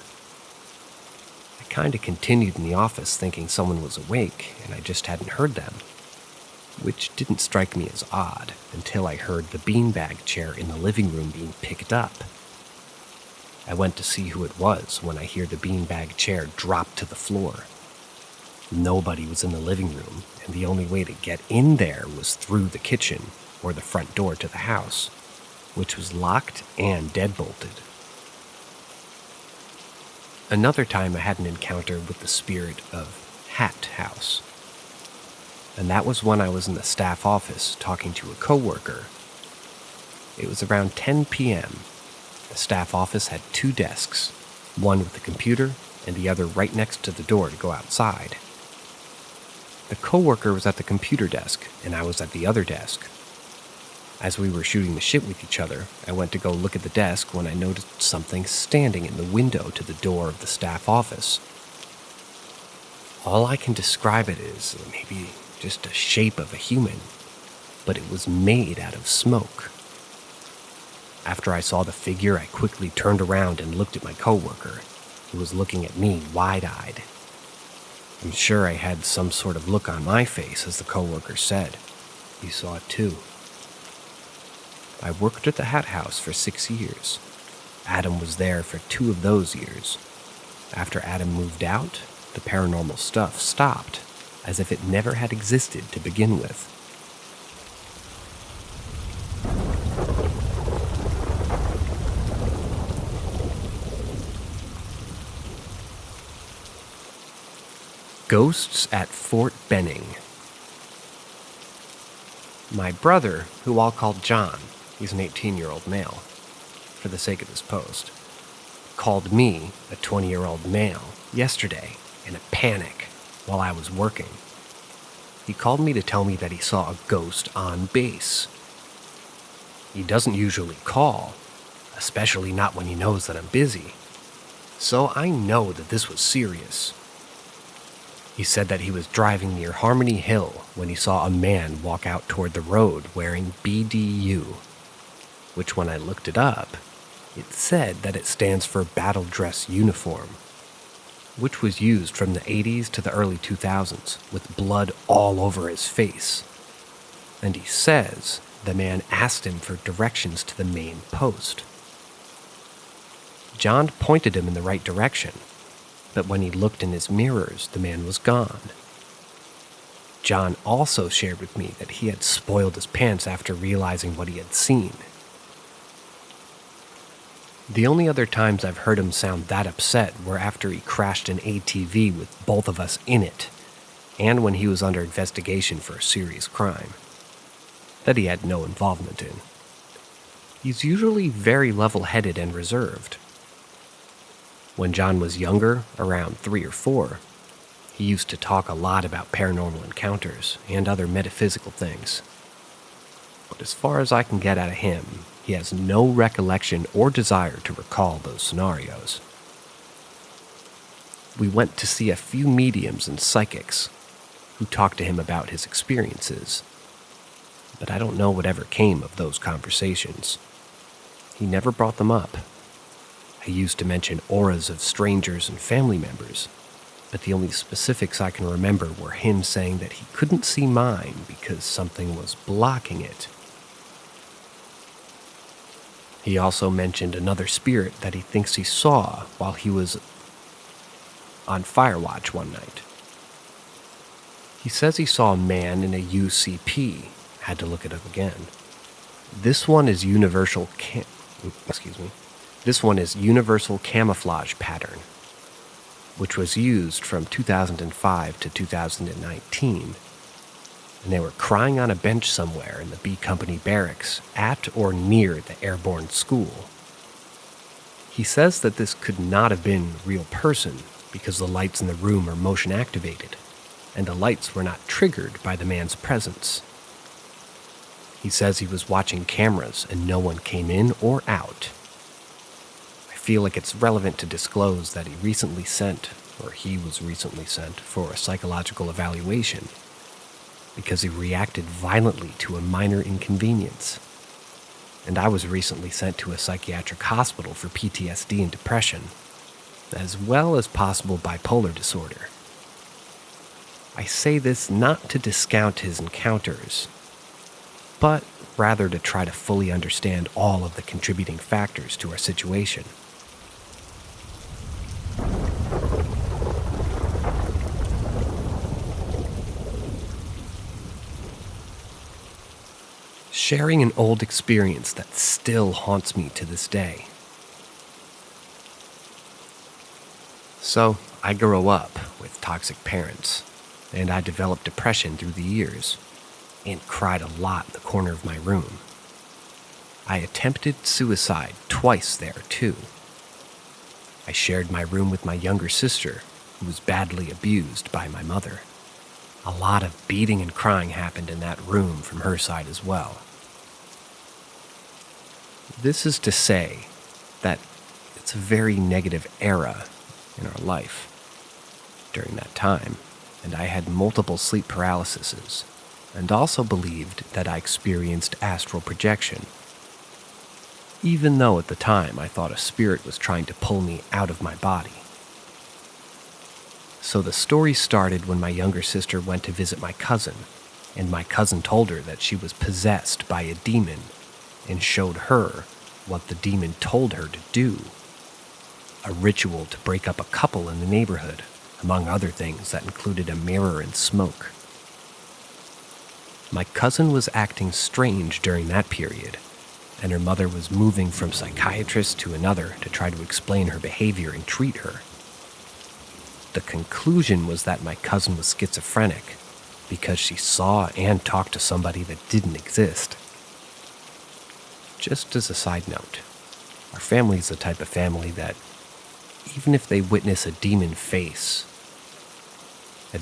I kind of continued in the office thinking someone was awake and I just hadn't heard them, which didn't strike me as odd until I heard the beanbag chair in the living room being picked up. I went to see who it was when I hear the beanbag chair drop to the floor. Nobody was in the living room, and the only way to get in there was through the kitchen or the front door to the house, which was locked and deadbolted. Another time I had an encounter with the spirit of Hat House, and that was when I was in the staff office talking to a coworker. It was around 10 p.m. The staff office had 2 desks, one with a computer and the other right next to the door to go outside. The coworker was at the computer desk, and I was at the other desk. As we were shooting the shit with each other, I went to go look at the desk when I noticed something standing in the window to the door of the staff office. All I can describe it is maybe just a shape of a human, but it was made out of smoke. After I saw the figure, I quickly turned around and looked at my coworker, who was looking at me wide-eyed. I'm sure I had some sort of look on my face as the coworker said, "You saw it too." I worked at the Hat House for 6 years. Adam was there for 2 of those years. After Adam moved out, the paranormal stuff stopped, as if it never had existed to begin with. Ghosts at Fort Benning. My brother, who I'll call John, he's an 18-year-old male, for the sake of this post, called me, a 20-year-old male, yesterday in a panic while I was working. He called me to tell me that he saw a ghost on base. He doesn't usually call, especially not when he knows that I'm busy, so I know that this was serious. He said that he was driving near Harmony Hill when he saw a man walk out toward the road wearing BDU, which when I looked it up, it said that it stands for Battle Dress Uniform, which was used from the 80s to the early 2000s with blood all over his face. And he says the man asked him for directions to the main post. John pointed him in the right direction, but when he looked in his mirrors, the man was gone. John also shared with me that he had spoiled his pants after realizing what he had seen. The only other times I've heard him sound that upset were after he crashed an ATV with both of us in it, and when he was under investigation for a serious crime that he had no involvement in. He's usually very level-headed and reserved. When John was younger, around 3 or 4, he used to talk a lot about paranormal encounters and other metaphysical things. But as far as I can get out of him, he has no recollection or desire to recall those scenarios. We went to see a few mediums and psychics who talked to him about his experiences, but I don't know whatever came of those conversations. He never brought them up. I used to mention auras of strangers and family members, but the only specifics I can remember were him saying that he couldn't see mine because something was blocking it. He also mentioned another spirit that he thinks he saw while he was on fire watch one night. He says he saw a man in a UCP. Had to look it up again. This one is universal camouflage pattern, which was used from 2005 to 2019. And they were crying on a bench somewhere in the B Company barracks at or near the airborne school. He says that this could not have been a real person because the lights in the room are motion activated, and the lights were not triggered by the man's presence. He says he was watching cameras and no one came in or out. I feel like it's relevant to disclose that he was recently sent for a psychological evaluation because he reacted violently to a minor inconvenience. And I was recently sent to a psychiatric hospital for PTSD and depression, as well as possible bipolar disorder. I say this not to discount his encounters, but rather to try to fully understand all of the contributing factors to our situation. Sharing an old experience that still haunts me to this day. So, I grew up with toxic parents, and I developed depression through the years, and cried a lot in the corner of my room. I attempted suicide twice there, too. I shared my room with my younger sister, who was badly abused by my mother. A lot of beating and crying happened in that room from her side as well. This is to say that it's a very negative era in our life during that time, and I had multiple sleep paralyses, and also believed that I experienced astral projection, even though at the time I thought a spirit was trying to pull me out of my body. So the story started when my younger sister went to visit my cousin, and my cousin told her that she was possessed by a demon and showed her what the demon told her to do. A ritual to break up a couple in the neighborhood, among other things that included a mirror and smoke. My cousin was acting strange during that period, and her mother was moving from psychiatrist to another to try to explain her behavior and treat her. The conclusion was that my cousin was schizophrenic because she saw and talked to somebody that didn't exist. Just as a side note, our family is the type of family that even if they witness a demon face to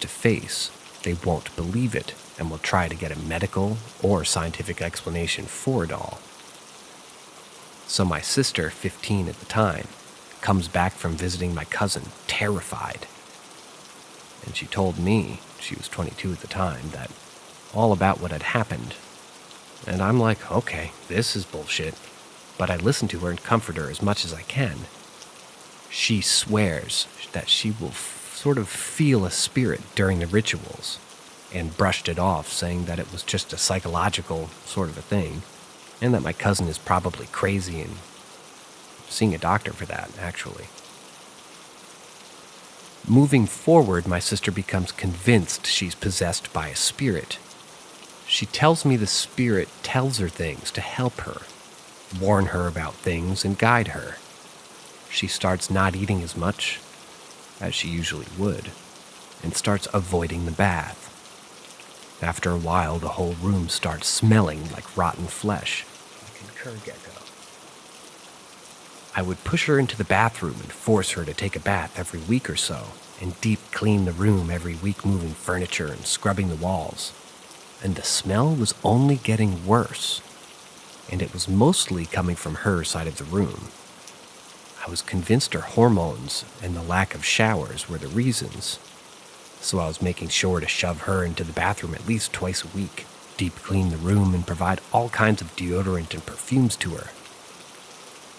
face, they won't believe it and will try to get a medical or scientific explanation for it all. So my sister, 15 at the time, comes back from visiting my cousin, terrified. And she told me, she was 22 at the time, that all about what had happened. And I'm like, okay, this is bullshit. But I listen to her and comfort her as much as I can. She swears that she will sort of feel a spirit during the rituals, and brushed it off, saying that it was just a psychological sort of a thing, and that my cousin is probably crazy and seeing a doctor for that, actually. Moving forward, my sister becomes convinced she's possessed by a spirit. She tells me the spirit tells her things to help her, warn her about things, and guide her. She starts not eating as much as she usually would, and starts avoiding the bath. After a while, the whole room starts smelling like rotten flesh, like a cur gecko. I would push her into the bathroom and force her to take a bath every week or so, and deep clean the room every week, moving furniture and scrubbing the walls. And the smell was only getting worse, and it was mostly coming from her side of the room. I was convinced her hormones and the lack of showers were the reasons, so I was making sure to shove her into the bathroom at least twice a week, deep clean the room, and provide all kinds of deodorant and perfumes to her.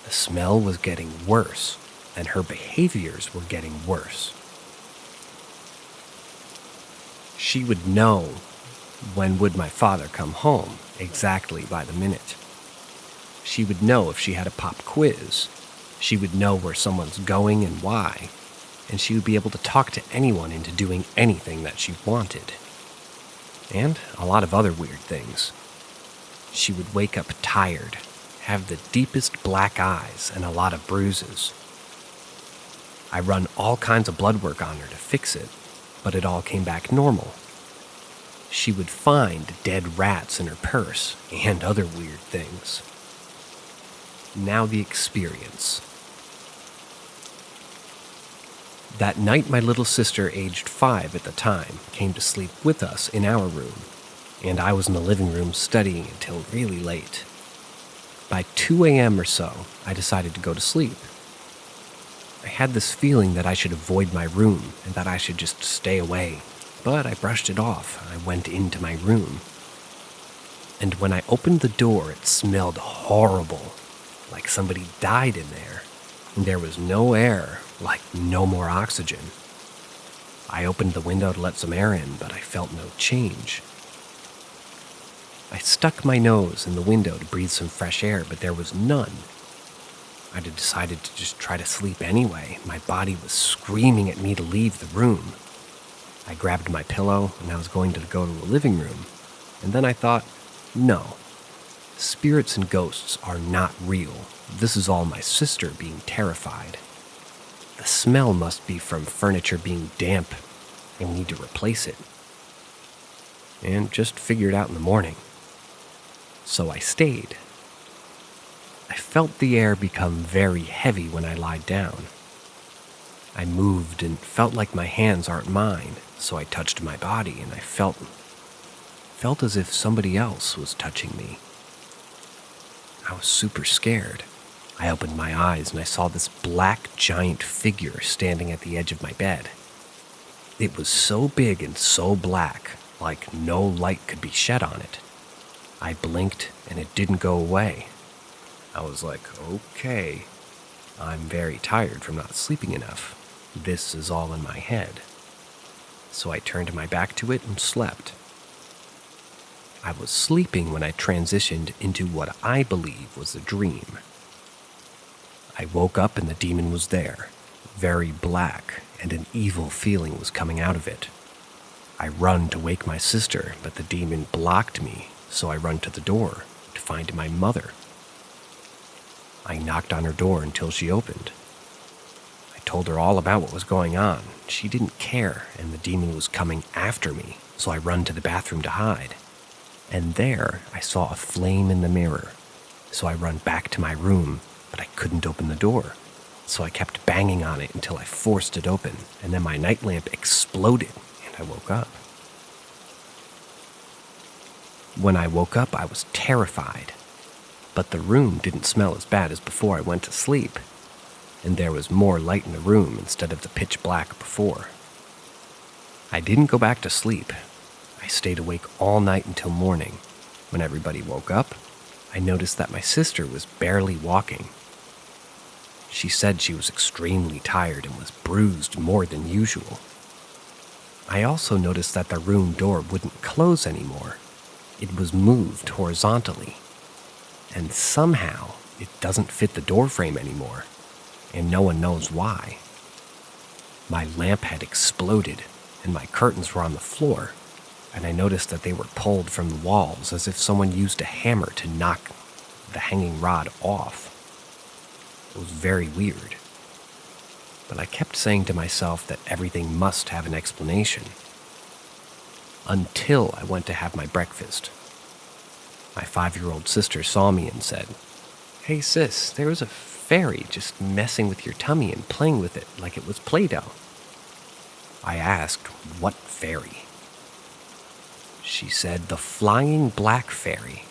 The smell was getting worse, and her behaviors were getting worse. She would know When would my father come home, exactly by the minute? She would know if she had a pop quiz. She would know where someone's going and why. And she would be able to talk to anyone into doing anything that she wanted. And a lot of other weird things. She would wake up tired, have the deepest black eyes and a lot of bruises. I run all kinds of blood work on her to fix it, but it all came back normal. She would find dead rats in her purse and other weird things. Now the experience. That night, my little sister, aged 5 at the time, came to sleep with us in our room, and I was in the living room studying until really late. By 2 a.m. or so, I decided to go to sleep. I had this feeling that I should avoid my room and that I should just stay away, but I brushed it off. I went into my room. And when I opened the door, it smelled horrible, like somebody died in there. And there was no air, like no more oxygen. I opened the window to let some air in, but I felt no change. I stuck my nose in the window to breathe some fresh air, but there was none. I decided to just try to sleep anyway. My body was screaming at me to leave the room. I grabbed my pillow, and I was going to go to the living room. And then I thought, no. Spirits and ghosts are not real. This is all my sister being terrified. The smell must be from furniture being damp. I need to replace it. And just figure it out in the morning. So I stayed. I felt the air become very heavy when I lied down. I moved and felt like my hands aren't mine, so I touched my body and I felt as if somebody else was touching me. I was super scared. I opened my eyes and I saw this black giant figure standing at the edge of my bed. It was so big and so black, like no light could be shed on it. I blinked and it didn't go away. I was like, okay, I'm very tired from not sleeping enough. This is all in my head. So I turned my back to it and slept. I was sleeping when I transitioned into what I believe was a dream. I woke up and the demon was there, very black, and an evil feeling was coming out of it. I run to wake my sister, but the demon blocked me, so I run to the door to find my mother. I knocked on her door until she opened. I told her all about what was going on. She didn't care, and the demon was coming after me, so I run to the bathroom to hide. And there, I saw a flame in the mirror, so I run back to my room, but I couldn't open the door. So I kept banging on it until I forced it open, and then my night lamp exploded, and I woke up. When I woke up, I was terrified. But the room didn't smell as bad as before I went to sleep, and there was more light in the room instead of the pitch black before. I didn't go back to sleep. I stayed awake all night until morning. When everybody woke up, I noticed that my sister was barely walking. She said she was extremely tired and was bruised more than usual. I also noticed that the room door wouldn't close anymore. It was moved horizontally. And somehow, it doesn't fit the door frame anymore, and no one knows why. My lamp had exploded, and my curtains were on the floor, and I noticed that they were pulled from the walls as if someone used a hammer to knock the hanging rod off. It was very weird. But I kept saying to myself that everything must have an explanation. Until I went to have my breakfast. My 5-year-old sister saw me and said, "Hey sis, there was a fairy just messing with your tummy and playing with it like it was Play-Doh." I asked, "What fairy?" She said, "The flying black fairy.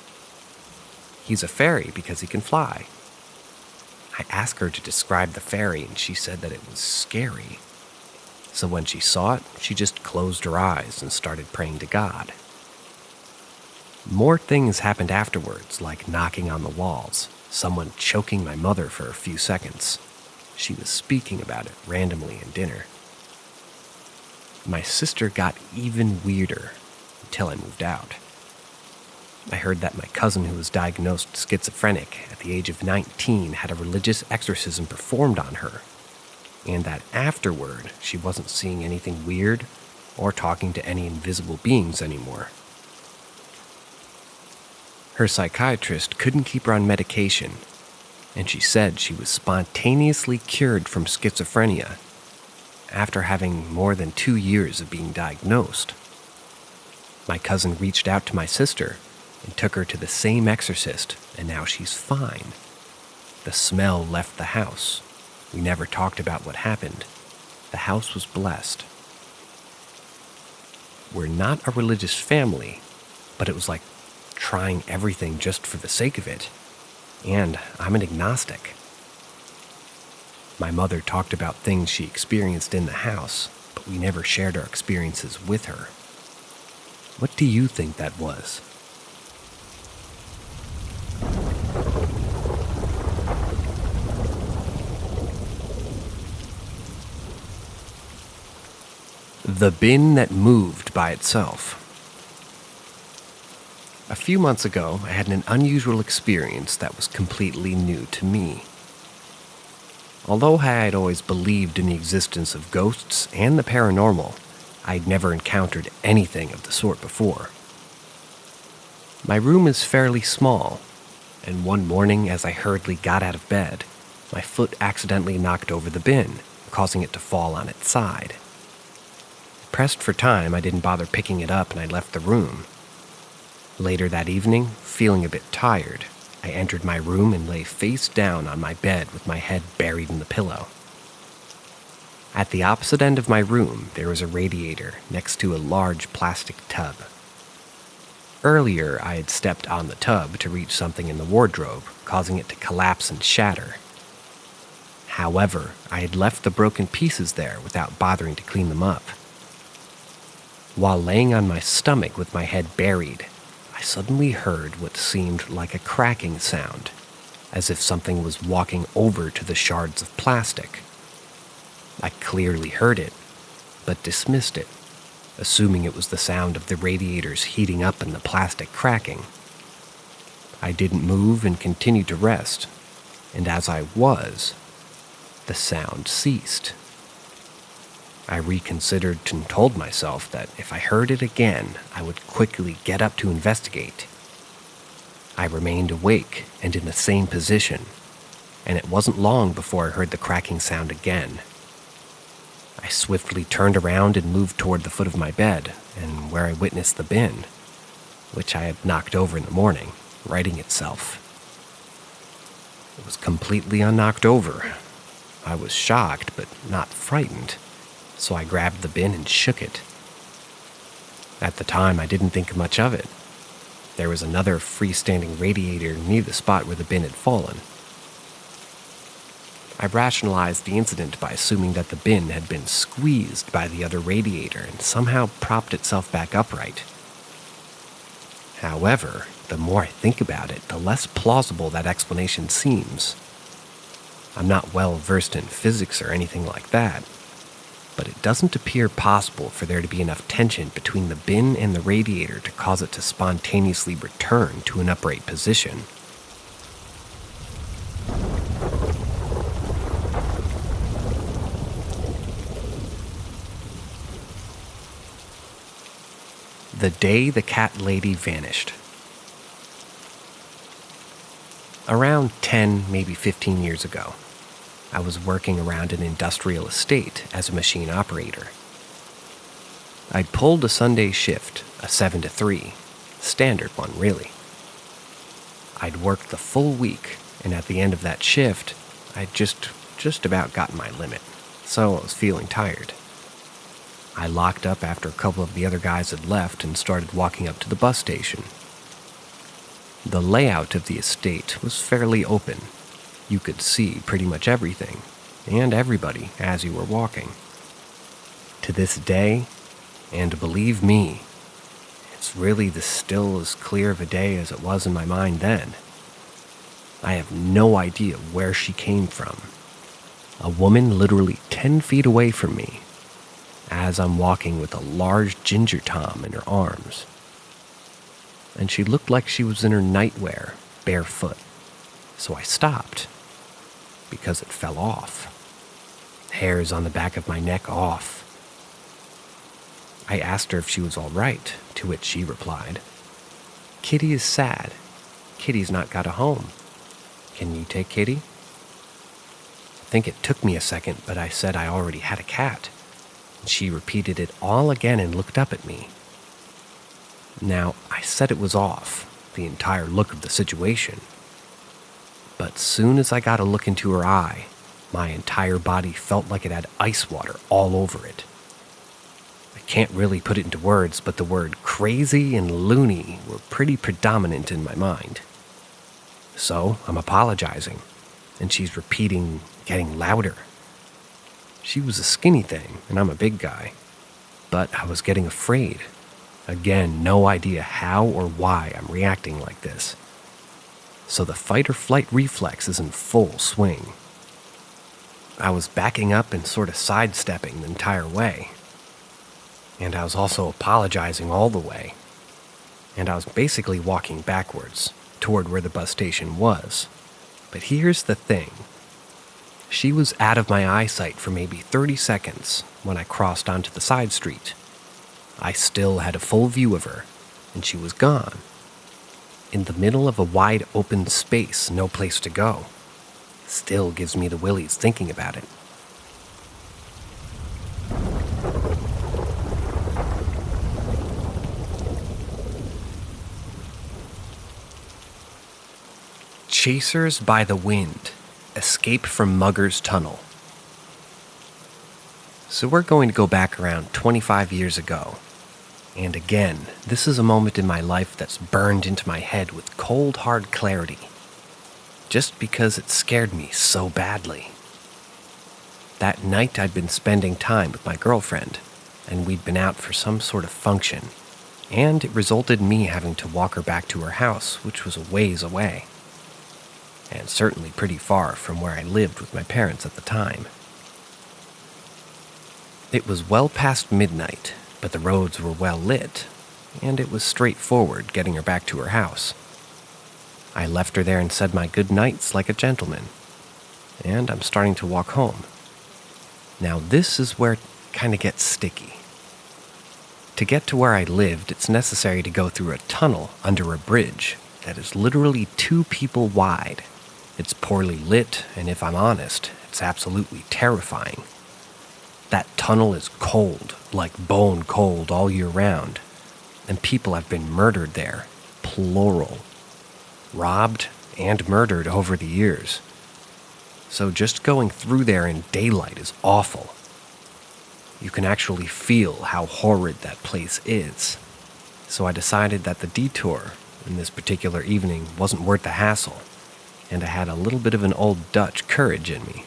He's a fairy because he can fly." I asked her to describe the fairy and she said that it was scary. So when she saw it, she just closed her eyes and started praying to God. More things happened afterwards, like knocking on the walls, someone choking my mother for a few seconds. She was speaking about it randomly in dinner. My sister got even weirder. until I moved out. I heard that my cousin, who was diagnosed schizophrenic at the age of 19, had a religious exorcism performed on her, and that afterward she wasn't seeing anything weird or talking to any invisible beings anymore. Her psychiatrist couldn't keep her on medication, and she said she was spontaneously cured from schizophrenia after having more than 2 years of being diagnosed. My cousin reached out to my sister and took her to the same exorcist, and now she's fine. The smell left the house. We never talked about what happened. The house was blessed. We're not a religious family, but it was like trying everything just for the sake of it. And I'm an agnostic. My mother talked about things she experienced in the house, but we never shared our experiences with her. What do you think that was? The bin that moved by itself. A few months ago, I had an unusual experience that was completely new to me. Although I had always believed in the existence of ghosts and the paranormal, I'd never encountered anything of the sort before. My room is fairly small, and one morning as I hurriedly got out of bed, my foot accidentally knocked over the bin, causing it to fall on its side. Pressed for time, I didn't bother picking it up and I left the room. Later that evening, feeling a bit tired, I entered my room and lay face down on my bed with my head buried in the pillow. At the opposite end of my room, there was a radiator next to a large plastic tub. Earlier, I had stepped on the tub to reach something in the wardrobe, causing it to collapse and shatter. However, I had left the broken pieces there without bothering to clean them up. While laying on my stomach with my head buried, I suddenly heard what seemed like a cracking sound, as if something was walking over to the shards of plastic. I clearly heard it, but dismissed it, assuming it was the sound of the radiators heating up and the plastic cracking. I didn't move and continued to rest, and as I was, the sound ceased. I reconsidered and told myself that if I heard it again, I would quickly get up to investigate. I remained awake and in the same position, and it wasn't long before I heard the cracking sound again. I swiftly turned around and moved toward the foot of my bed, and where I witnessed the bin, which I had knocked over in the morning, righting itself. It was completely unknocked over. I was shocked, but not frightened, so I grabbed the bin and shook it. At the time, I didn't think much of it. There was another freestanding radiator near the spot where the bin had fallen. I rationalized the incident by assuming that the bin had been squeezed by the other radiator and somehow propped itself back upright. However, the more I think about it, the less plausible that explanation seems. I'm not well versed in physics or anything like that, but it doesn't appear possible for there to be enough tension between the bin and the radiator to cause it to spontaneously return to an upright position. The day the cat lady vanished. Around 10, maybe 15 years ago, I was working around an industrial estate as a machine operator. I'd pulled a Sunday shift, a 7 to 3, standard one really. I'd worked the full week, and at the end of that shift, I'd just about gotten my limit, so I was feeling tired. I locked up after a couple of the other guys had left and started walking up to the bus station. The layout of the estate was fairly open. You could see pretty much everything, and everybody, as you were walking. To this day, and believe me, it's really still as clear of a day as it was in my mind then. I have no idea where she came from. A woman literally 10 feet away from me, as I'm walking with a large ginger tom in her arms, and she looked like she was in her nightwear, barefoot. So I stopped, because it fell off. Hairs on the back of my neck off. I asked her if she was all right, to which she replied, "Kitty is sad. Kitty's not got a home. Can you take Kitty?" I think it took me a second, but I said I already had a cat. And she repeated it all again and looked up at me. Now, I said it was off, the entire look of the situation. But soon as I got a look into her eye, my entire body felt like it had ice water all over it. I can't really put it into words, but the word crazy and loony were pretty predominant in my mind. So I'm apologizing, and she's repeating, getting louder. She was a skinny thing, and I'm a big guy, but I was getting afraid. Again, no idea how or why I'm reacting like this. So the fight or flight reflex is in full swing. I was backing up and sort of sidestepping the entire way. And I was also apologizing all the way. And I was basically walking backwards, toward where the bus station was. But here's the thing. She was out of my eyesight for maybe 30 seconds when I crossed onto the side street. I still had a full view of her, and she was gone. In the middle of a wide open space, no place to go. Still gives me the willies thinking about it. Chasers by the Wind. Escape from Mugger's Tunnel. So we're going to go back around 25 years ago. And again, this is a moment in my life that's burned into my head with cold, hard clarity. Just because it scared me so badly. That night I'd been spending time with my girlfriend, and we'd been out for some sort of function, and it resulted in me having to walk her back to her house, which was a ways away. And certainly pretty far from where I lived with my parents at the time. It was well past midnight, but the roads were well lit, and it was straightforward getting her back to her house. I left her there and said my good nights like a gentleman, and I'm starting to walk home. Now this is where it kind of gets sticky. To get to where I lived, it's necessary to go through a tunnel under a bridge that is literally 2 people wide. It's poorly lit, and if I'm honest, it's absolutely terrifying. That tunnel is cold, like bone cold all year round, and people have been murdered there, plural. Robbed and murdered over the years. So just going through there in daylight is awful. You can actually feel how horrid that place is. So I decided that the detour in this particular evening wasn't worth the hassle, and I had a little bit of an old Dutch courage in me.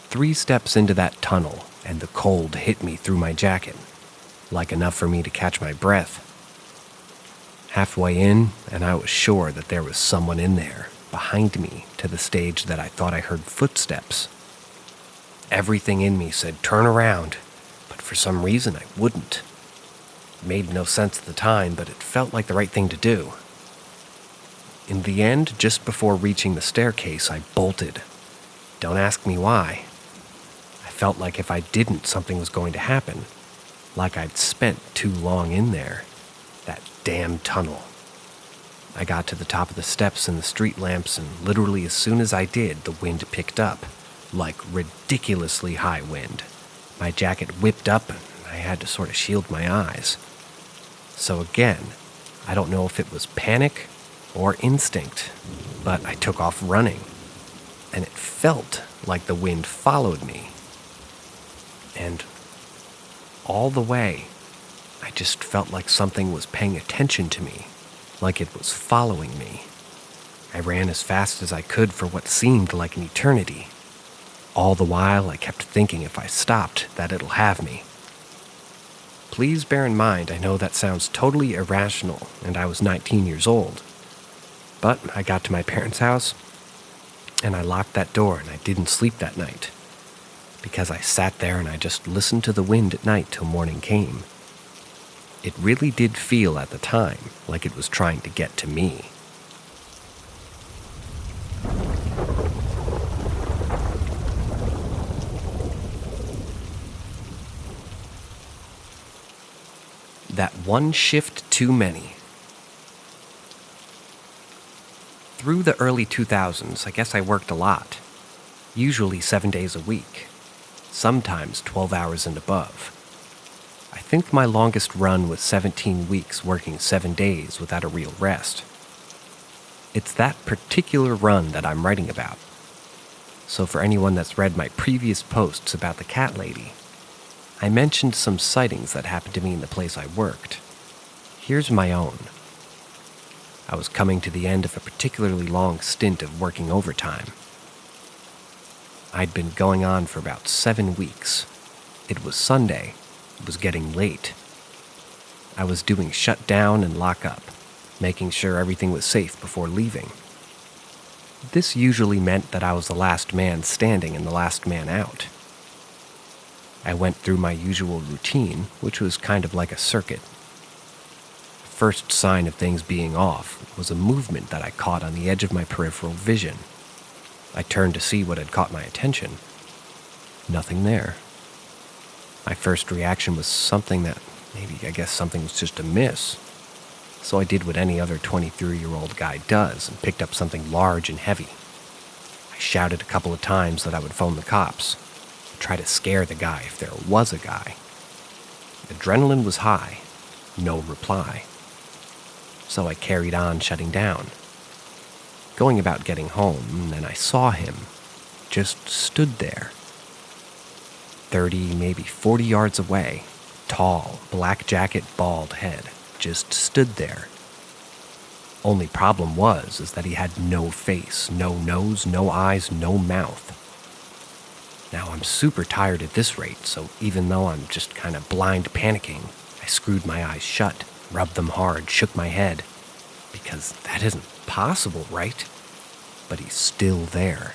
3 steps into that tunnel, and the cold hit me through my jacket, like enough for me to catch my breath. Halfway in, and I was sure that there was someone in there, behind me, to the stage that I thought I heard footsteps. Everything in me said turn around, but for some reason I wouldn't. It made no sense at the time, but it felt like the right thing to do. In the end, just before reaching the staircase, I bolted. Don't ask me why. I felt like if I didn't, something was going to happen. Like I'd spent too long in there. That damn tunnel. I got to the top of the steps and the street lamps, and literally as soon as I did, the wind picked up. Like ridiculously high wind. My jacket whipped up, and I had to sort of shield my eyes. So again, I don't know if it was panic or instinct, but I took off running, and it felt like the wind followed me. And all the way, I just felt like something was paying attention to me, like it was following me. I ran as fast as I could for what seemed like an eternity. All the while, I kept thinking if I stopped, that it'll have me. Please bear in mind, I know that sounds totally irrational, and I was 19 years old. But I got to my parents' house, and I locked that door, and I didn't sleep that night. Because I sat there and I just listened to the wind at night till morning came. It really did feel at the time like it was trying to get to me. That one shift too many. Through the early 2000s, I guess I worked a lot. Usually 7 days a week. Sometimes 12 hours and above. I think my longest run was 17 weeks working 7 days without a real rest. It's that particular run that I'm writing about. So for anyone that's read my previous posts about the cat lady, I mentioned some sightings that happened to me in the place I worked. Here's my own. I was coming to the end of a particularly long stint of working overtime. I'd been going on for about 7 weeks. It was Sunday. It was getting late. I was doing shutdown and lockup, making sure everything was safe before leaving. This usually meant that I was the last man standing and the last man out. I went through my usual routine, which was kind of like a circuit. First sign of things being off was a movement that I caught on the edge of my peripheral vision. I turned to see what had caught my attention. Nothing there. My first reaction was something was just amiss. So I did what any other 23-year-old guy does and picked up something large and heavy. I shouted a couple of times that I would phone the cops, try to scare the guy if there was a guy. Adrenaline was high. No reply. So I carried on shutting down. Going about getting home, and then I saw him. Just stood there. 30, maybe 40 yards away. Tall, black jacket, bald head. Just stood there. Only problem is that he had no face, no nose, no eyes, no mouth. Now I'm super tired at this rate, so even though I'm just kind of blind panicking, I screwed my eyes shut, rubbed them hard, shook my head. Because that isn't possible, right? But he's still there.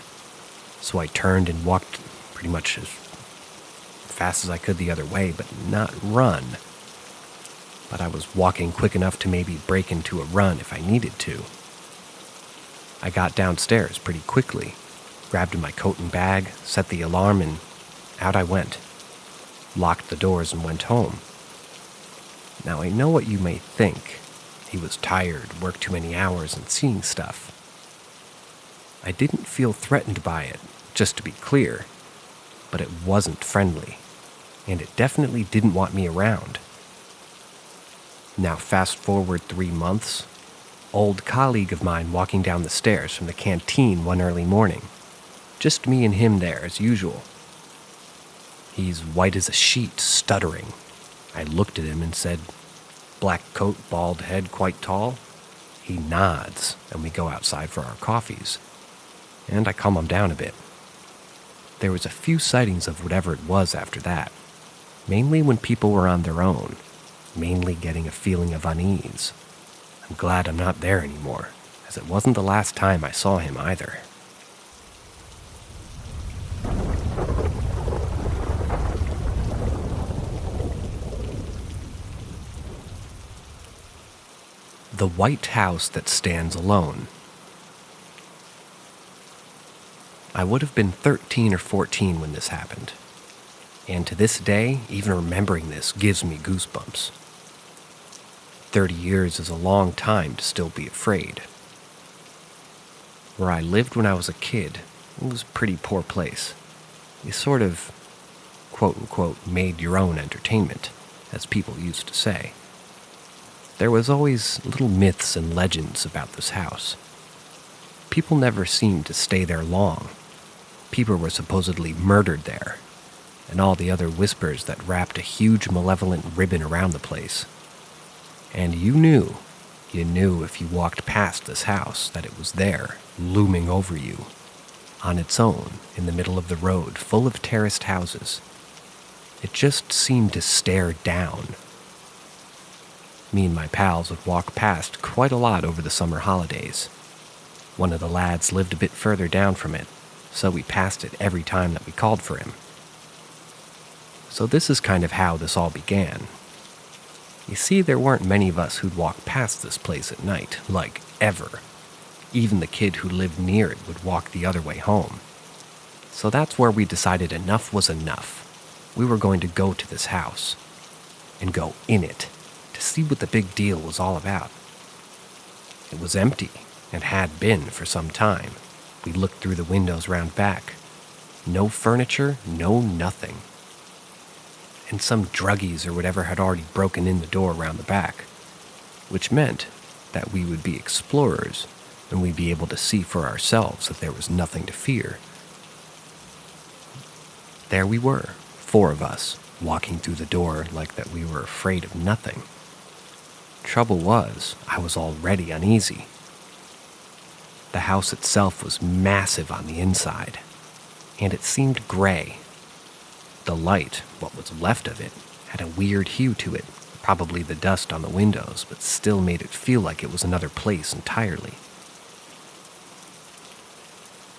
So I turned and walked pretty much as fast as I could the other way, but not run. But I was walking quick enough to maybe break into a run if I needed to. I got downstairs pretty quickly, grabbed my coat and bag, set the alarm, and out I went. Locked the doors and went home. Now I know what you may think. He was tired, worked too many hours, and seeing stuff. I didn't feel threatened by it, just to be clear, but it wasn't friendly, and it definitely didn't want me around. Now fast forward 3 months, old colleague of mine walking down the stairs from the canteen one early morning. Just me and him there as usual. He's white as a sheet, stuttering. I looked at him and said, "Black coat, bald head, quite tall?" He nods, and we go outside for our coffees. And I calm him down a bit. There was a few sightings of whatever it was after that. Mainly when people were on their own. Mainly getting a feeling of unease. I'm glad I'm not there anymore, as it wasn't the last time I saw him either. The White House That Stands Alone. I would have been 13 or 14 when this happened. And to this day, even remembering this gives me goosebumps. 30 years is a long time to still be afraid. Where I lived when I was a kid, it was a pretty poor place. You sort of, quote-unquote, made your own entertainment, as people used to say. There was always little myths and legends about this house. People never seemed to stay there long. People were supposedly murdered there, and all the other whispers that wrapped a huge malevolent ribbon around the place. And you knew if you walked past this house that it was there, looming over you, on its own, in the middle of the road, full of terraced houses. It just seemed to stare down. Me and my pals would walk past quite a lot over the summer holidays. One of the lads lived a bit further down from it, so we passed it every time that we called for him. So this is kind of how this all began. You see, there weren't many of us who'd walk past this place at night, like, ever. Even the kid who lived near it would walk the other way home. So that's where we decided enough was enough. We were going to go to this house, and go in it, to see what the big deal was all about. It was empty, and had been for some time. We looked through the windows round back. No furniture, no nothing. And some druggies or whatever had already broken in the door around the back, which meant that we would be explorers, and we'd be able to see for ourselves that there was nothing to fear. There we were, 4 of us, walking through the door like that we were afraid of nothing. Trouble was, I was already uneasy. The house itself was massive on the inside, and it seemed gray. The light, what was left of it, had a weird hue to it, probably the dust on the windows, but still made it feel like it was another place entirely.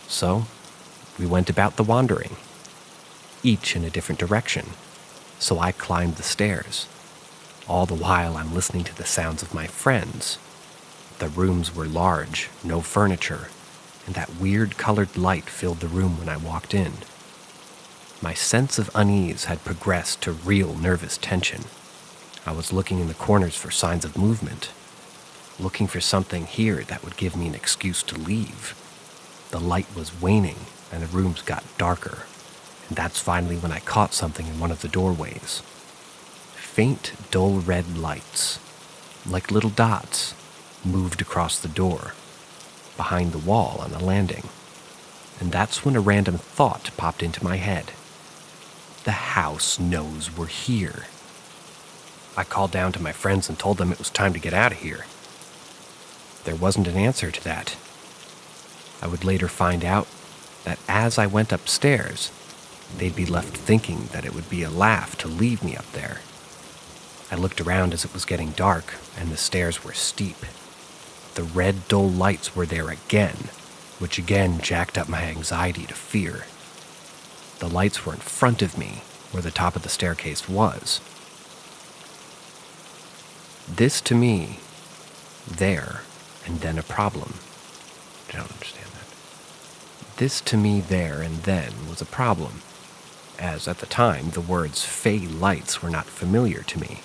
So, we went about the wandering, each in a different direction. So I climbed the stairs. All the while I'm listening to the sounds of my friends. The rooms were large, no furniture, and that weird colored light filled the room when I walked in. My sense of unease had progressed to real nervous tension. I was looking in the corners for signs of movement, looking for something here that would give me an excuse to leave. The light was waning, and the rooms got darker, and that's finally when I caught something in one of the doorways. Faint, dull red lights, like little dots, moved across the door, behind the wall on the landing. And that's when a random thought popped into my head. The house knows we're here. I called down to my friends and told them it was time to get out of here. There wasn't an answer to that. I would later find out that as I went upstairs, they'd be left thinking that it would be a laugh to leave me up there. I looked around as it was getting dark, and the stairs were steep. The red, dull lights were there again, which again jacked up my anxiety to fear. The lights were in front of me, where the top of the staircase was. This to me, there, and then a problem. I don't understand that. This to me, there, and then was a problem, as at the time the words "fey lights" were not familiar to me.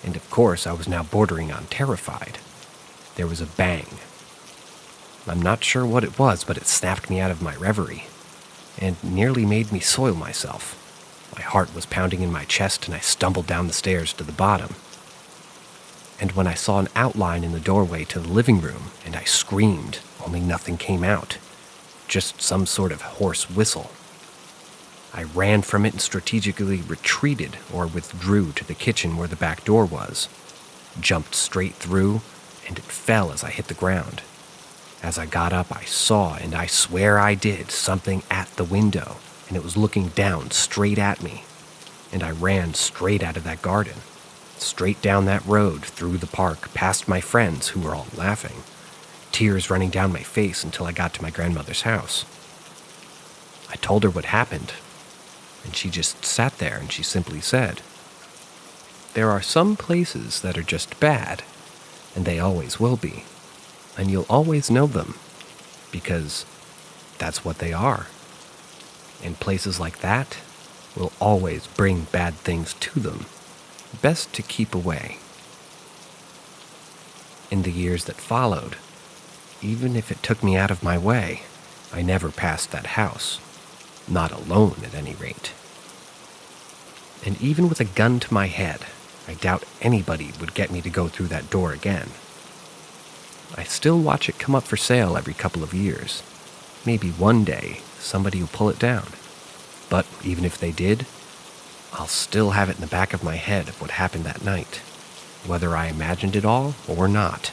And of course I was now bordering on terrified. There was a bang. I'm not sure what it was, but it snapped me out of my reverie, and nearly made me soil myself. My heart was pounding in my chest, and I stumbled down the stairs to the bottom. And when I saw an outline in the doorway to the living room, and I screamed, only nothing came out. Just some sort of hoarse whistle. I ran from it and strategically retreated or withdrew to the kitchen where the back door was. Jumped straight through, and it fell as I hit the ground. As I got up, I saw, and I swear I did, something at the window, and it was looking down straight at me. And I ran straight out of that garden, straight down that road, through the park, past my friends who were all laughing, tears running down my face until I got to my grandmother's house. I told her what happened, and she just sat there and she simply said, "There are some places that are just bad, and they always will be, and you'll always know them, because that's what they are. And places like that will always bring bad things to them. Best to keep away." In the years that followed, even if it took me out of my way, I never passed that house. Not alone, at any rate. And even with a gun to my head, I doubt anybody would get me to go through that door again. I still watch it come up for sale every couple of years. Maybe one day somebody will pull it down. But even if they did, I'll still have it in the back of my head of what happened that night, whether I imagined it all or not.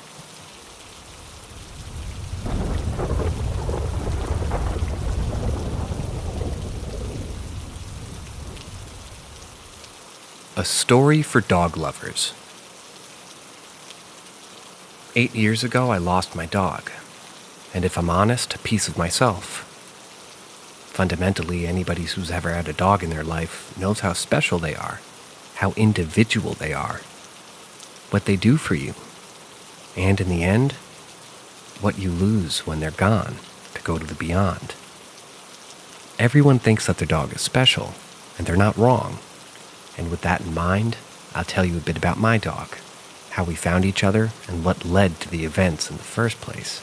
A story for dog lovers. 8 years ago, I lost my dog, and if I'm honest, a piece of myself. Fundamentally, anybody who's ever had a dog in their life knows how special they are, how individual they are. what they do for you, and in the end, what you lose when they're gone to go to the beyond. Everyone thinks that their dog is special, and they're not wrong. And with that in mind, I'll tell you a bit about my dog, how we found each other, and what led to the events in the first place.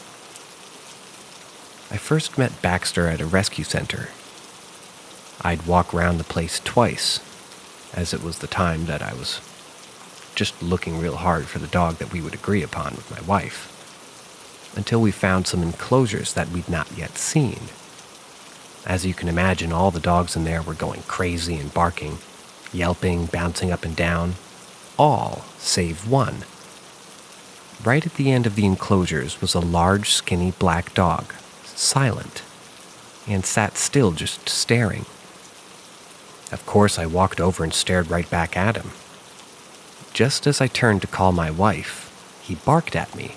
I first met Baxter at a rescue center. I'd walk around the place twice, as it was the time that I was just looking real hard for the dog that we would agree upon with my wife, until we found some enclosures that we'd not yet seen. As you can imagine, all the dogs in there were going crazy and barking, yelping, bouncing up and down, all save one. Right at the end of the enclosures was a large, skinny black dog, silent, and sat still just staring. Of course, I walked over and stared right back at him. Just as I turned to call my wife, he barked at me.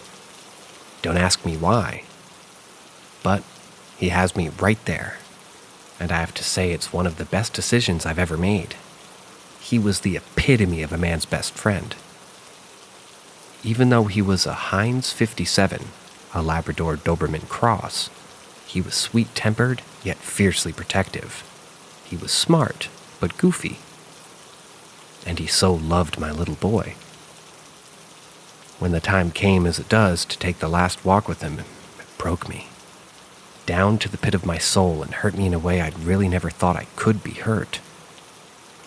Don't ask me why, but he has me right there, and I have to say it's one of the best decisions I've ever made. He was the epitome of a man's best friend. Even though he was a Heinz 57, a Labrador Doberman cross, he was sweet-tempered yet fiercely protective. He was smart, but goofy. And he so loved my little boy. When the time came, as it does, to take the last walk with him, it broke me. Down to the pit of my soul and hurt me in a way I'd really never thought I could be hurt.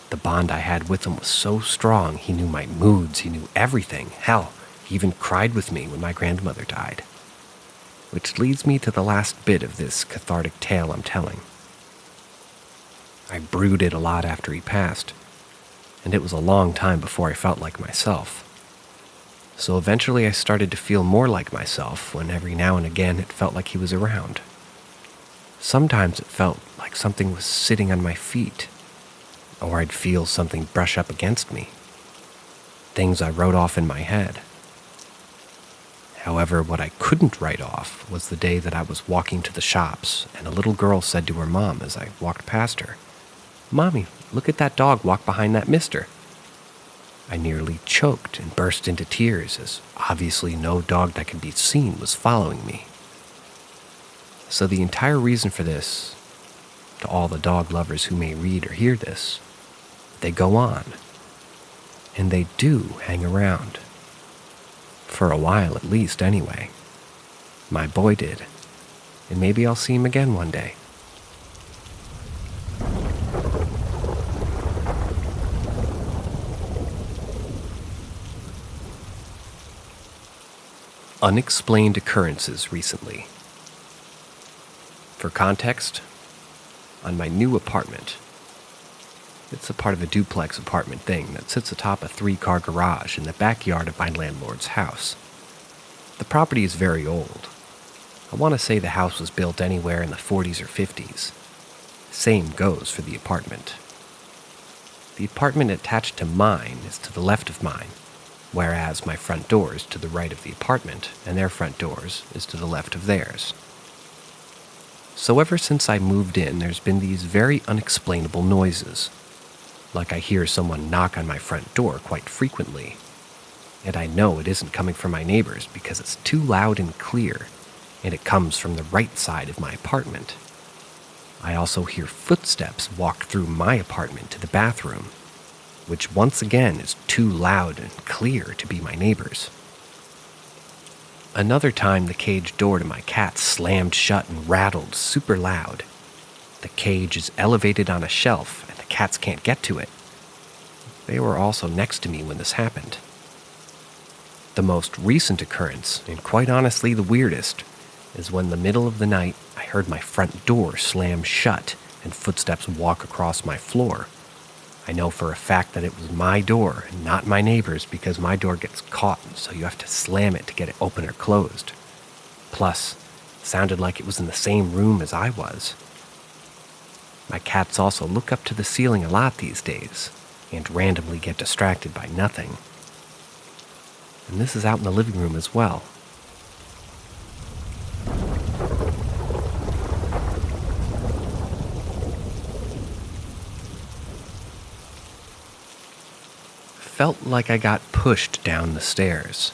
The bond I had with him was so strong, he knew my moods, he knew everything. Hell, he even cried with me when my grandmother died. Which leads me to the last bit of this cathartic tale I'm telling. I brooded a lot after he passed, and it was a long time before I felt like myself. So eventually I started to feel more like myself when every now and again it felt like he was around. Sometimes it felt like something was sitting on my feet, or I'd feel something brush up against me. Things I wrote off in my head. However, what I couldn't write off was the day that I was walking to the shops and a little girl said to her mom as I walked past her, "Mommy, look at that dog walk behind that mister." I nearly choked and burst into tears as obviously no dog that could be seen was following me. So the entire reason for this, to all the dog lovers who may read or hear this, they go on, and they do hang around. For a while at least, anyway. My boy did, and maybe I'll see him again one day. Unexplained occurrences recently. For context, on my new apartment, it's a part of a duplex apartment thing that sits atop a 3-car garage in the backyard of my landlord's house. The property is very old. I want to say the house was built anywhere in the 40s or 50s. Same goes for the apartment. The apartment attached to mine is to the left of mine, whereas my front door is to the right of the apartment, and their front doors is to the left of theirs. So ever since I moved in, there's been these very unexplainable noises. Like I hear someone knock on my front door quite frequently. And I know it isn't coming from my neighbors because it's too loud and clear, and it comes from the right side of my apartment. I also hear footsteps walk through my apartment to the bathroom, which once again is too loud and clear to be my neighbors. Another time the cage door to my cat slammed shut and rattled super loud. The cage is elevated on a shelf and the cats can't get to it. They were also next to me when this happened. The most recent occurrence, and quite honestly the weirdest, is when in the middle of the night I heard my front door slam shut and footsteps walk across my floor. I know for a fact that it was my door and not my neighbor's because my door gets caught, so you have to slam it to get it open or closed. Plus, it sounded like it was in the same room as I was. My cats also look up to the ceiling a lot these days and randomly get distracted by nothing. And this is out in the living room as well. felt like I got pushed down the stairs.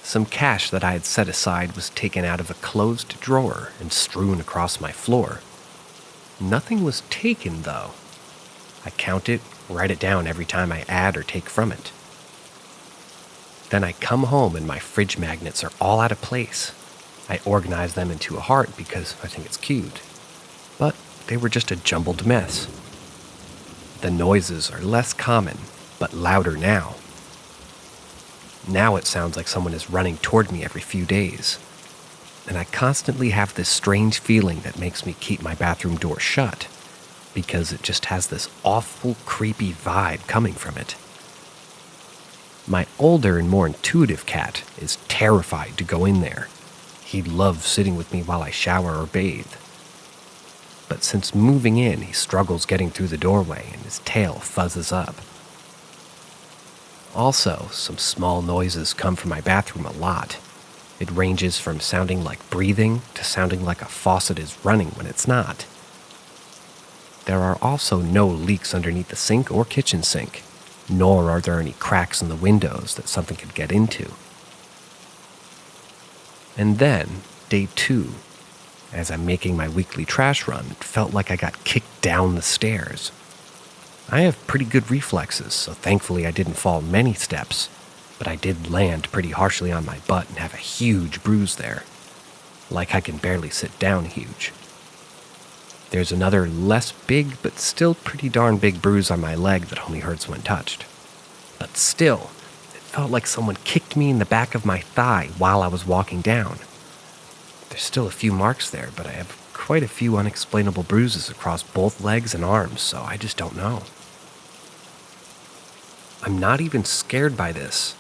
Some cash that I had set aside was taken out of a closed drawer and strewn across my floor. Nothing was taken, though. I count it, write it down every time I add or take from it. Then I come home and my fridge magnets are all out of place. I organize them into a heart because I think it's cute. But they were just a jumbled mess. The noises are less common, but louder now. Now it sounds like someone is running toward me every few days. And I constantly have this strange feeling that makes me keep my bathroom door shut, because it just has this awful, creepy vibe coming from it. My older and more intuitive cat is terrified to go in there. He loves sitting with me while I shower or bathe. But since moving in, he struggles getting through the doorway and his tail fuzzes up. Also, some small noises come from my bathroom a lot. It ranges from sounding like breathing to sounding like a faucet is running when it's not. There are also no leaks underneath the sink or kitchen sink, nor are there any cracks in the windows that something could get into. And then, day 2, as I'm making my weekly trash run, it felt like I got kicked down the stairs. I have pretty good reflexes, so thankfully I didn't fall many steps, but I did land pretty harshly on my butt and have a huge bruise there. Like I can barely sit down huge. There's another less big but still pretty darn big bruise on my leg that only hurts when touched. But still, it felt like someone kicked me in the back of my thigh while I was walking down. There's still a few marks there, but I have quite a few unexplainable bruises across both legs and arms, so I just don't know. I'm not even scared by this,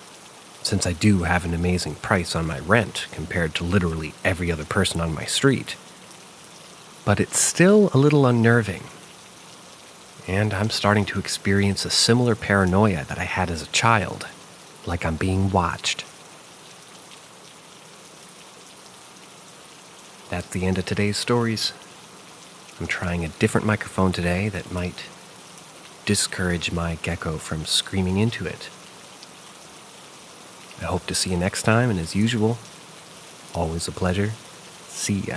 since I do have an amazing price on my rent compared to literally every other person on my street. But it's still a little unnerving, and I'm starting to experience a similar paranoia that I had as a child, like I'm being watched. That's the end of today's stories. I'm trying a different microphone today that might discourage my gecko from screaming into it. I hope to see you next time, and as usual, always a pleasure. See ya.